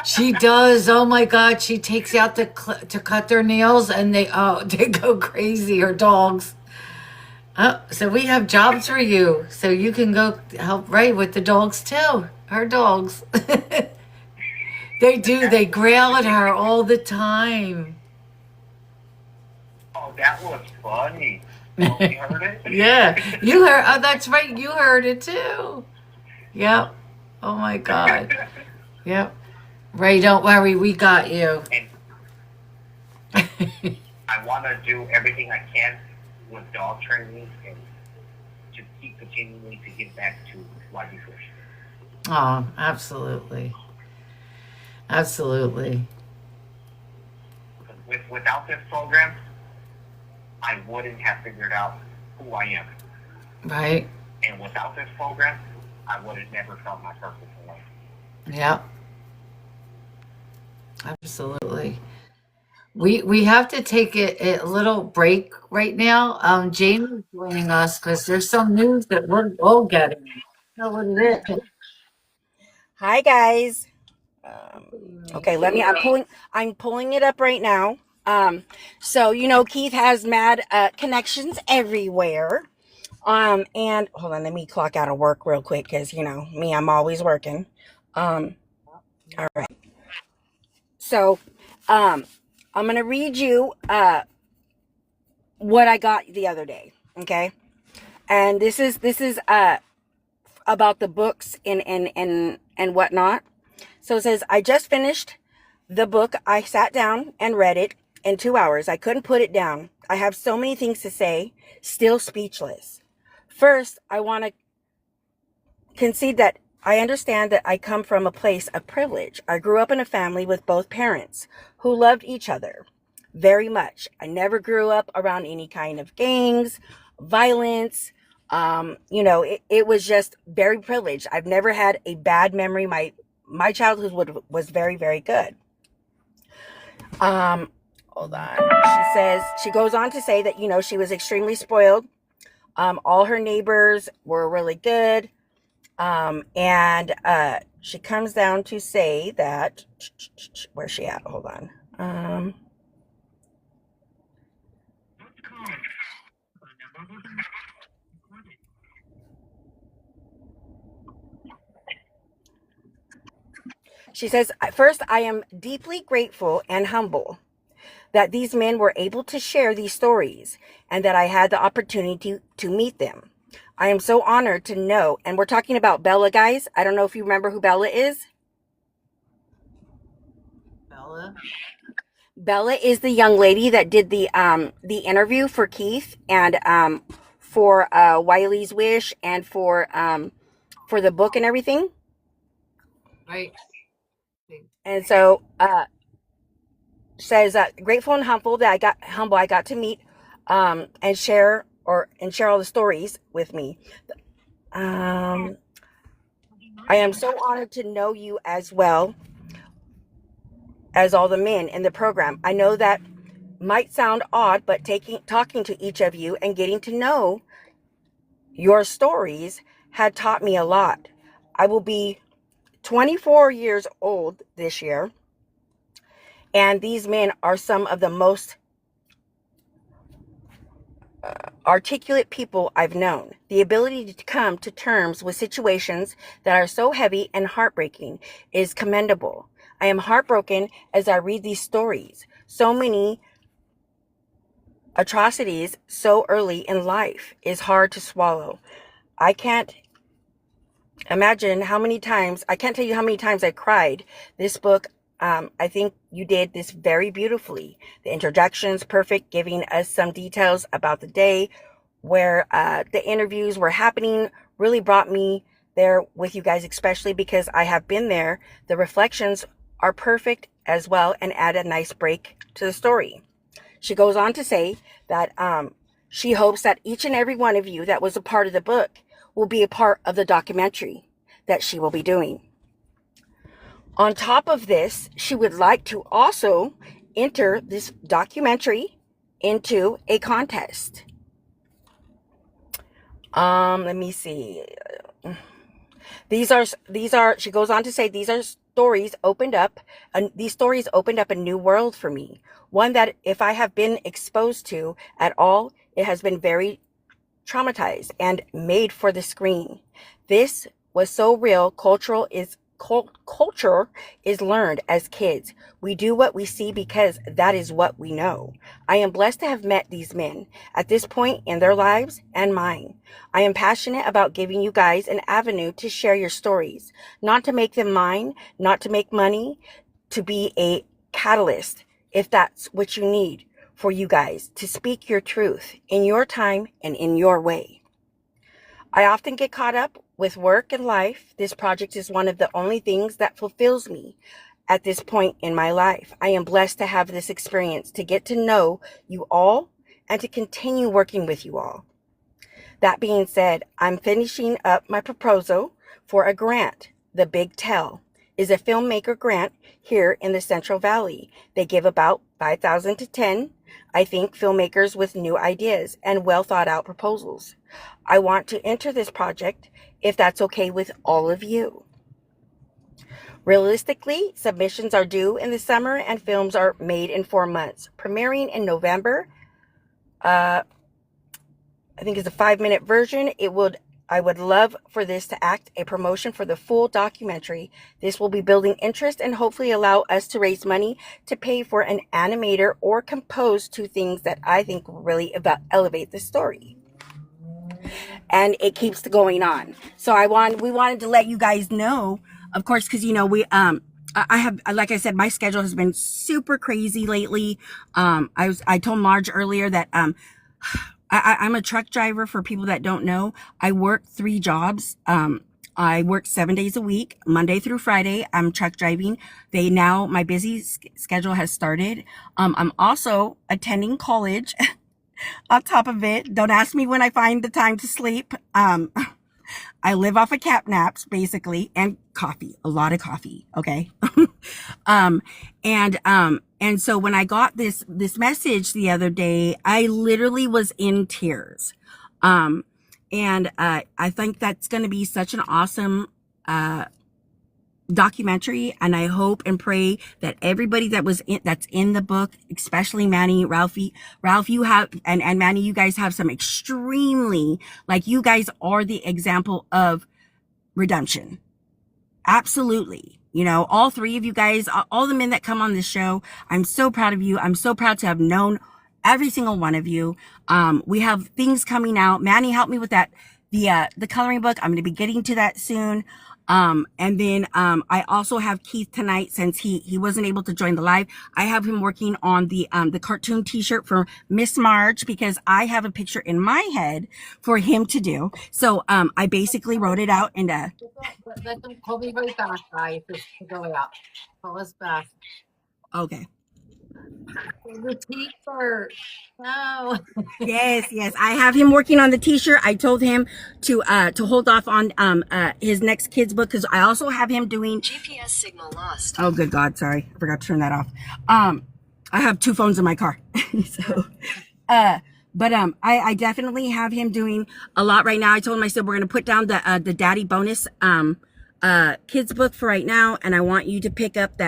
She does. Oh my God. She takes out to cut their nails, and they go crazy, her dogs. So we have jobs for you. So you can go help Ray with the dogs too. Her dogs. They do. They grail at her all the time. Oh, that was funny. Oh, you heard it? Yeah, you heard. Oh, that's right. You heard it too. Yep. Oh my God. Yep. Ray, don't worry. We got you. And I want to do everything I can with dog training and to keep continuing to get back to what you first. Oh, absolutely. Absolutely. Without this program, I wouldn't have figured out who I am. Right. And without this program, I would have never felt my purpose in life. Yep. Absolutely. We have to take a little break right now. Jamie's joining us because there's some news that we're all getting. Know what it is? Hi guys. Okay, I'm pulling it up right now. So you know Keith has mad connections everywhere. And hold on, let me clock out of work real quick because you know me, I'm always working. All right. So, I'm gonna read you what I got the other day. Okay, and this is about the books and whatnot. So it says, I just finished the book. I sat down and read it in 2 hours. I couldn't put it down. I have so many things to say, still speechless. First, I want to concede that I understand that I come from a place of privilege. I grew up in a family with both parents who loved each other very much. I never grew up around any kind of gangs, violence, You know, it was just very privileged. I've never had a bad memory. My childhood was very, very good. Hold on. She goes on to say that, you know, she was extremely spoiled. All her neighbors were really good. And she comes down to say that, where's she at? Hold on. She says, first, I am deeply grateful and humble that these men were able to share these stories and that I had the opportunity to meet them. I am so honored to know, and we're talking about Bella, guys. I don't know if you remember who Bella is. Bella. Bella is the young lady that did the interview for Keith and for Wiley's Wish and for the book and everything. Right. And so says grateful and humble that I got to meet and share all the stories with me. I am so honored to know you as well as all the men in the program. I know that might sound odd, but talking to each of you and getting to know your stories had taught me a lot. I will be 24 years old this year, and these men are some of the most articulate people I've known. The ability to come to terms with situations that are so heavy and heartbreaking is commendable. I am heartbroken as I read these stories. So many atrocities so early in life is hard to swallow. I can't imagine how many times, I can't tell you how many times I cried. This book, I think you did this very beautifully. The introduction's perfect, giving us some details about the day where the interviews were happening really brought me there with you guys, especially because I have been there. The reflections are perfect as well and add a nice break to the story. She goes on to say that she hopes that each and every one of you that was a part of the book will be a part of the documentary that she will be doing. On top of this, she would like to also enter this documentary into a contest. Let me see. These are, she goes on to say, these stories opened up a new world for me. One that if I have been exposed to at all, it has been very traumatized and made for the screen. This was so real. Culture is learned as kids. We do what we see because that is what we know. I am blessed to have met these men at this point in their lives and mine. I am passionate about giving you guys an avenue to share your stories, not to make them mine, not to make money, to be a catalyst if that's what you need for you guys to speak your truth in your time and in your way. I often get caught up with work and life. This project is one of the only things that fulfills me at this point in my life. I am blessed to have this experience, to get to know you all and to continue working with you all. That being said, I'm finishing up my proposal for a grant. The Big Tell is a filmmaker grant here in the Central Valley. They give about 5,000 to 10, I think, filmmakers with new ideas and well thought out proposals. I want to enter this project if that's okay with all of you. Realistically, submissions are due in the summer and films are made in 4 months. Premiering in November, I think it's a 5-minute version. I would love for this to act a promotion for the full documentary. This will be building interest and hopefully allow us to raise money to pay for an animator or compose 2 things that I think will really elevate the story. And it keeps going on. So we wanted to let you guys know, of course, because I have, like I said, my schedule has been super crazy lately. I told Marge earlier that I'm a truck driver. For people that don't know, I work 3 jobs. I work 7 days a week, Monday through Friday. I'm truck driving. My busy schedule has started. I'm also attending college On top of it, don't ask me when I find the time to sleep. I live off of cat naps basically, and coffee, a lot of coffee. Okay. um, and so when I got this message the other day, I literally was in tears. And I think that's going to be such an awesome, documentary, and I hope and pray that everybody that's in the book, especially Manny, Ralph, you have, and Manny, you guys have some extremely, like, you guys are the example of redemption. Absolutely. You know, all three of you guys, all the men that come on this show, I'm so proud of you. I'm so proud to have known every single one of you. We have things coming out. Manny helped me with that, the coloring book. I'm going to be getting to that soon. And then, I also have Keith tonight, since he wasn't able to join the live. I have him working on the cartoon t-shirt for Miss Marge, because I have a picture in my head for him to do. So, I basically wrote it out and, Let them call me right back, guys. Just to go out. Call us back. okay. The t-shirt. No. Yes. I have him working on the t-shirt. I told him to hold off on, his next kid's book, because I also have him doing GPS signal lost. Oh, good God. Sorry. I forgot to turn that off. I have two phones in my car. So, but I definitely have him doing a lot right now. I told him, I said, we're going to put down the daddy bonus, kids book for right now. And I want you to pick up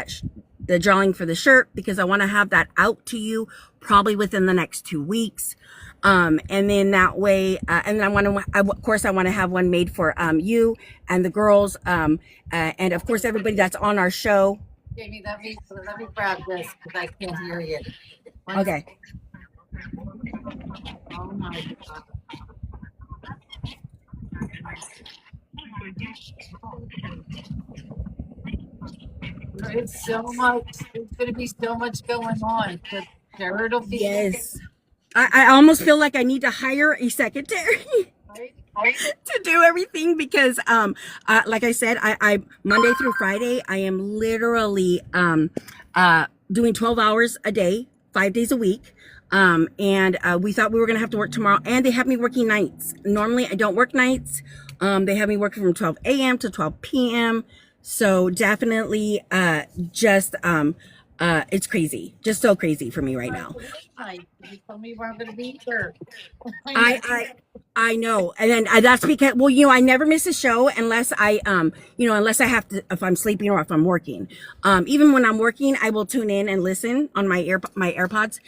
the drawing for the shirt, because I want to have that out to you probably within the next 2 weeks. And then that way, and then of course, I want to have one made for, you and the girls. And of course, everybody that's on our show. Jamie, let me grab this, because I can't hear you. Okay. Oh my God. It's so much. There's going to be so much going on. The third will be. Yes. I almost feel like I need to hire a secretary to do everything, because like I said, I Monday through Friday, I am literally doing 12 hours a day, 5 days a week. And we thought we were gonna have to work tomorrow, and they have me working nights. Normally I don't work nights. They have me working from 12 a.m. to 12 p.m. So definitely it's crazy, just so crazy for me right now. You told me we're going to be here. I know. And then that's because, well, you know, I never miss a show unless unless I have to, if I'm sleeping or if I'm working. Even when I'm working, I will tune in and listen on my AirPods.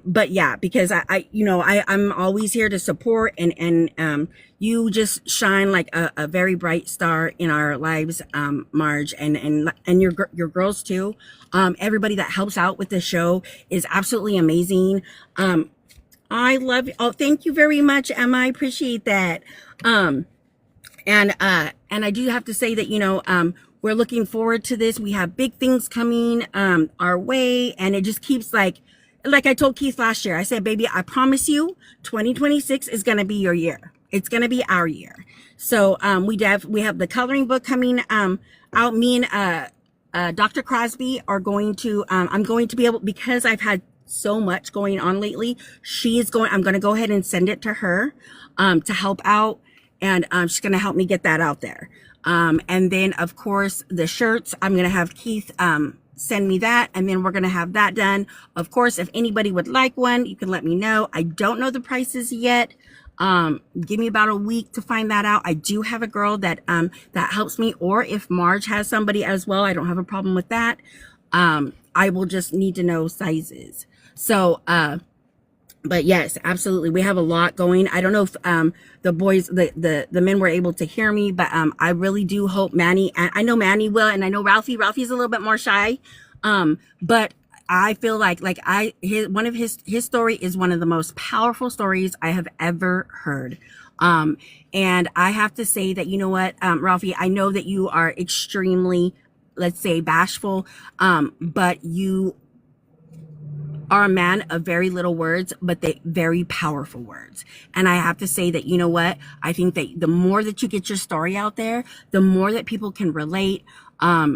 But yeah, because I'm always here to support, and you just shine like a very bright star in our lives, Marge, and your girls too. Everybody that helps out with the show is absolutely amazing. I love you. Oh, thank you very much, Emma. I appreciate that. And I do have to say that, we're looking forward to this. We have big things coming, our way. And it just keeps like I told Keith last year, I said, baby, I promise you 2026 is going to be your year. It's going to be our year. So, we have the coloring book coming, out. Me and, Dr. Crosby are going to, I'm going to be able, because I've had so much going on lately. I'm going to go ahead and send it to her, to help out. And, she's going to help me get that out there. And then of course the shirts, I'm going to have Keith, send me that. And then we're going to have that done. Of course, if anybody would like one, you can let me know. I don't know the prices yet. Give me about a week to find that out. I do have a girl that helps me, or if Marge has somebody as well, I don't have a problem with that. I will just need to know sizes. So, but yes, absolutely. We have a lot going. I don't know if, the boys, the men were able to hear me, but, I really do hope Manny, and I know Manny will, and I know Ralphie's a little bit more shy. But I feel like one of his story is one of the most powerful stories I have ever heard. And I have to say that, you know what, Ralphie, I know that you are extremely, let's say, bashful, but you are a man of very little words, but they very powerful words. And I have to say that, you know what, I think that the more that you get your story out there, the more that people can relate.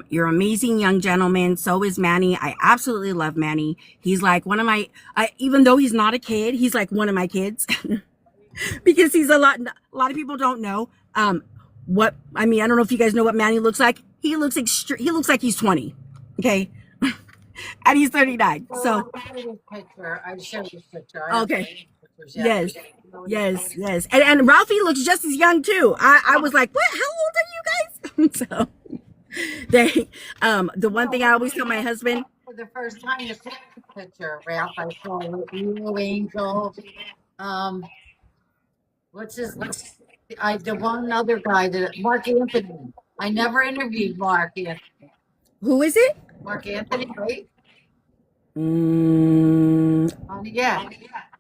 You're amazing young gentlemen. So is Manny. I absolutely love Manny. He's like one of my, even though he's not a kid, he's like one of my kids because he's a lot of people don't know. I don't know if you guys know what Manny looks like. He looks like he's 20. Okay. And he's 39. So I showed this picture. Okay. Yes. And Ralphie looks just as young too. I was like, what? How old are you guys? So they the one thing I always tell my husband. For the first time to take a picture, Ralph, I saw you, Angel. The one other guy, Mark Anthony. I never interviewed Mark Anthony. Who is it? Mark Anthony, right? Yeah.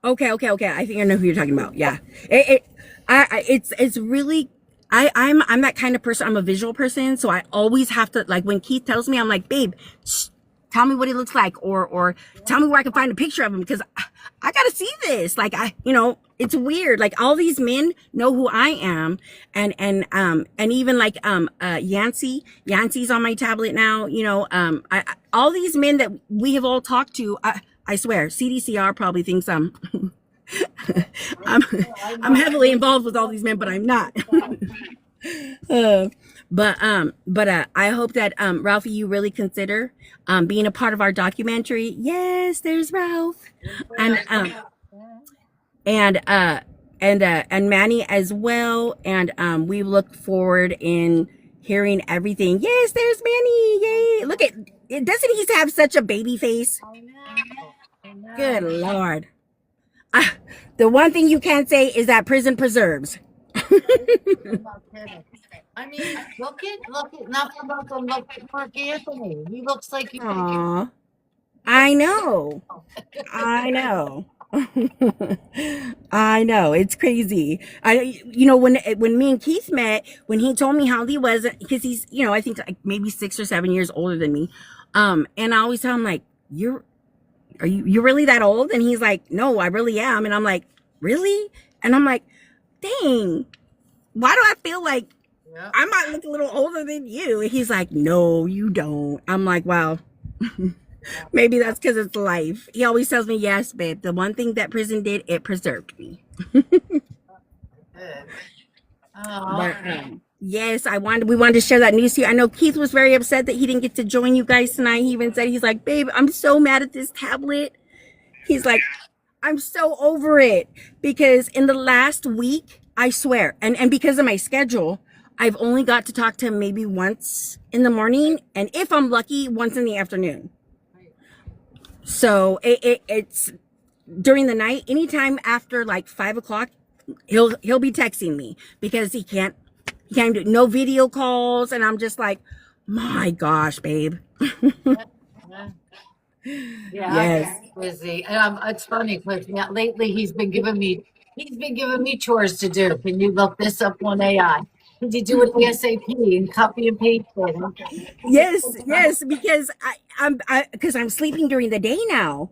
Okay. I think I know who you're talking about. Yeah. It's really. I'm that kind of person. I'm a visual person, so I always have to, like, when Keith tells me, I'm like, babe, tell me what he looks like, or tell me where I can find a picture of him, because I gotta see this. Like, it's weird. Like, all these men know who I am, and even like Yancey's on my tablet now. All these men that we have all talked to. I swear, CDCR probably thinks I'm heavily involved with all these men, but I'm not. But I hope that Ralphie, you really consider being a part of our documentary. Yes, there's Ralph, and Manny as well. And we look forward in hearing everything. Yes, there's Manny. Yay! Look at it. Doesn't he have such a baby face? I know. Good Lord. The one thing you can't say is that prison preserves. I mean, look at nothing about them. Look at Mark Anthony. He looks like you. Aww. I know. I know. It's crazy. When me and Keith met, when he told me how he was, because he's, I think like maybe 6 or 7 years older than me. And I always tell him, like, are you really that old? And he's like, no, I really am. And I'm like, really? And I'm like, dang, why do I feel like I might look a little older than you? And he's like, no, you don't. I'm like, well, maybe that's because it's life. He always tells me, yes, babe, the one thing that prison did, it preserved me. Yes, we wanted to share that news to you. I know Keith was very upset that he didn't get to join you guys tonight. He even said, he's like, babe, I'm so mad at this tablet. He's like, I'm so over it, because in the last week, I swear, and because of my schedule, I've only got to talk to him maybe once in the morning, and if I'm lucky, once in the afternoon. So it's during the night, anytime after like 5 o'clock, he'll be texting me, because he can't do no video calls, and I'm just like, my gosh, babe. Yes. Busy. And it's funny because lately he's been giving me chores to do. Can you look this up on AI? Can you do it ASAP and copy and paste it? Yes, because I'm sleeping during the day now.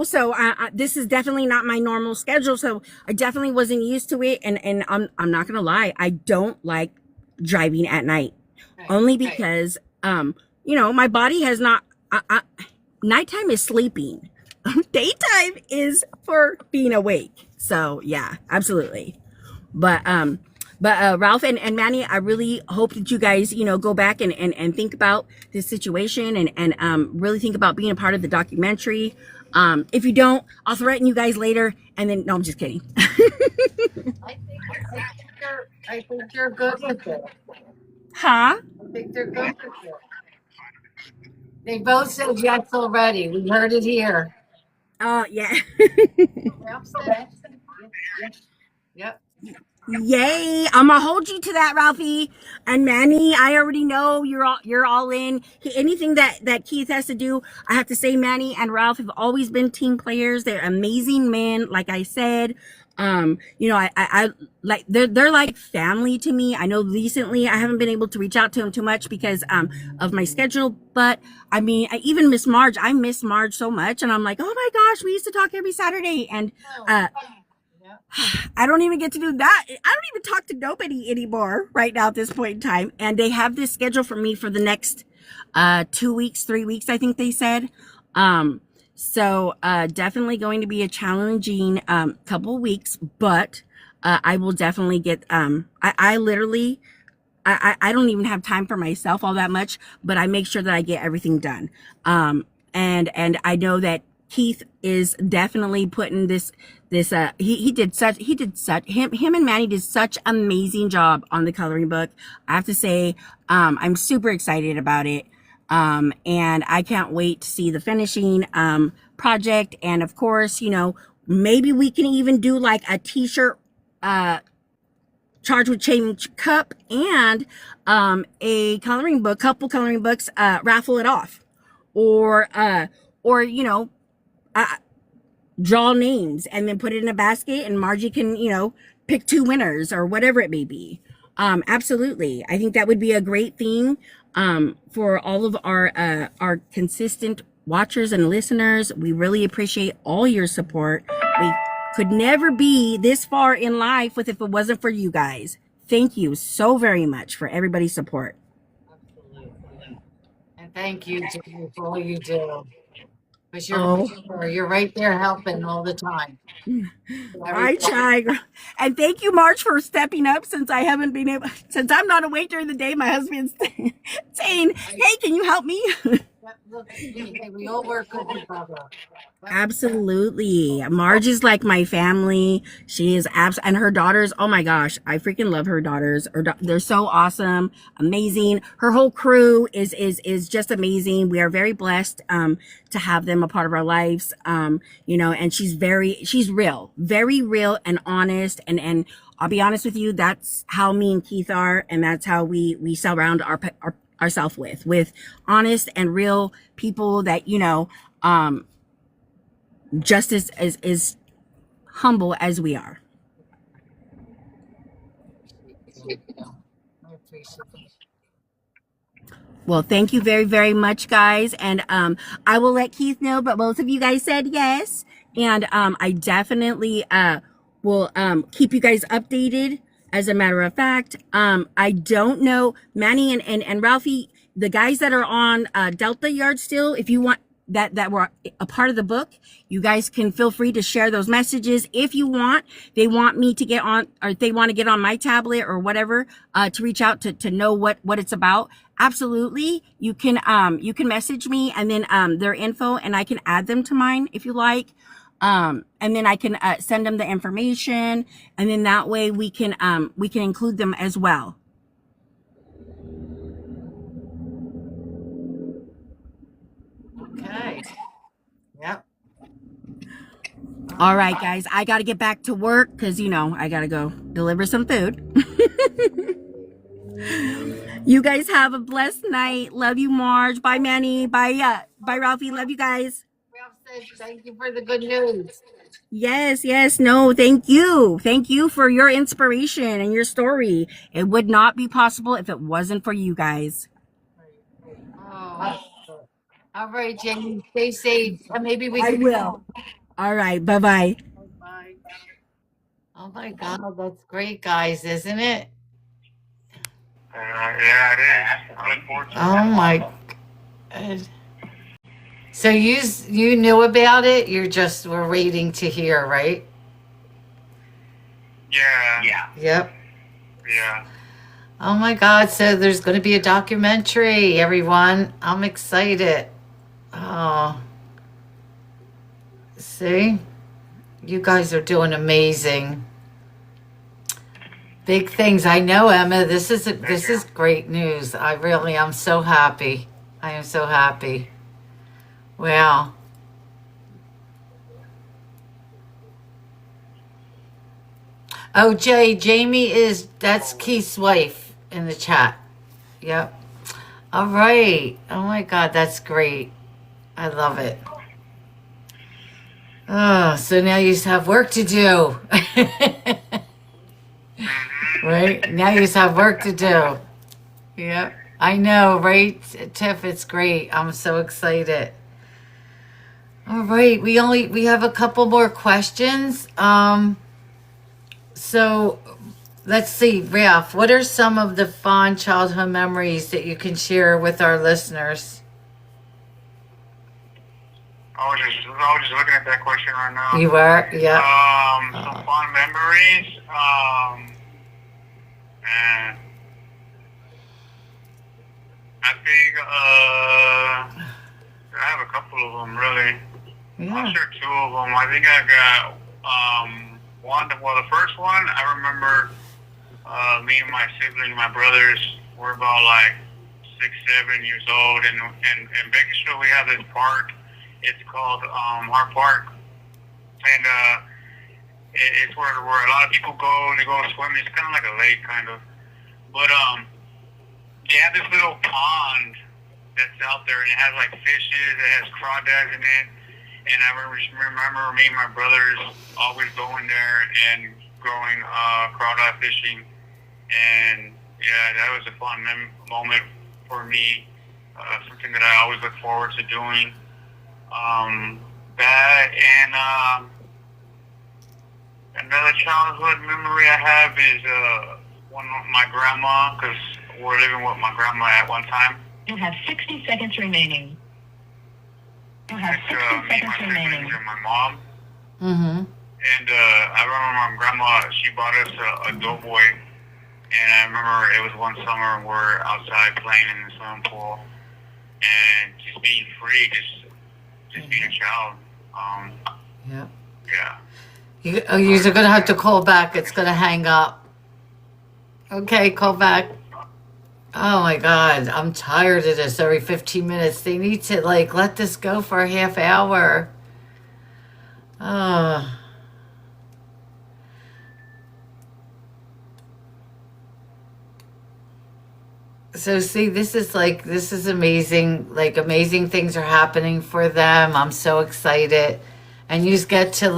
So this is definitely not my normal schedule. So I definitely wasn't used to it. And I'm not going to lie. I don't like driving at night, only because, my body has not, nighttime is sleeping. Daytime is for being awake. So yeah, absolutely. But Ralph and Manny, I really hope that you guys, go back and think about this situation and really think about being a part of the documentary. If you don't, I'll threaten you guys later. And then, no, I'm just kidding. I think you're good with it. Huh? I think they're good with it. They both said yes already. We heard it here. Oh, yeah. Yep. Yay! I'm gonna hold you to that, Ralphie and Manny. I already know you're all in. Anything that Keith has to do, I have to say, Manny and Ralph have always been team players. They're amazing men, like I said. I like they're like family to me. I know recently I haven't been able to reach out to them too much because of my schedule, but I mean, even Miss Marge, I miss Marge so much, and I'm like, oh my gosh, we used to talk every Saturday, and I don't even get to do that. I don't even talk to nobody anymore right now at this point in time. And they have this schedule for me for the next 2 weeks, 3 weeks, I think they said. So definitely going to be a challenging couple weeks, but I will definitely get I literally I don't even have time for myself all that much, but I make sure that I get everything done. And I know that Keith is definitely putting this he did such him and Manny did such amazing job on the coloring book. I have to say, I'm super excited about it. And I can't wait to see the finishing project. And of course, you know, maybe we can even do like a t-shirt charged with change cup and a coloring book, couple coloring books, raffle it off, or you know, draw names and then put it in a basket, and MargeC can, you know, pick 2 winners or whatever it may be. Absolutely, I think that would be a great thing for all of our consistent watchers and listeners. We really appreciate all your support. We could never be this far in life if it wasn't for you guys. Thank you so very much for everybody's support. Absolutely. And thank you, Jamie, for all you do. Because Oh, you're right there helping all the time. I try. And thank you, Marge, for stepping up since I haven't been able, since I'm not awake during the day. My husband's saying, hey, can you help me? Look, we all work with each other. Absolutely. Marge is like my family. She is and her daughters. Oh my gosh. I freaking love her daughters. They're so awesome. Amazing. Her whole crew is just amazing. We are very blessed, to have them a part of our lives. You know, and she's real, very real and honest. And I'll be honest with you, that's how me and Keith are. And that's how we surround ourselves with honest and real people that, you know, just as humble as we are. I appreciate it. Well, thank you very, very much, guys. And I will let Keith know, but both of you guys said yes. And I definitely will keep you guys updated. As a matter of fact, I don't know, Manny and Ralphie, the guys that are on Delta Yard still, if you want that were a part of the book, you guys can feel free to share those messages if you want. They want me to get on, or if they want to get on my tablet or whatever, to reach out to know what it's about. Absolutely. You can message me and then their info, and I can add them to mine if you like. And then I can send them the information, and then that way we can include them as well. Okay. Yep. All right, guys, I got to get back to work because, you know, I got to go deliver some food. You guys have a blessed night. Love you, Marge. Bye, Manny. Bye, Ralphie. Love you guys. Ralph said thank you for the good news. Yes. No, thank you. Thank you for your inspiration and your story. It would not be possible if it wasn't for you guys. Oh. All right, Jamie, stay safe. Maybe we I can. will. All right. Bye-bye. Bye. Oh my God, that's great, guys, isn't it? Yeah, it is. I look forward to it. Oh my God. So you knew about it? You just were waiting to hear, right? Yeah. Yep. Yeah. Oh my God. So there's going to be a documentary, everyone. I'm excited. Oh. See? You guys are doing amazing. Big things. I know, Emma. This is great news. I'm so happy. I am so happy. Wow. Oh, that's Keith's wife in the chat. Yep. All right. Oh my God, that's great. I love it. Oh, so now you just have work to do. Right? Now you just have work to do. Yep. I know, right, Tiff? It's great. I'm so excited. All right. We have a couple more questions. So let's see, Ralph, what are some of the fond childhood memories that you can share with our listeners? I was just looking at that question right now. You are? Yeah. Some fond memories. And I think I have a couple of them really. I'll share two of them. I think I got one. Well, the first one I remember. Me and my sibling, my brothers, were about like 6, 7 years old, and in Bakersfield we have this park. It's called our park, and it's where a lot of people go. They go swimming. It's kind of like a lake, kind of. But they have this little pond that's out there, and it has like fishes. It has crawdads in it, and I remember me and my brothers always going there and going crawdad fishing. And yeah, that was a fun moment for me. Something that I always look forward to doing. That and another childhood memory I have is one with my grandma, because we're living with my grandma at one time. You have 60 seconds remaining. You have 60 seconds remaining. And my mom. Mm-hmm. And I remember my grandma, she bought us a doughboy. And I remember it was one summer we're outside playing in the swimming pool and just being free, just being a child. Yeah. Yeah. You're going to have to call back. It's going to hang up. Okay, call back. Oh my God, I'm tired of this every 15 minutes. They need to let this go for a half hour. Oh. So see, this is amazing. Amazing things are happening for them. I'm so excited. And you get to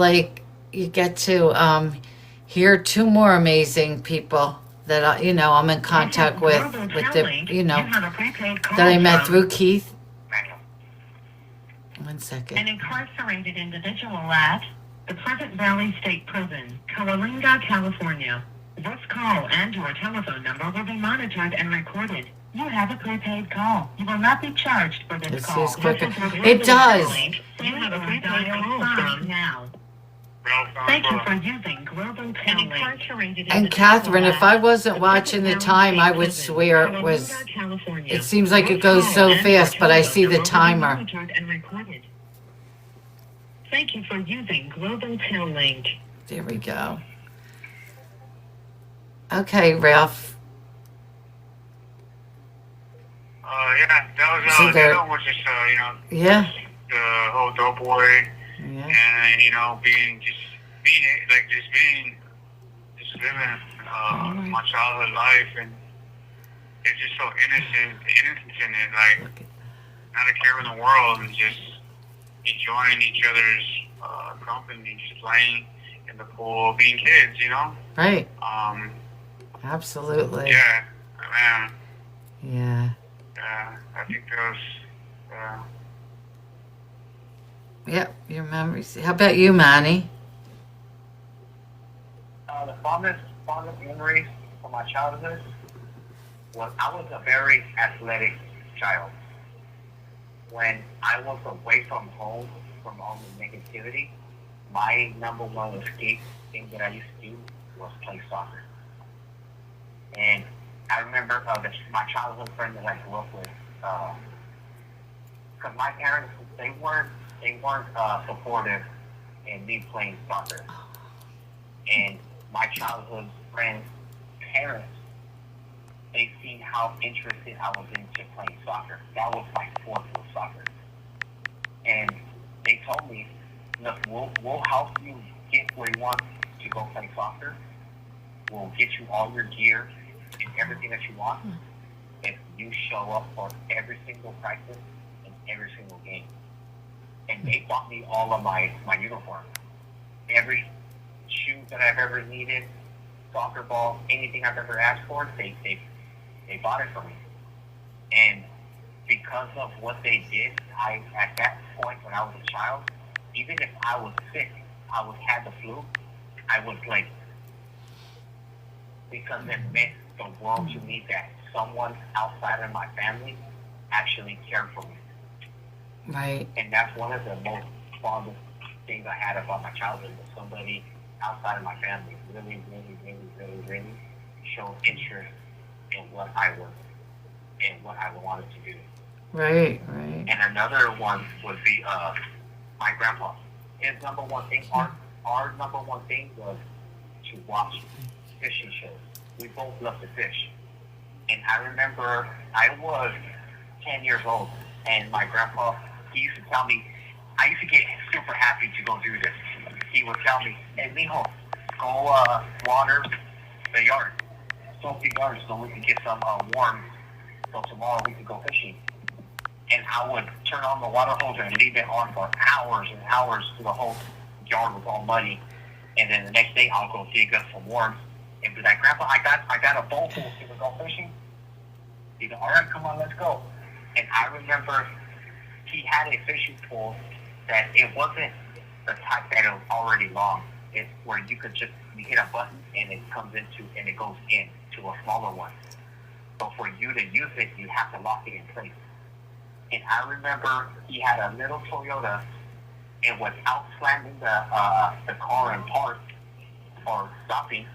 hear two more amazing people that I'm in contact with that I met through Keith. 1 second. An incarcerated individual at the Pleasant Valley State Prison, Coalinga, California. This call and your telephone number will be monitored and recorded. You have a prepaid call. You will not be charged for this call. It does. You have a prepaid call from now. Thank you for using Global Telling. And Catherine, if I wasn't watching the time, I would swear it was. It seems like it goes so fast, but I see the timer. Thank you for using Global Telling. There we go. Okay, Ralph. Yeah, that was just Yeah. the whole doughboy, Yeah. and being living my childhood life, and it's just so innocent in it, not a care in the world, and just enjoying each other's company, just playing in the pool, being kids, Right. Absolutely. Yeah, man. Yeah. Yeah, I think those. Yep, your memories. How about you, Manny? The fondest memories from my childhood was I was a very athletic child. When I was away from home, from all the negativity, my number one escape thing that I used to do was play soccer. And I remember my childhood friend that I grew up with, because my parents, they weren't supportive in me playing soccer. And my childhood friend's parents, they seen how interested I was into playing soccer. That was my sport, was soccer. And they told me, look, we'll help you get where you want to go play soccer. We'll get you all your gear and everything that you want if you show up for every single practice and every single game. And they bought me all of my uniform. Every shoe that I've ever needed, soccer ball, anything I've ever asked for, they bought it for me. And because of what they did, at that point when I was a child, even if I was sick, had the flu, I was because it meant the world to me that someone outside of my family actually cared for me. Right. And that's one of the most fondest things I had about my childhood was somebody outside of my family really showed interest in what I was and what I wanted to do. Right, right. And another one would be my grandpa. His number one thing, our number one thing was to watch fishing shows. We both loved to fish. And I remember I was 10 years old, and my grandpa, he used to tell me, I used to get super happy to go do this. He would tell me, hey, mijo, go water the yard, soak the yard so we can get some worms so tomorrow we can go fishing. And I would turn on the water hose and leave it on for hours and hours till the whole yard was all muddy. And then the next day I'll go dig up some worms and be like, Grandpa, I got a bowl full. Can we go fishing? He'd go, all right, come on, let's go. And I remember he had a fishing pole that it wasn't the type that it was already long. It's where you hit a button and it comes into and it goes in to a smaller one. So for you to use it, you have to lock it in place. And I remember he had a little Toyota, and without slamming the car in park or stopping,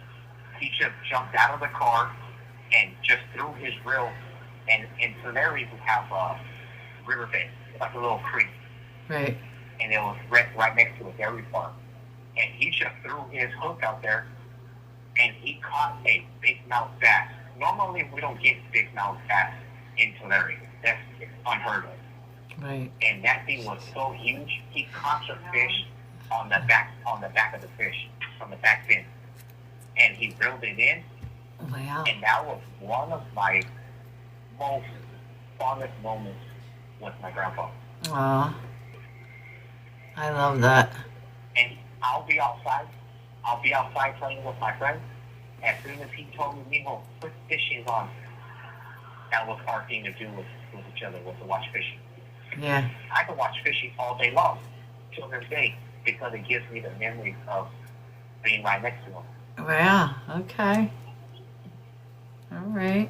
he just jumped out of the car and just threw his reel. And in Tulare, we have a riverbed, like a little creek. Right. And it was right next to a dairy farm. And he just threw his hook out there, and he caught a big mouth bass. Normally, we don't get big mouth bass in Tulare. That's unheard of. Right. And that thing was so huge, he caught the fish on the back of the fish, from the back fin. And he reeled it in. Wow. And that was one of my most fondest moments with my grandpa. Aw. I love that. And I'll be outside playing with my friends. As soon as he told me, Mijo, put fishing on, that was our thing to do with each other, was to watch fishing. Yeah. I can watch fishing all day long, till this day, because it gives me the memories of being right next to him. Wow. Okay. All right.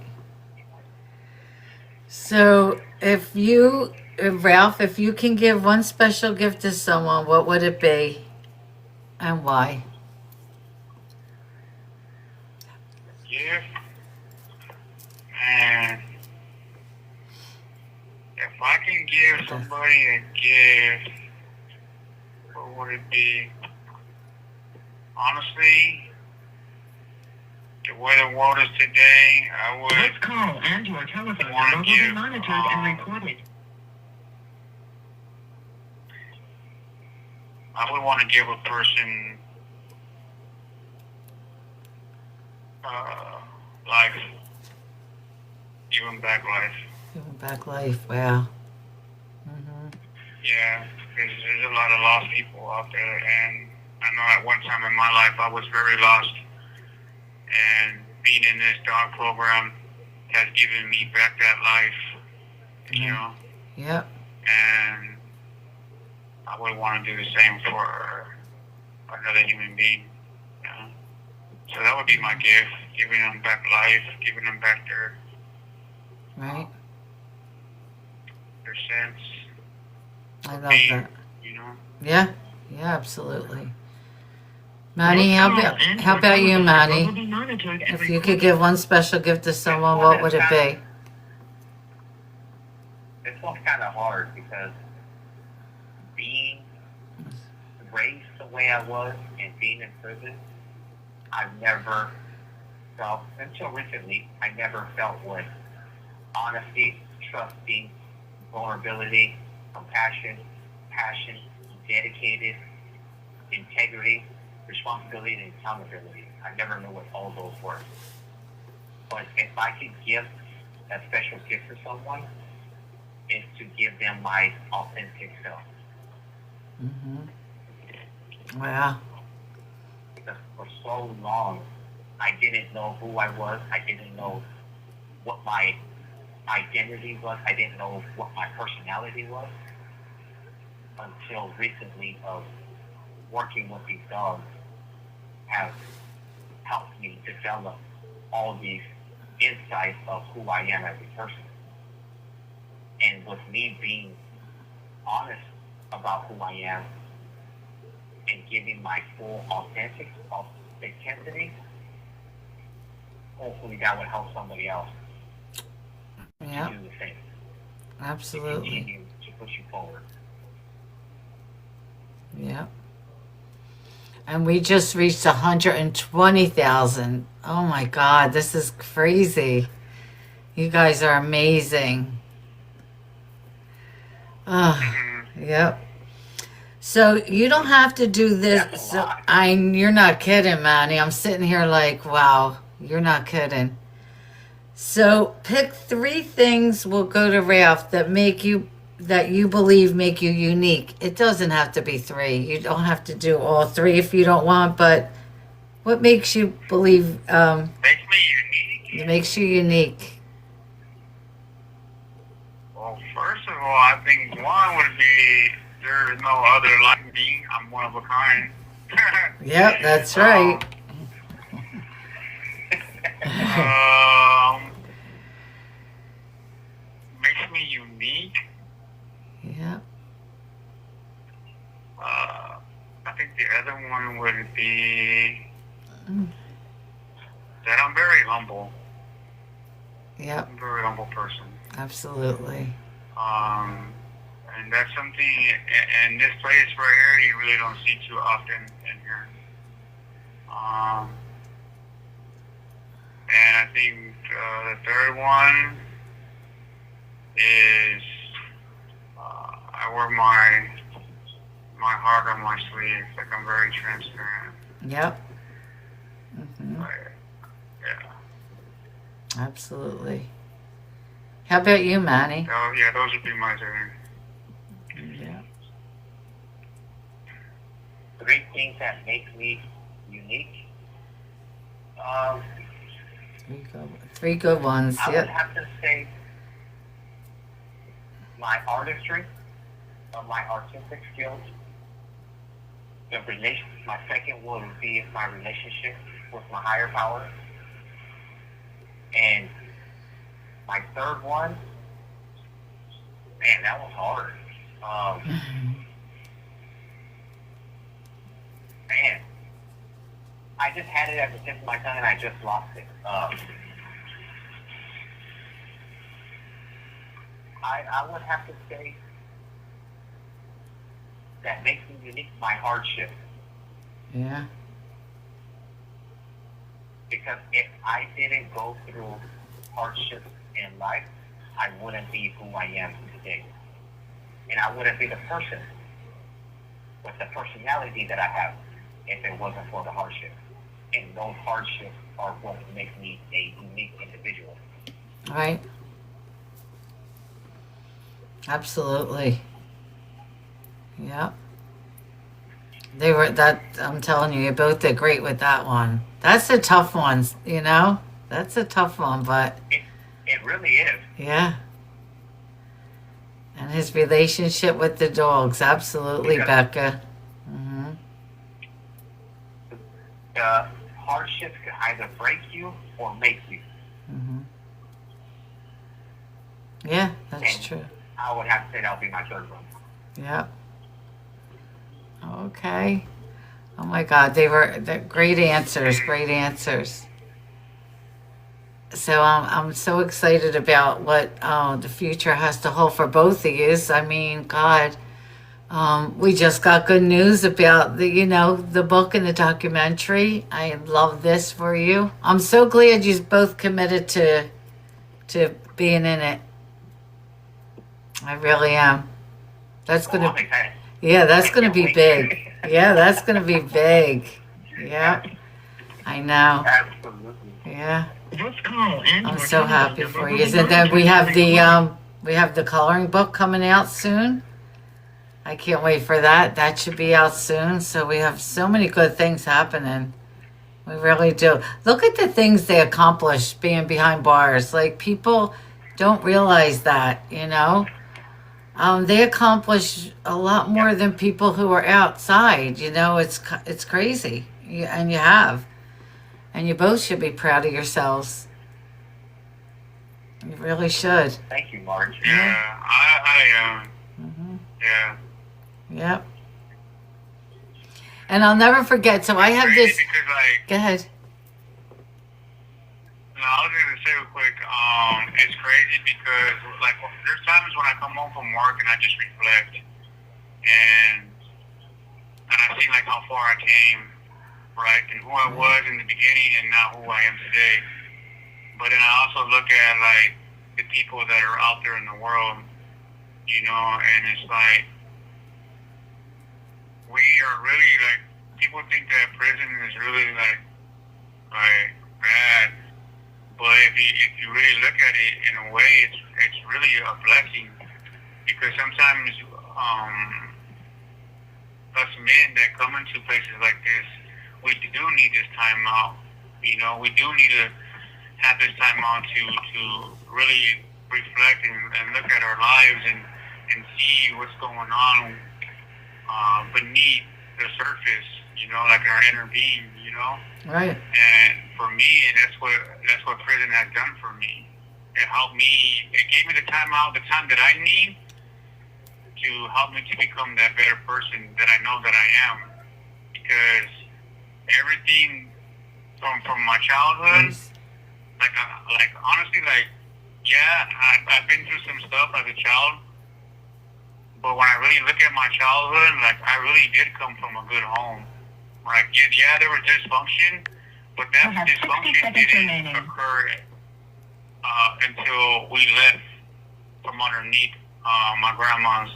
So, Ralph, if you can give one special gift to someone, what would it be, and why? Gift? Man. If I can give somebody a gift, what would it be? Honestly, the way the world is today, I would This call and your telephone number will be monitored and recorded. I would want to give a person life, give them back life. Giving back life. Wow. Yeah, because there's a lot of lost people out there, and I know at one time in my life I was very lost, and being in this dog program has given me back that life, you know, Yep. and I would want to do the same for another human being, you know. So that would be my gift, giving them back life, giving them back their Right. sense I of love being, that. you know. Yeah. Yeah. Absolutely. Manny, how about you, Manny? If you could give one special gift to someone, what would it be? This one's kind of hard because being raised the way I was and being in prison, I've never felt, until recently, I never felt what honesty, trusting, vulnerability, compassion, passion, dedicated, integrity, responsibility, and accountability. I never knew what all those were. But if I could give a special gift to someone, it's to give them my authentic self. Wow. Because for so long, I didn't know who I was. I didn't know what my identity was. I didn't know what my personality was until recently of working with these dogs have helped me develop all these insights of who I am as a person. And with me being honest about who I am and giving my full authenticity, hopefully that would help somebody else Yeah, to do the same. To absolutely. continue to push you forward. Yeah. And we just reached 120,000. Oh my God, this is crazy. You guys are amazing. Oh, yep. So you don't have to do That's this. a So lot. you're not kidding, Manny. I'm sitting here like, wow, you're not kidding. So pick 3 things, we'll go to Ralph, that you believe make you unique. It doesn't have to be 3. You don't have to do all 3 if you don't want, but what makes you believe Makes me unique. makes you unique? Well, first of all, I think one would be there is no other like me. I'm one of a kind. Yep, that's right. Makes me unique. Yeah. I think the other one would be that I'm very humble. Yep, I'm a very humble person. absolutely. And that's something in this place right here you really don't see too often in here. And I think the third one is I wear my heart on my sleeve. Like I'm very transparent. Yep. Hmm. Like, yeah. Absolutely. How about you, Manny? Oh, yeah, those would be my 3. Yeah. 3 things that make me unique. 3 good ones. I would Yep. have to say my artistry, my artistic skills. My second one would be my relationship with my higher power. And my third one, man, that was hard. Man, I just had it at the tip of my tongue and I just lost it. I would have to say that makes me unique my hardship. Yeah. Because if I didn't go through hardships in life, I wouldn't be who I am today. And I wouldn't be the person with the personality that I have if it wasn't for the hardship. And those hardships are what make me a unique individual. Right. Absolutely. Yep. I'm telling you, you both did great with that one. That's a tough one, you know? That's a tough one, but It really is. yeah. And his relationship with the dogs, absolutely, Because Becca. Hmm. the hardships can either break you or make you. Hmm. Yeah, that's And true. I would have to say that would be my third one. Yep. Okay. Oh my God, they're great answers, great answers. So I'm so excited about what the future has to hold for both of you. I mean, God, we just got good news about the book and the documentary. I love this for you. I'm so glad you both committed to being in it. I really am. That's I'm gonna, excited. yeah, that's I gonna can't be wait. big. Yeah, that's gonna be big. Yeah, I know. Absolutely. Yeah. This call and I'm your so telephone happy number for will you. be And then we monitored have and the recorded. we have the coloring book coming out soon. I can't wait for that. That should be out soon. So we have so many good things happening. We really do. Look at the things they accomplish being behind bars. Like people don't realize that, they accomplish a lot more than people who are outside. It's crazy, and you have. And you both should be proud of yourselves. You really should. Thank you, Marge. Yeah, I am. Mm-hmm. Yeah. Yep. And I'll never forget. So I have Crazy this. because, like, Go ahead. no, I was gonna say real quick. It's crazy because, like, there's times when I come home from work and I just reflect, and I see like how far I came, right, and who I was in the beginning and now who I am today. But then I also look at like the people that are out there in the world, you know, and it's like we are really like people think that prison is really like bad, but if you really look at it in a way, it's really a blessing because sometimes us men that come into places like this, we do need this time out. You know, we do need to have this time out to really reflect and look at our lives and see what's going on beneath the surface, you know, like our inner being, you know. Right. And for me, that's what prison has done for me. It helped me. It gave me the time out, the time that I need to help me to become that better person that I know that I am. Because everything from my childhood, like honestly, like yeah, I've been through some stuff as a child. But when I really look at my childhood, like I really did come from a good home. Like yeah, there was dysfunction, but that dysfunction didn't occur until we left from underneath my grandma's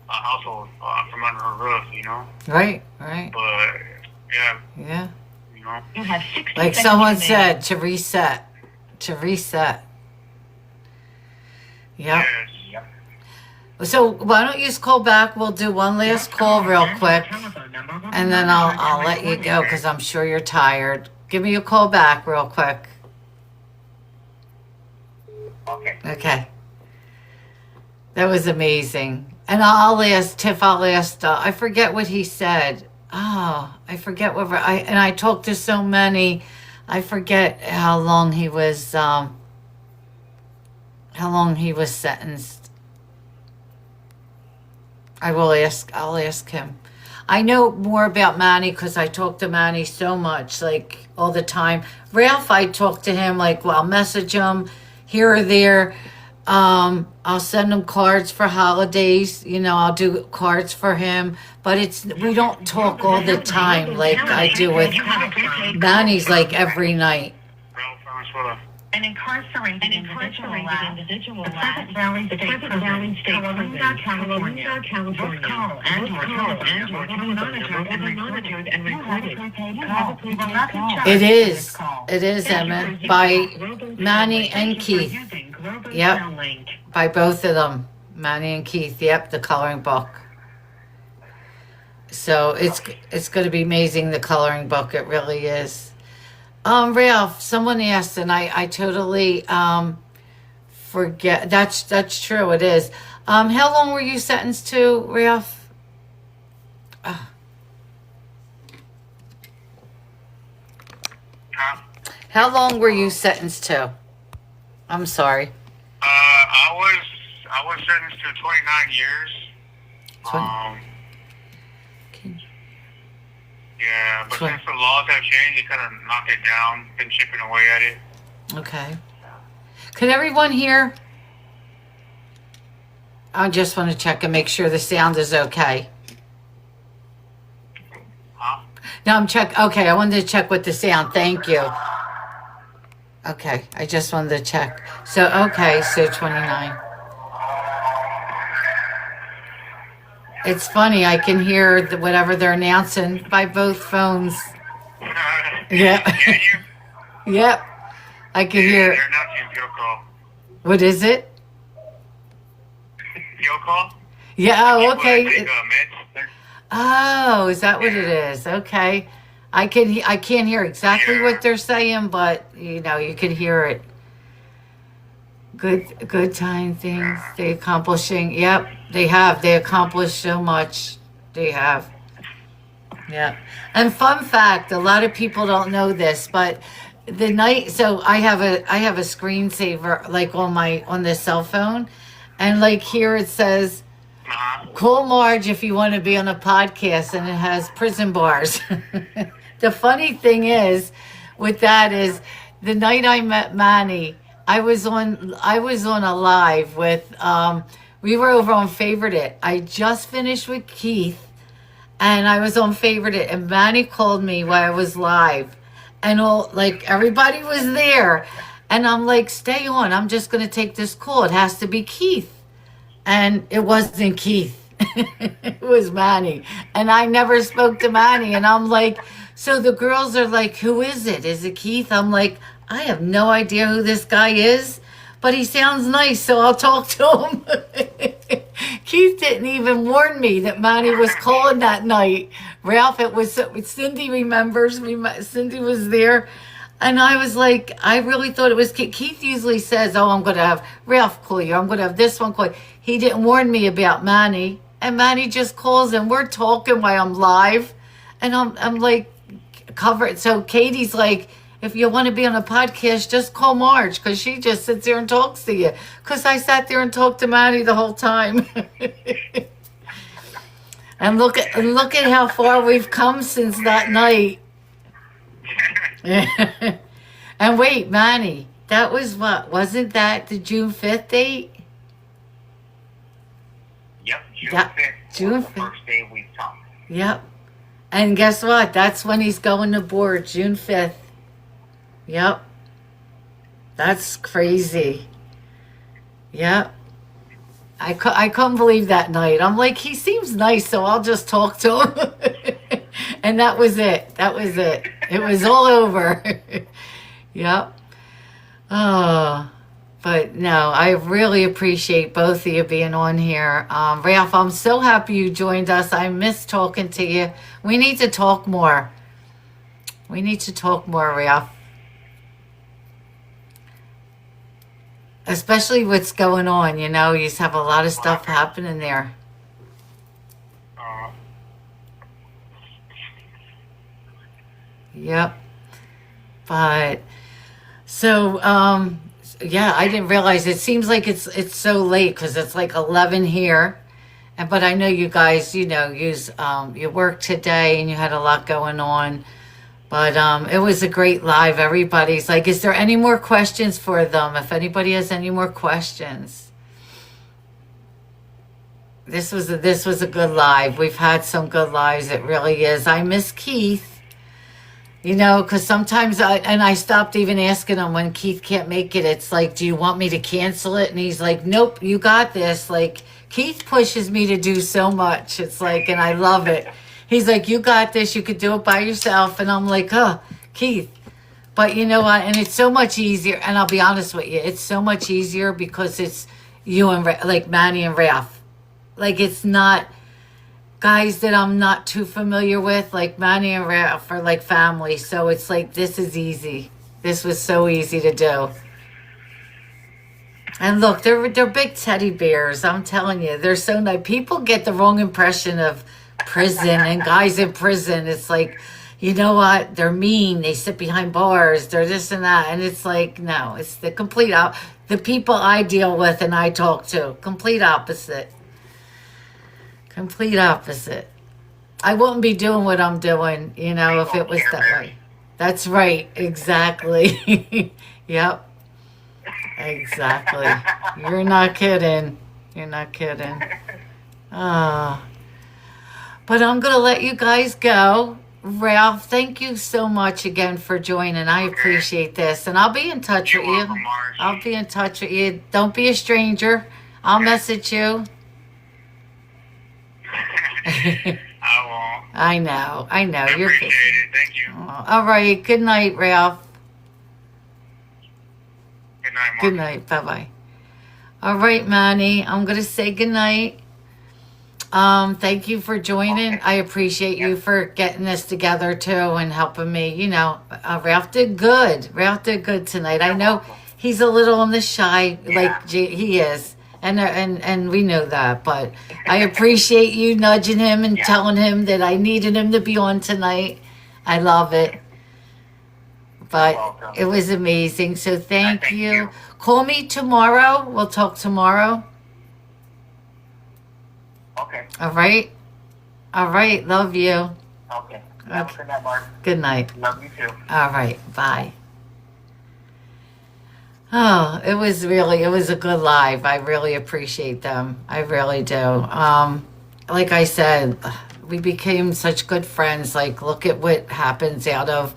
household, from under her roof, you know. Right. Right. But yeah, Yeah. you know. You have 60 Like seconds someone remaining. said, to reset. To reset. Yep. Yes. So why don't you just call back? We'll do one last call real quick, and then I'll let you go because I'm sure you're tired. Give me a call back real quick. Okay. Okay. That was amazing. And I'll ask Tiff. I'll ask. I forget what he said. Oh, I forget what. I talked to so many. I forget how long he was. How long he was sentenced. I'll ask him. I know more about Manny because I talk to Manny so much, like all the time. Ralph, I talk to him, like, well, I'll message him here or there. I'll send him cards for holidays. You know, I'll do cards for him. But we don't talk all the time like I do with Manny's, like every night. Ralph Valenzuela. An incarcerated individual at the Pleasant Valley State Prison, California. This call and your telephone number will be monitored and recorded. It is. It is, Emmett, by Manny and Keith. Yep. By both of them, Manny and Keith. Yep, the coloring book. So it's going to be amazing, the coloring book. It really is. Ralph, someone asked, and I totally forget. That's true. It is. How long were you sentenced to, Ralph? How long were you sentenced to? I'm sorry. I was sentenced to 29 years. Yeah, but since the laws have changed, it kind of knocked it down, been chipping away at it. Okay. Could everyone hear? I just want to check and make sure the sound is okay. Huh? No, okay, I wanted to check with the sound. Thank you. Okay, I just wanted to check. So 29. It's funny, I can hear whatever they're announcing by both phones. Yeah. Can you? Yep. I can hear. They're announcing fuel call. What is it? Fuel call? Yeah, oh, People that okay. take, meds. Oh, is that what it is? Okay. I can't hear exactly what they're saying, but you know, you can hear it. Good time things they accomplishing. Yep, they have. They accomplished so much. They have. Yeah. And fun fact, a lot of people don't know this, but the night so I have a screensaver like on the cell phone, and like here it says call Marge if you want to be on a podcast, and it has prison bars. The funny thing is with that is the night I met Manny, I was on a live with we were over on Favorite It. I just finished with Keith and I was on Favorite It, and Manny called me while I was live, and all like everybody was there, and I'm like, stay on, I'm just gonna take this call. It has to be Keith, and it wasn't Keith. It was Manny, and I never spoke to Manny, and I'm like, so the girls are like, who is it? Is it Keith? I'm like, I have no idea who this guy is, but he sounds nice, so I'll talk to him. Keith didn't even warn me that Manny was calling that night. Ralph, it was Cindy remembers. Cindy was there. And I was like, I really thought it was Keith. Keith usually says, oh, I'm going to have Ralph call you. I'm going to have this one call you. He didn't warn me about Manny. And Manny just calls, and we're talking while I'm live. And I'm like, covered. So Katie's like, if you want to be on a podcast, just call Marge, because she just sits there and talks to you. Because I sat there and talked to Manny the whole time. And look at how far we've come since that night. And wait, Manny, that was wasn't that the June 5th date? Yep, June 5th June was the 5th. first day we've talked. Yep. And guess what? That's when he's going to board, June 5th. Yep. That's crazy. Yep. I couldn't believe that night. I'm like, he seems nice, so I'll just talk to him. And that was it. That was it. It was all over. Yep. Oh, but no, I really appreciate both of you being on here. Ralph, I'm so happy you joined us. I miss talking to you. We need to talk more. We need to talk more, Ralph. Especially what's going on, you know, you just have a lot of stuff happening there. Yep. But so yeah, I didn't realize it seems like it's so late because it's like 11 here. And but I know you guys, you know, you worked today and you had a lot going on. But it was a great live. Everybody's like, is there any more questions for them? If anybody has any more questions. This was a good live. We've had some good lives. It really is. I miss Keith. You know, because sometimes I stopped even asking him when Keith can't make it. It's like, do you want me to cancel it? And he's like, nope, you got this. Like, Keith pushes me to do so much. It's like, and I love it. He's like, you got this. You could do it by yourself. And I'm like, oh, Keith. But you know what? And it's so much easier. And I'll be honest with you. It's so much easier because it's you and like Manny and Ralph. Like it's not guys that I'm not too familiar with. Like Manny and Ralph are like family. So it's like, this is easy. This was so easy to do. And look, they're big teddy bears. I'm telling you, they're so nice. People get the wrong impression of prison and guys in prison. It's like, you know what? They're mean. They sit behind bars. They're this and that. And it's like, no, it's the complete the people I deal with and I talk to. Complete opposite. Complete opposite. I wouldn't be doing what I'm doing, you know, if it was that way. That's right. Exactly. Yep. Exactly. You're not kidding. You're not kidding. Oh. But I'm going to let you guys go. Ralph, thank you so much again for joining. I appreciate this. And I'll be in touch with you. I'll be in touch with you. Don't be a stranger. I'll message you. I won't. I know. I You're appreciate it. Thank you. all right. Good night, Ralph. Good night, Mark. Good night. Bye-bye. All right, Manny. I'm going to say good night. Thank you for joining. I appreciate you for getting this together too and helping me. You know, Ralph did good. Ralph did good tonight. I know he's a little on the shy, like he is. And we know that, but I appreciate you nudging him and telling him that I needed him to be on tonight. I love it. But welcome. it was amazing. So thank Thank you. you. Call me tomorrow. We'll talk tomorrow. Okay. All right. All right. Love you. Okay. Have a good night, Mark. Good night. Love you too. All right. Bye. Oh, it was a good live. I really appreciate them. I really do. Like I said, we became such good friends. Like, look at what happens out of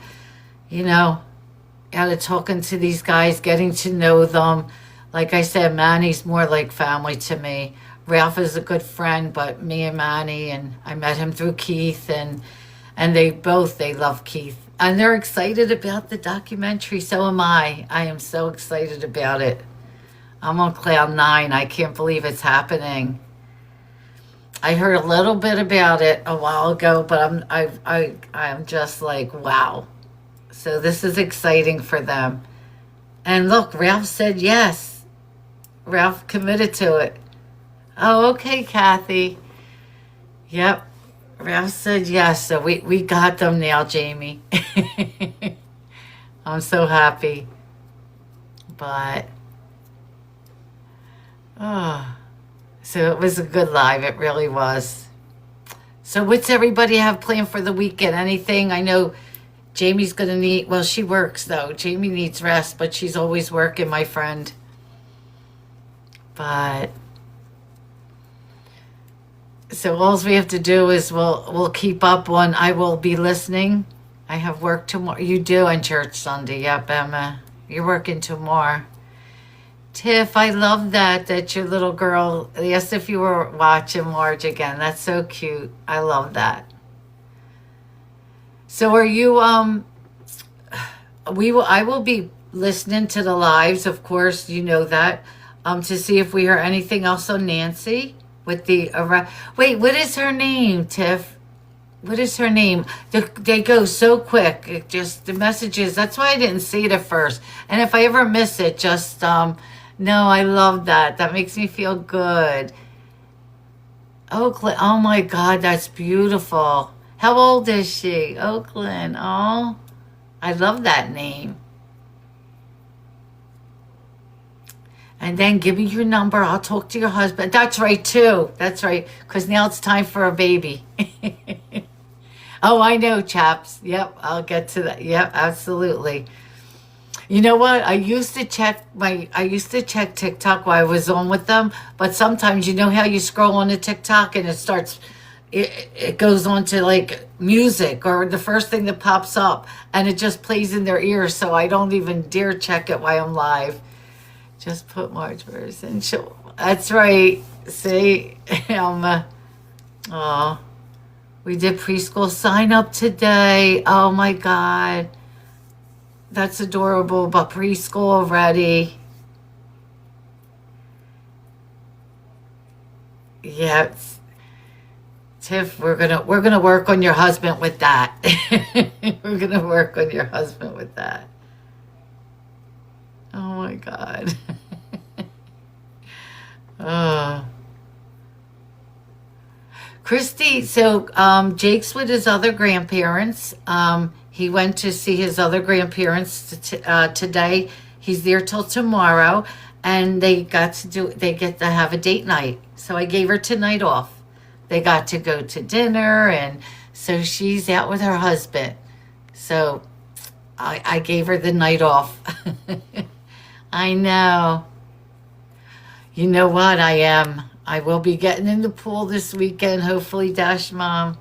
talking to these guys, getting to know them. Like I said, Manny's more like family to me. Ralph is a good friend, but me and Manny, and I met him through Keith, and they love Keith. And they're excited about the documentary. So am I. I am so excited about it. I'm on cloud 9. I can't believe it's happening. I heard a little bit about it a while ago, but I'm just like, wow. So this is exciting for them. And look, Ralph said yes. Ralph committed to it. Oh, okay, Kathy. Yep. Ralph said yes. So we got them now, Jamie. I'm so happy. But, so it was a good live. It really was. So what's everybody have planned for the weekend? Anything? I know Jamie's going to need, well, she works though. Jamie needs rest, but she's always working, my friend. But, so all we have to do is we'll keep up on, I will be listening. I have work tomorrow. You do on church Sunday. Yep, Emma. You're working tomorrow. Tiff, I love that your little girl, yes, if you were watching Marge again. That's so cute. I love that. So are you, I will be listening to the lives, of course, you know that, to see if we hear anything else on Nancy with the, wait, what is her name, Tiff? What is her name? They go so quick. It just, the messages, that's why I didn't see it at first. And if I ever miss it, just, no, I love that. That makes me feel good. Oakland, oh my God, that's beautiful. How old is she? Oakland, oh, I love that name. And then give me your number. I'll talk to your husband. That's right, too. That's right, because now it's time for a baby. Oh, I know, chaps. Yep, I'll get to that. Yep, absolutely. You know what? I used to check TikTok while I was on with them, but sometimes you know how you scroll on the TikTok and it goes on to like music or the first thing that pops up and it just plays in their ears, so I don't even dare check it while I'm live. Just put Marge person. That's right. See, oh, we did preschool sign up today. Oh my God. That's adorable, but preschool already. Yes. Tiff, we're gonna work on your husband with that. We're gonna work on your husband with that. Oh my God. Oh. Christy, so Jake's with his other grandparents. He went to see his other grandparents today. He's there till tomorrow, and they get to have a date night. So I gave her tonight off. They got to go to dinner, and so she's out with her husband. So I gave her the night off. I know. You know what? I will be getting in the pool this weekend, hopefully, Dash Mom.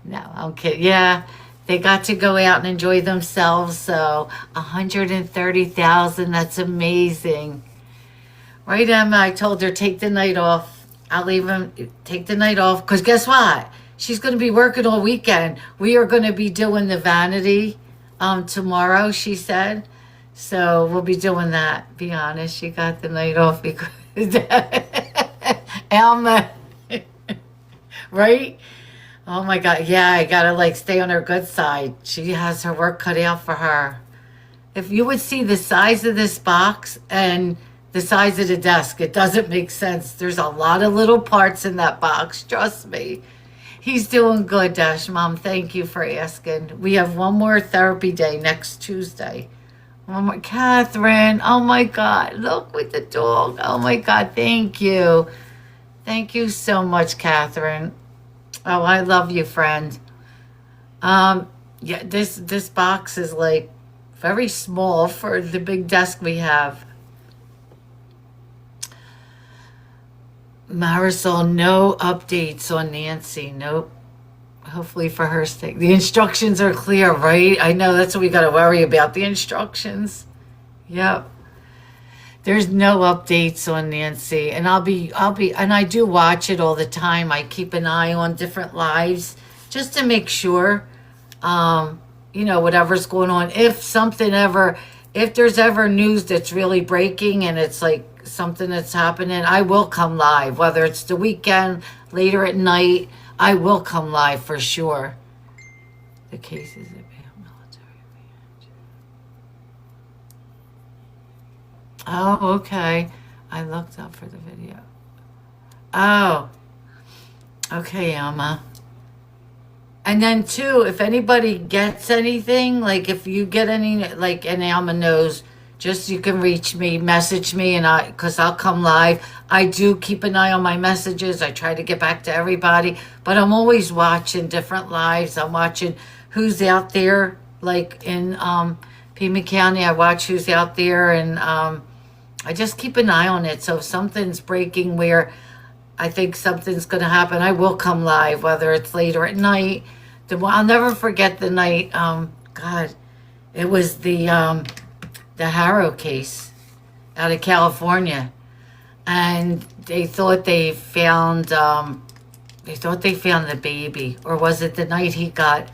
No, I'm kidding. Yeah, they got to go out and enjoy themselves. So 130,000, that's amazing. Right, Emma? I told her, take the night off. I'll leave him, take the night off. Because guess what? She's going to be working all weekend. We are going to be doing the vanity tomorrow, she said. So we'll be doing that. Be honest, she got the night off because Alma, right? Oh my God, yeah, I gotta like stay on her good side. She has her work cut out for her. If you would see the size of this box and the size of the desk. It doesn't make sense. There's a lot of little parts in that box. Trust me. He's doing good, Dash Mom. Thank you for asking. We have one more therapy day next Tuesday. One more. Catherine. Oh my God. Look with the dog. Oh my God. Thank you. Thank you so much, Catherine. Oh, I love you, friend. Yeah, this box is like very small for the big desk we have. Marisol, no updates on Nancy. Nope. Hopefully for her sake. The instructions are clear, right? I know that's what we got to worry about. The instructions. Yep. There's no updates on Nancy. And and I do watch it all the time. I keep an eye on different lives just to make sure, whatever's going on. If there's ever news that's really breaking and it's like something that's happening, I will come live, whether it's the weekend, later at night, I will come live for sure. The cases of military. Oh, okay. I looked up for the video. Oh, okay, Emma. And then too, if anybody gets anything, like if you get any, like, and Alma knows, just you can reach me, message me, and because I'll come live. I do keep an eye on my messages. I try to get back to everybody, but I'm always watching different lives. I'm watching who's out there, like in Pima County. I watch who's out there, and I just keep an eye on it. So if something's breaking where I think something's going to happen, I will come live, whether it's later at night. I'll never forget the night, God, it was the Harrow case out of California. And they thought they found the baby. Or was it the night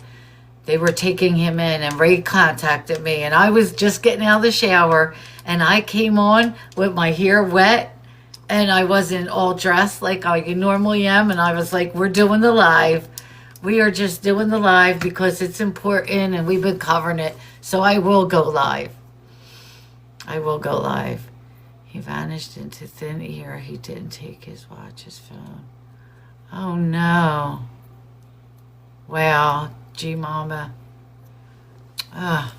they were taking him in, and Ray contacted me, and I was just getting out of the shower, and I came on with my hair wet, and I wasn't all dressed like I normally am, and I was like, we're doing the live. We are just doing the live because it's important, and we've been covering it. So I will go live. I will go live. He vanished into thin air. He didn't take his watch, his phone. Oh, no. Wow. Gee, Mama. Ugh.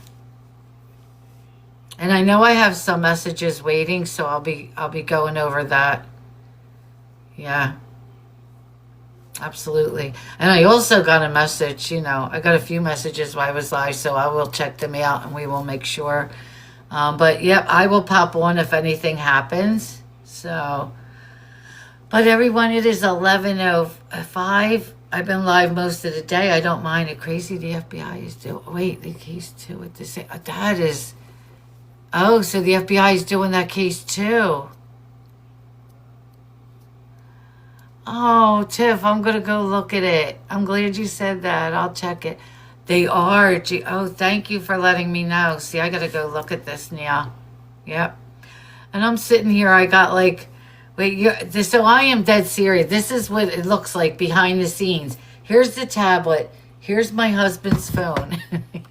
And I know I have some messages waiting, so I'll be going over that. Yeah. Absolutely. And I also got a message, I got a few messages while I was live, so I will check them out and we will make sure. But yep, I will pop on if anything happens. So, but everyone, it is 11:05. I've been live most of the day. I don't mind it. Crazy the FBI is doing. Wait, the case too at the same. That is. Oh, so the FBI is doing that case too. Oh, Tiff, I'm going to go look at it. I'm glad you said that. I'll check it. They are. Oh, thank you for letting me know. See, I got to go look at this now. Yep. And I'm sitting here. I got so I am dead serious. This is what it looks like behind the scenes. Here's the tablet. Here's my husband's phone.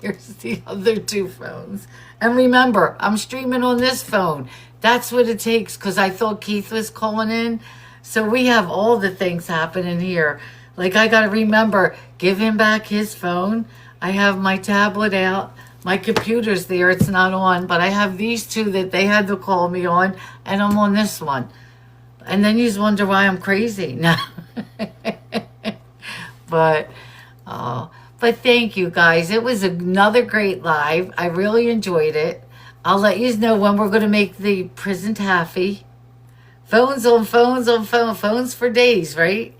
Here's the other two phones. And remember, I'm streaming on this phone. That's what it takes, because I thought Keith was calling in. So we have all the things happening here. Like, I got to remember, give him back his phone. I have my tablet out. My computer's there. It's not on. But I have these two that they had to call me on. And I'm on this one. And then you just wonder why I'm crazy. No. But thank you, guys. It was another great live. I really enjoyed it. I'll let you know when we're going to make the prison taffy. Phones on phones on phones for days, right?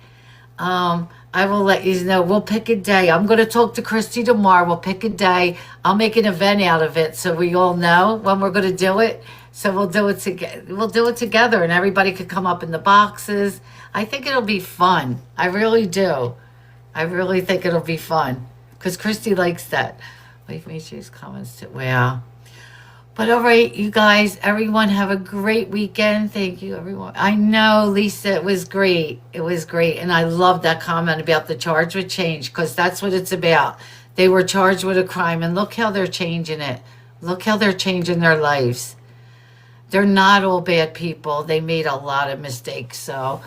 I will let you know. We'll pick a day. I'm going to talk to Christy tomorrow. We'll pick a day. I'll make an event out of it so we all know when we're going to do it. So we'll do it together. We'll do it together, and everybody could come up in the boxes. I think it'll be fun. I really do. I really think it'll be fun because Christy likes that. Wait for me to use comments too. Wow. But all right, you guys, everyone have a great weekend. Thank you, everyone. I know, Lisa, it was great. It was great. And I love that comment about the charge with change, because that's what it's about. They were charged with a crime, and look how they're changing it. Look how they're changing their lives. They're not all bad people. They made a lot of mistakes. So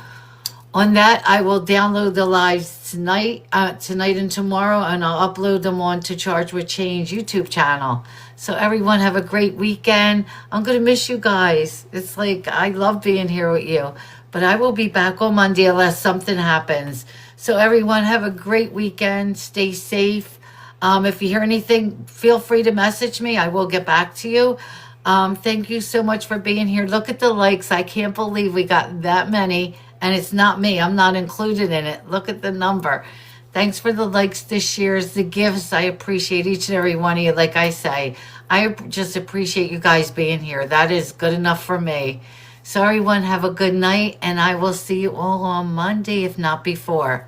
on that, I will download the lives tonight and tomorrow, and I'll upload them onto Charge with Change YouTube channel. So everyone have a great weekend. I'm gonna miss you guys. It's like I love being here with you, but I will be back on Monday unless something happens. So everyone have a great weekend. Stay safe. If you hear anything, feel free to message me. I will get back to you. Thank you so much for being here. Look at the likes. I can't believe we got that many. And it's not me. I'm not included in it. Look at the number. Thanks for the likes, the shares, the gifts. I appreciate each and every one of you. Like I say, I just appreciate you guys being here. That is good enough for me. So everyone have a good night, and I will see you all on Monday, if not before.